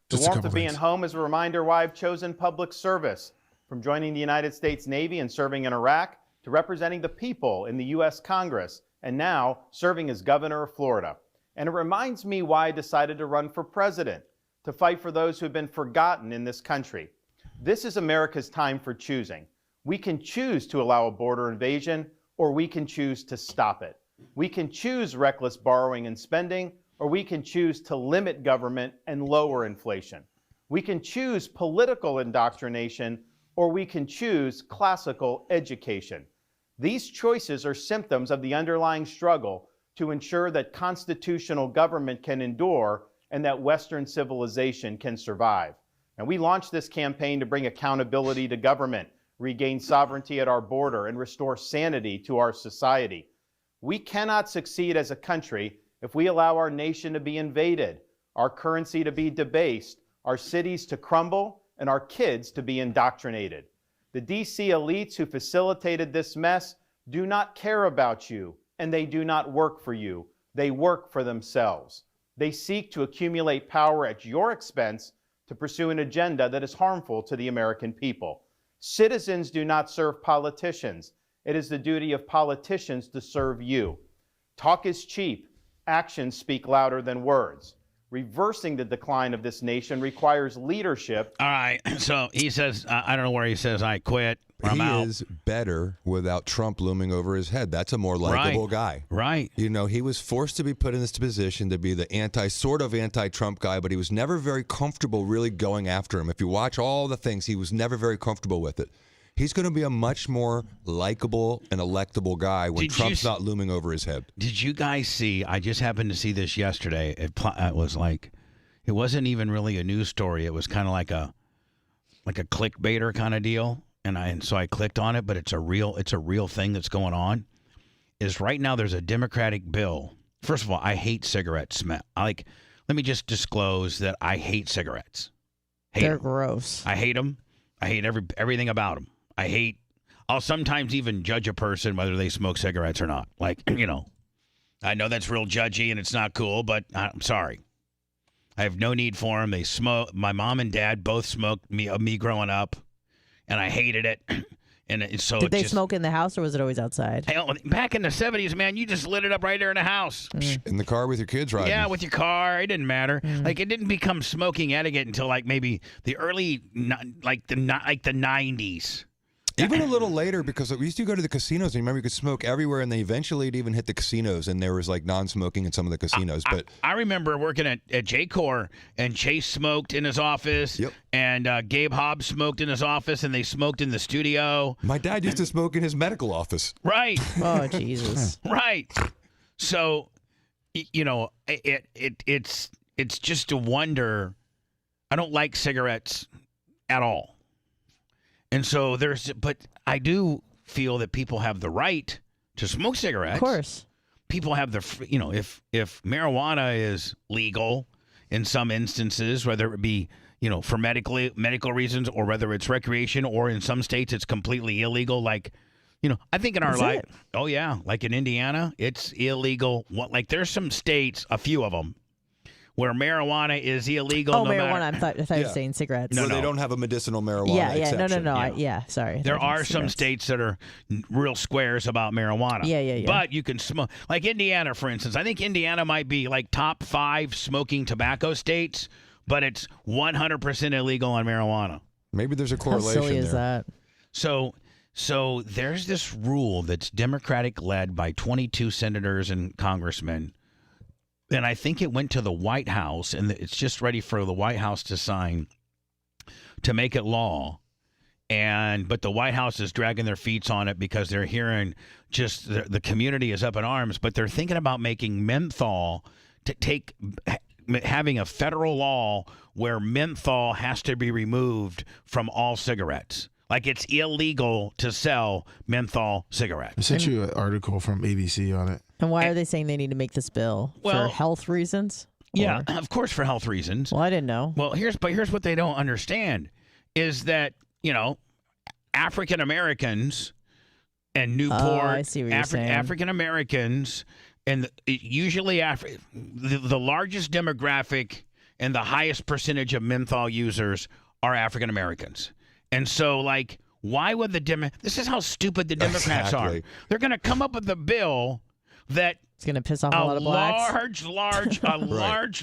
The warmth of being home is a reminder why I've chosen public service. From joining the United States Navy and serving in Iraq to representing the people in the U.S. Congress, and now serving as governor of Florida. And it reminds me why I decided to run for president. To fight for those who have been forgotten in this country. This is America's time for choosing. We can choose to allow a border invasion, or we can choose to stop it. We can choose reckless borrowing and spending, or we can choose to limit government and lower inflation. We can choose political indoctrination, or we can choose classical education. These choices are symptoms of the underlying struggle to ensure that constitutional government can endure and that Western civilization can survive. And we launched this campaign to bring accountability to government, regain sovereignty at our border, and restore sanity to our society. We cannot succeed as a country if we allow our nation to be invaded, our currency to be debased, our cities to crumble, and our kids to be indoctrinated. The DC elites who facilitated this mess do not care about you, and they do not work for you. They work for themselves. They seek to accumulate power at your expense to pursue an agenda that is harmful to the American people. Citizens do not serve politicians. It is the duty of politicians to serve you. Talk is cheap. Actions speak louder than words. Reversing the decline of this nation requires leadership. All right. So he says, I don't know where he says I quit. He is better without Trump looming over his head. That's a more likable guy. Right. You know, he was forced to be put in this position to be the anti-Trump guy, but he was never very comfortable really going after him. If you watch all the things, he was never very comfortable with it. He's going to be a much more likable and electable guy when Trump's not looming over his head. Did you guys see? I just happened to see this yesterday. It was like, it wasn't even really a news story. It was kind of like a clickbaiter kind of deal. And so I clicked on it, but it's a real thing that's going on. Is right now there's a Democratic bill. First of all, I hate cigarette smell. Let me just disclose that I hate cigarettes. They're gross. I hate them. I hate everything about them. I'll sometimes even judge a person whether they smoke cigarettes or not. I know that's real judgy and it's not cool, but I'm sorry. I have no need for them. They smoke. My mom and dad both smoked me growing up, and I hated it. And so did they smoke in the house or was it always outside? Back in the 70s, man, you just lit it up right there in the house. In the car with your kids riding. Yeah, with your car. It didn't matter. It didn't become smoking etiquette until maybe the early, the 90s. Even a little later, because we used to go to the casinos, and remember you could smoke everywhere, and then eventually it even hit the casinos, and there was non-smoking in some of the casinos. But I remember working at J-Corps, and Chase smoked in his office, and Gabe Hobbs smoked in his office, and they smoked in the studio. My dad used to smoke in his medical office. Right. Oh, Jesus. Right. So, it's just a wonder. I don't like cigarettes at all. And so but I do feel that people have the right to smoke cigarettes. Of course. People have if marijuana is legal in some instances, whether it be, for medical reasons or whether it's recreation, or in some states it's completely illegal. I think in our life, oh yeah, like in Indiana, it's illegal. There's some states, a few of them, where marijuana is illegal. Oh, marijuana. I thought you were saying cigarettes. No, they don't have a medicinal marijuana exception. No. Sorry. There are some states that are real squares about marijuana. Yeah. But you can smoke. Like Indiana, for instance. I think Indiana might be top 5 smoking tobacco states, but it's 100% illegal on marijuana. Maybe there's a correlation there. How silly is that? So there's this rule that's Democratic-led by 22 senators and congressmen. And I think it went to the White House, and it's just ready for the White House to sign to make it law. but the White House is dragging their feet on it because they're hearing just the community is up in arms, but they're thinking about making menthol having a federal law where menthol has to be removed from all cigarettes. Like it's illegal to sell menthol cigarettes. I sent you an article from ABC on it. And why are they saying they need to make this bill? For health reasons? Yeah, of course, for health reasons. Well, I didn't know. Well, here's what they don't understand is that, African Americans and Newport, African Americans, and usually the largest demographic and the highest percentage of menthol users are African Americans. And so, why would this is how stupid the Democrats are. They're going to come up with a bill that it's going to piss off a lot of blacks.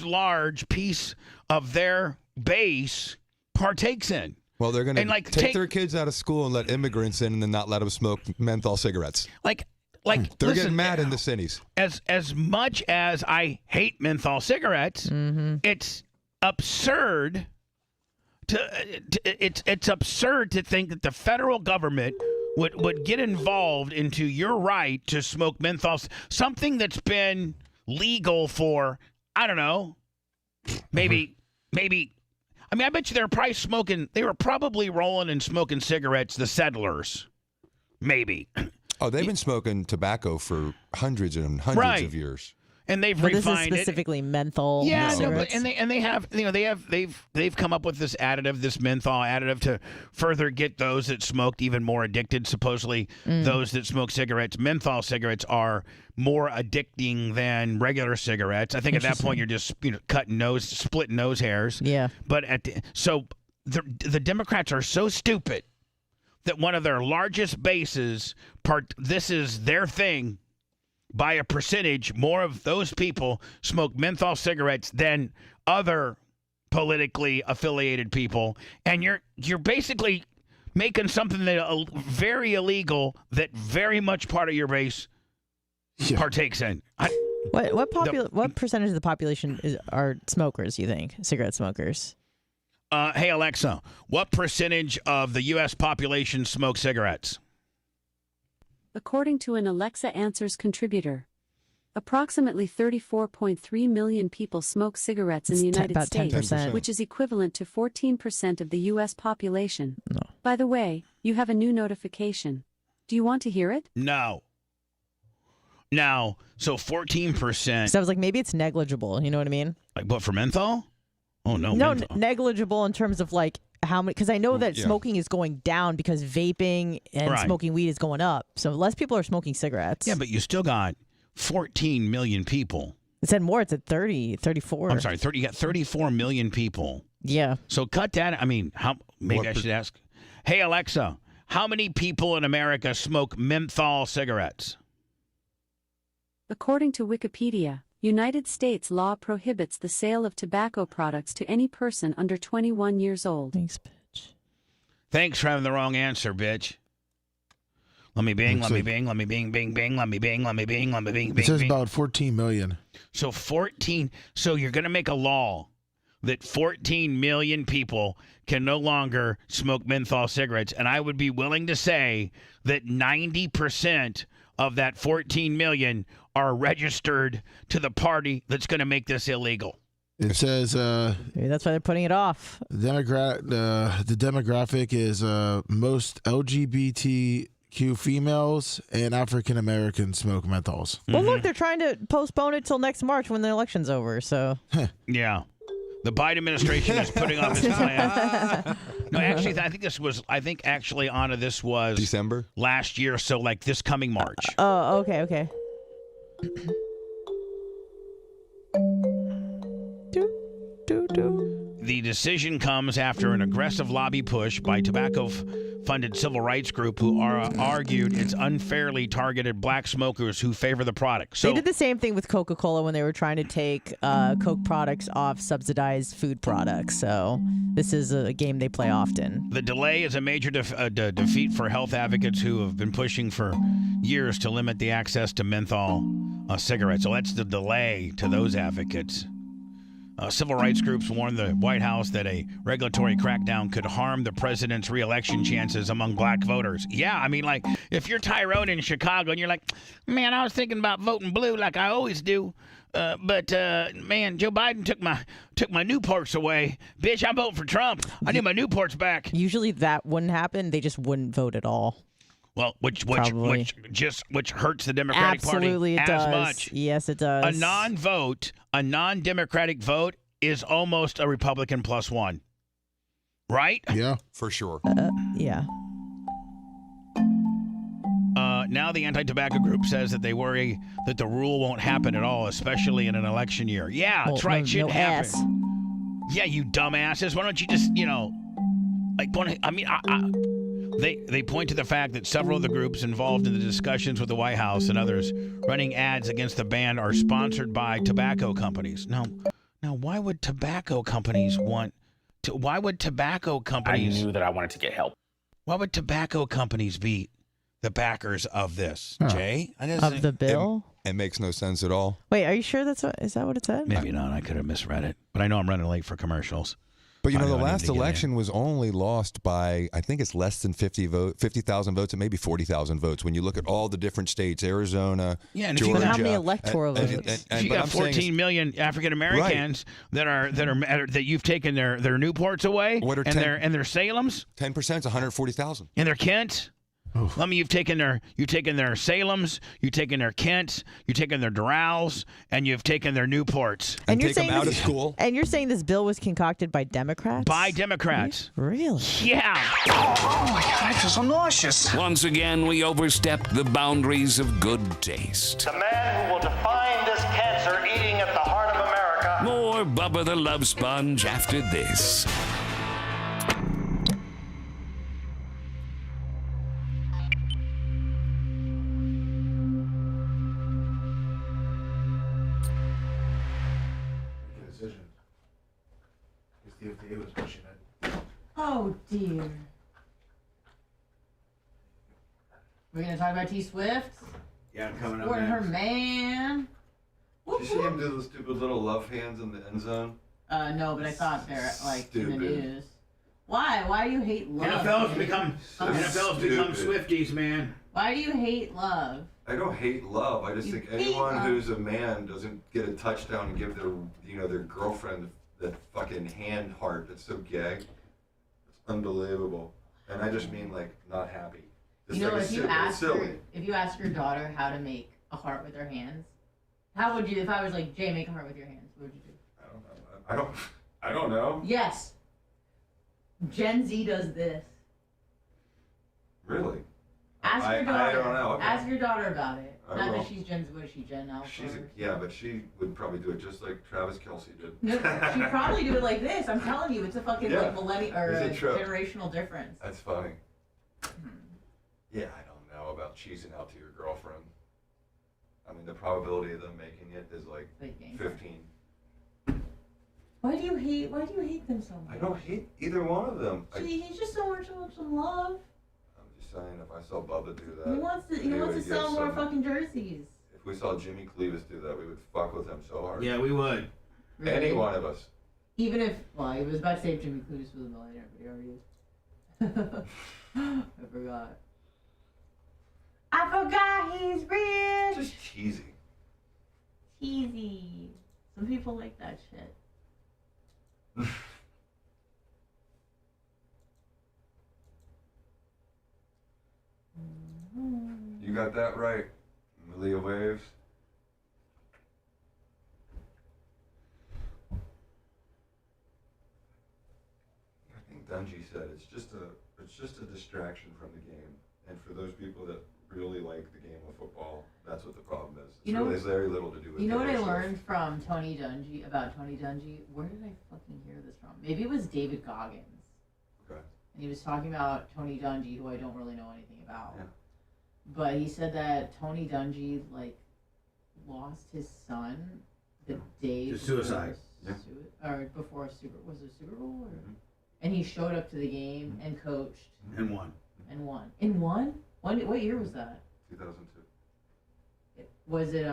large piece of their base partakes in. Well, they're going to take their kids out of school and let immigrants in and then not let them smoke menthol cigarettes. They're getting mad in the cities. As much as I hate menthol cigarettes, it's absurd it's absurd to think that the federal government would get involved into your right to smoke menthol, something that's been legal for, I don't know, maybe. I mean, I bet you they were probably rolling and smoking cigarettes, the settlers, maybe. Oh, they've been smoking tobacco for hundreds and hundreds of years. And they've refined this is specifically menthol. Yeah, cigarettes. they've come up with this additive, this menthol additive to further get those that smoked even more addicted. Supposedly, those that smoke cigarettes, menthol cigarettes, are more addicting than regular cigarettes. I think at that point you're just splitting nose hairs. Yeah. But the Democrats are so stupid that one of their largest bases this is their thing. By a percentage, more of those people smoke menthol cigarettes than other politically affiliated people, and you're basically making something that very illegal that very much part of your base partakes in. What percentage of the population are smokers? You think cigarette smokers? Hey Alexa, what percentage of the U.S. population smoke cigarettes? According to an Alexa Answers contributor, approximately 34.3 million people smoke cigarettes in the United States, 10%. which is equivalent to 14% of the U.S. population. No. By the way, you have a new notification. Do you want to hear it? No. So 14%. So I was like, maybe it's negligible. You know what I mean? Like, what, for menthol? Oh, no. No, menthol. negligible in terms of how many, because I know that smoking is going down because vaping and smoking weed is going up. So less people are smoking cigarettes. Yeah, but you still got 14 million people. It said more. It's at 34. I'm sorry, you got 34 million people. Yeah. So cut that. I mean, I should ask. Hey, Alexa, how many people in America smoke menthol cigarettes? According to Wikipedia, United States law prohibits the sale of tobacco products to any person under 21 years old. Thanks, bitch. Thanks for having the wrong answer, bitch. Let me bing, let me bing, let me bing, bing, bing, let me bing, let me bing, let me bing, bing. It says about 14 million. So so you're going to make a law that 14 million people can no longer smoke menthol cigarettes, and I would be willing to say that 90% of that 14 million are registered to the party that's going to make this illegal. It says maybe that's why they're putting it off. The demographic is most LGBTQ females and African Americans smoke menthols. Well, look, they're trying to postpone it till next March when the election's over. So yeah, the Biden administration is putting off this plan. No, actually, I think Anna, this was December last year. So like this coming March. Oh, okay. The decision comes after an aggressive lobby push by tobacco-funded civil rights group who argued it's unfairly targeted black smokers who favor the product. So they did the same thing with Coca-Cola when they were trying to take Coke products off subsidized food products. So this is a game they play often. The delay is a major defeat for health advocates who have been pushing for years to limit the access to menthol cigarettes. So that's the delay to those advocates. Civil rights groups warned the White House that a regulatory crackdown could harm the president's re-election chances among black voters. Yeah, I mean, like, if you're Tyrone in Chicago and you're like, man, I was thinking about voting blue like I always do, but man, Joe Biden took my Newports away. Bitch, I'm voting for Trump. I need my Newports back. Usually that wouldn't happen. They just wouldn't vote at all. Well, which hurts the Democratic Absolutely Party it as does. much. Yes, it does. A non-Democratic vote is almost a Republican +1, right? Yeah, for sure. Yeah. Now the anti-tobacco group says that they worry that the rule won't happen at all, especially in an election year. Yeah, that's right. It shouldn't happen. Yeah, you dumbasses. Why don't you just, They point to the fact that several of the groups involved in the discussions with the White House and others running ads against the ban are sponsored by tobacco companies. Now, why would tobacco companies want to? Why would tobacco companies? I knew that I wanted to get help. Why would tobacco companies be the backers of this, Jay? Of the bill? It makes no sense at all. Wait, are you sure is that what it said? Maybe not. I could have misread it, but I know I'm running late for commercials. But the last election was only lost by, I think it's less than 50,000 votes, and maybe 40,000 votes. When you look at all the different states, Arizona, and Georgia, how many electoral votes? If you got 14 million African Americans that you've taken their Newports away, and their Salems, 10% is 140,000, and their Kent. I mean, you've taken their Salems, you've taken their Kents, you've taken their Dorals, and you've taken their Newports. And you're take them out of school. And you're saying this bill was concocted by Democrats? By Democrats. Really? Yeah. Oh my God, I feel so nauseous. Once again, we overstep the boundaries of good taste. The man who will define this cancer eating at the heart of America. More Bubba the Love Sponge after this. The FDA was pushing it. Oh dear. We're gonna talk about T Swift. Yeah, coming up Supporting her next. man. Did you see him do the stupid little love hands in the end zone? No, but I thought they're in the Stupid. news. Why? Why do you hate love? NFL's become Swifties, man. Why do you hate love? I don't hate love. I just think anyone who's a man doesn't get a touchdown and give their girlfriend that fucking hand heart. That's so gay. It's unbelievable. And I just mean not happy. It's if you ask your daughter how to make a heart with her hands, how would you? If I was like, Jay, make a heart with your hands, what would you do? I don't know. Yes. Gen Z does this. Really? Ask your daughter. I don't know. Okay. Ask your daughter about it. I Not will. that she's Gen Z. What is she, Gen Alpha? But she would probably do it just like Travis Kelce did. No, she'd probably do it like this. I'm telling you, it's a fucking millennial or Is it true? generational difference. That's funny. Yeah, I don't know about cheesing out to your girlfriend. I mean, the probability of them making it is like 15. Why do you hate them so much? I don't hate either one of them. He's just so much some love. I'm just saying, if I saw Bubba do that, He wants to would sell get more some- fucking jerseys. If we saw Jimmy Cleavis do that, we would fuck with him so hard. Yeah, we would. Really? Any one of us. Even if, he was about to say if Jimmy Cleavis was a millionaire, but he already is. I forgot. I forgot he's rich. Just cheesy. Cheesy. Some people like that shit. You got that right, Malia Waves. I think Dungy said it's just a distraction from the game, and for those people that really like the game of football, that's what the problem is. There's very little to do with. You know what I Taylor Swift. learned from Tony Dungy about Tony Dungy? Where did I fucking hear this from? Maybe it was David Goggins. Okay. And he was talking about Tony Dungy, who I don't really know anything about. Yeah. But he said that Tony Dungy lost his son the day To suicide. Or before Super Bowl? And he showed up to the game and coached. And won. In one? What year was that? 2002. Was it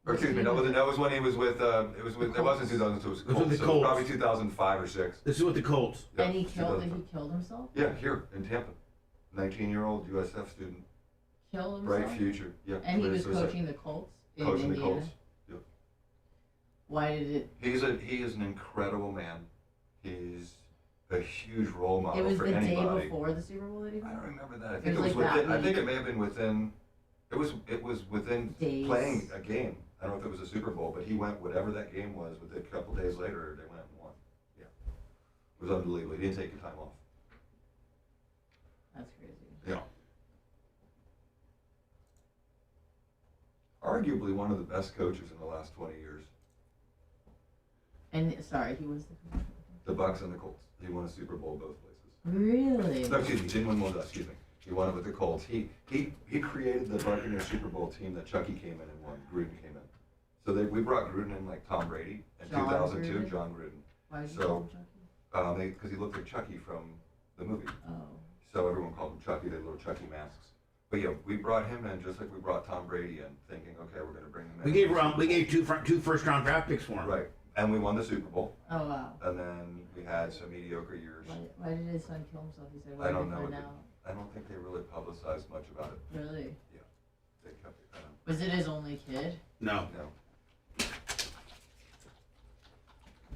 Or excuse me, that was when he was with. It wasn't 2002. It was with the so Colts. Probably 2005 or 6. This is with the Colts. Yeah, And he killed 2005. himself? Yeah, here in Tampa. 19-year-old USF student. Killed himself? Bright future. Yeah. And he was suicide. coaching the Colts in Coaching the Indiana? Colts. Yep. Why did it? He is an incredible man. He's a huge role model It was for the anybody. day before the Super Bowl that he won? I don't remember that. I It think it was was like within. that I think week? it may have been within. It was within Days. playing a game. I don't know if it was a Super Bowl, but he went whatever that game was. Within a couple days later, they went and won. Yeah, it was unbelievable. He didn't take any time off. That's crazy. Yeah. Arguably one of the best coaches in the last 20 years. And sorry, he was The Bucks and the Colts. He won a Super Bowl both places. Really? No, excuse me. He didn't win one. Excuse me. He won it with the Colts. He created the Buccaneers Super Bowl team that Chucky came in and won. Gruden came in. So we brought Gruden in like Tom Brady in John 2002. Gruden? John Gruden. Why did you call him Chucky? Because he looked like Chucky from the movie. Oh. So everyone called him Chucky. They had little Chucky masks. But yeah, we brought him in just like we brought Tom Brady in, thinking, okay, we're going to bring him in. We gave two first-round draft picks for him. Right, and we won the Super Bowl. Oh, wow. And then we had some mediocre years. Why did his son kill himself? He said, I don't know. Now? I don't think they really publicized much about it. Really? Yeah, they kept it kind of. Was it his only kid? No. No.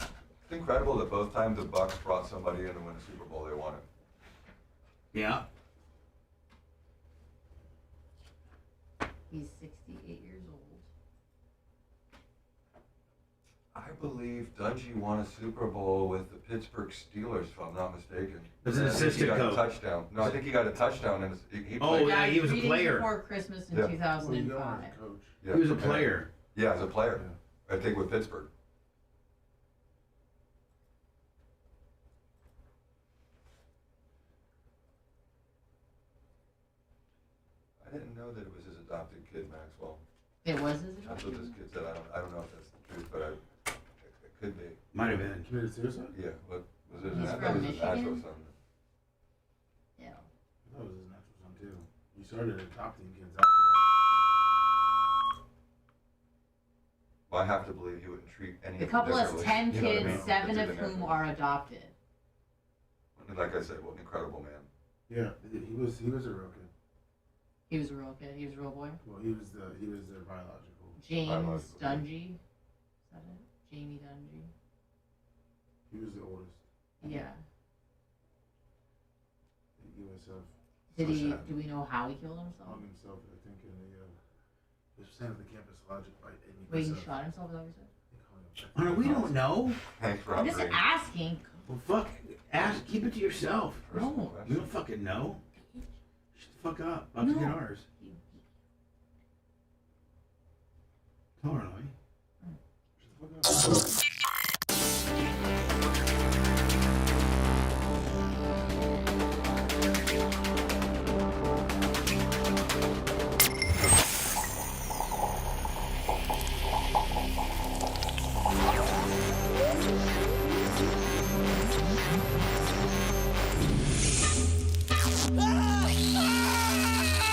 It's incredible that both times the Bucks brought somebody in to win a Super Bowl, they won it. Yeah. He's 68 years old. I believe Dungy won a Super Bowl with the Pittsburgh Steelers, if I'm not mistaken. As an assistant coach. He got coach. a touchdown. No, I think he got a touchdown. And he Oh, played. yeah, he was a Reading player. Before Christmas in Yeah. 2005. Yeah, He was a player. Yeah, as a player. I think with Pittsburgh. I didn't know that it was his adopted kid, Maxwell. It was his That's what this kid said. I don't know if that's the truth, but it could be. Might have been. Committed suicide? Yeah. What was it? He's That from was his natural Michigan? son. Yeah. That was his natural son too. He started adopting kids after that. Well, I have to believe he wouldn't treat any The of them couple has differently. 10 You know what I kids, mean? 7 It's of even whom natural. are adopted. Like I said, what an incredible man. Yeah, he was a real kid. He was a real kid. He was a real boy. Well, he was their biological. James Biological. Dungy. Is that it? Jamie Dungy. He was the oldest. Yeah. At USF. Did So he? sad. Do we know how he killed himself? Hung himself, I think, in the it was sent to the campus logic by Amy. Wait, he shot himself? Is that what you said? Oh, no, we don't know. Thanks for I'm just upgrading. asking. Well, fuck. Keep it to yourself. No. You don't fucking know. Shut the fuck up. About to get ours. Tell her, Louie. Shut the fuck up.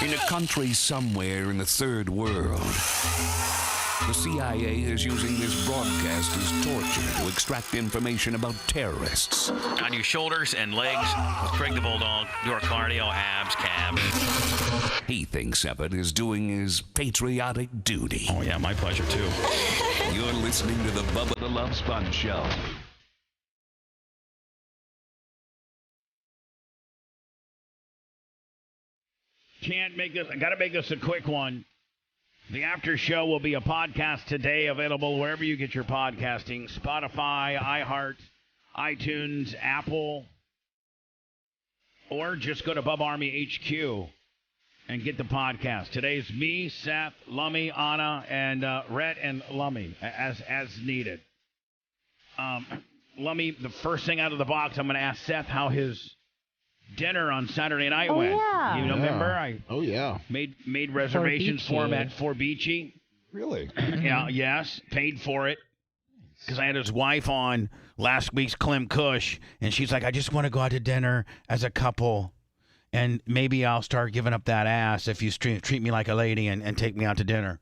In a country somewhere in the third world, the CIA is using this broadcast as torture to extract information about terrorists. On your shoulders and legs with Craig the Bulldog, your cardio, abs, calves. He thinks Evan is doing his patriotic duty. Oh, yeah, my pleasure, too. You're listening to the Bubba the Love Sponge Show. Can't make this. I got to make this a quick one. The after show will be a podcast today, available wherever you get your podcasting: Spotify, iHeart, iTunes, Apple, or just go to Bub Army HQ and get the podcast. Today's me, Seth, Lummy, Anna, and Rhett and Lummy as needed. Lummy, the first thing out of the box, I'm going to ask Seth how his dinner on Saturday night went. Yeah. You remember? I made reservations for him at Forbici. Really? Yeah, yes, paid for it. Because I had his wife on last week's Clem Cush, and she's like, I just want to go out to dinner as a couple, and maybe I'll start giving up that ass if you treat me like a lady and take me out to dinner.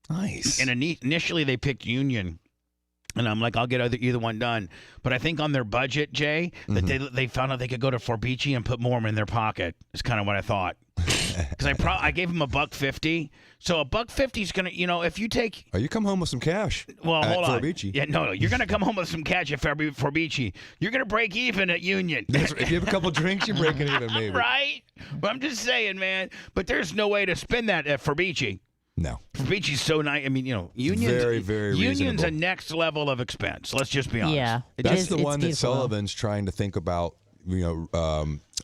Nice. And initially they picked Union. And I'm like, I'll get either one done. But I think on their budget, Jay, that they found out they could go to Forbici and put more in their pocket. Is kind of what I thought. Because I gave them $1.50. So $1.50 is gonna, if you take. Oh, you come home with some cash. Well, hold on. Forbici. Yeah, no, you're gonna come home with some cash at Forbici. You're gonna break even at Union. If you have a couple drinks, you're breaking even, maybe. Right? But I'm just saying, man. But there's no way to spend that at Forbici. No. Forbiči's so nice. I mean, Union's very, very Union's reasonable. a next level of expense. Let's just be honest. Yeah. That's the one that beautiful. Sullivan's trying to think about,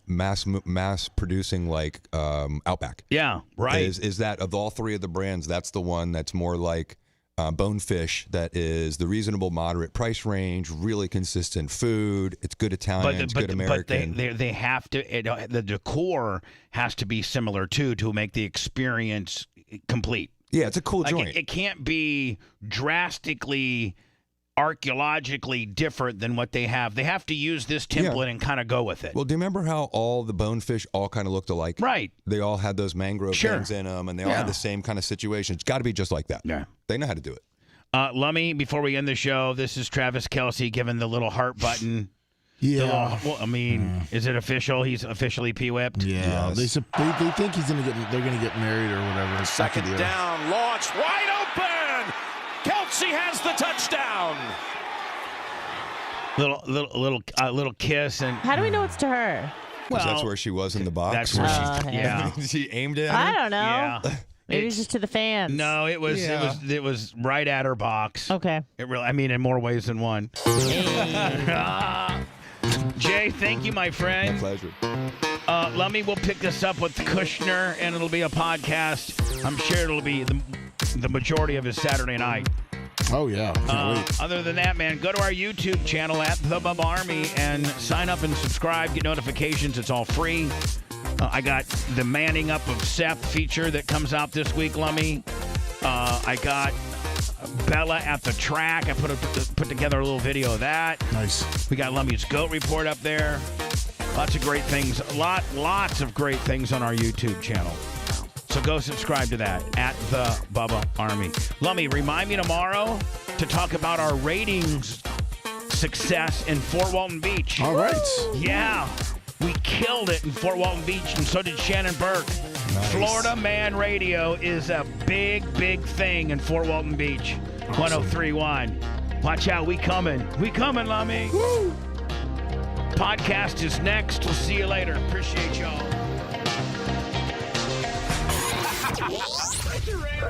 mass producing like Outback. Yeah, right. Is that of all three of the brands, that's the one that's more like Bonefish, that is the reasonable, moderate price range, really consistent food. It's good Italian, it's good American. But they have to. The decor has to be similar too to make the experience complete. Yeah, it's a cool joint. It can't be drastically archaeologically different than what they have. They have to use this template and kind of go with it. Well, do you remember how all the Bonefish all kind of looked alike? Right. They all had those mangrove things in them, and they all had the same kind of situation. It's got to be just like that. Yeah. They know how to do it. Lummy, before we end the show, this is Travis Kelce giving the little heart button. Yeah. Is it official? He's officially P-whipped? Yeah. Yes. They think they're gonna get married or whatever. Second down, launch, wide open. Kelce has the touchdown. Little kiss and. How do we know it's to her? Well, that's where she was in the box. That's where she. Yeah. She aimed it at her? I don't know. Yeah. Maybe it's just to the fans. No, it was right at her box. Okay. It really, I mean, in more ways than one. Jay, thank you, my friend. My pleasure. Lummy, we'll pick this up with Kushner, and it'll be a podcast. I'm sure it'll be the majority of his Saturday night. Oh, yeah. Can't wait. Other than that, man, go to our YouTube channel at The Bubba Army and sign up and subscribe. Get notifications. It's all free. I got the Manning Up of Seth feature that comes out this week, Lummy. I got Bella at the track. I put together a little video of that. Nice. We got Lummy's Goat Report up there. Lots of great things. Lots of great things on our YouTube channel. So go subscribe to that at The Bubba Army. Lummy, remind me tomorrow to talk about our ratings success in Fort Walton Beach. All right. Yeah. We killed it in Fort Walton Beach, and so did Shannon Burke. Nice. Florida Man Radio is a big, big thing in Fort Walton Beach. Awesome. 103.1. Watch out, we coming. We coming, Lummy. Woo! Podcast is next. We'll see you later. Appreciate y'all.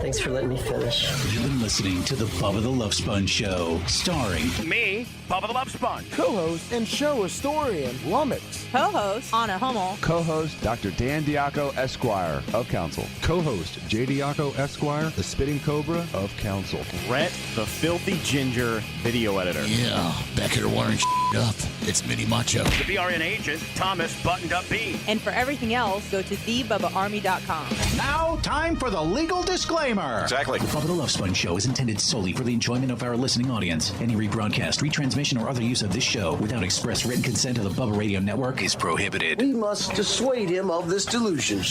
Thanks for letting me finish. You've been listening to the Bubba the Love Sponge Show, starring me, Bubba the Love Sponge. Co-host and show historian, Lummox. Co-host, Anna Hummel. Co-host, Dr. Dan Diaco, Esquire, of Council. Co-host, J. Diaco, Esquire, the Spitting Cobra, of Council. Brett, the Filthy Ginger, video editor. Yeah, back here wiring up. It's Mini Macho. The BRN agent, Thomas Buttoned Up B. And for everything else, go to thebubbaarmy.com. Now, time for the legal disclaimer. Exactly. The Bubba the Love Sponge Show is intended solely for the enjoyment of our listening audience. Any rebroadcast, retransmission, or other use of this show without express written consent of the Bubba Radio Network is prohibited. We must dissuade him of this delusion.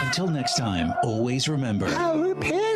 Until next time, always remember. Repent.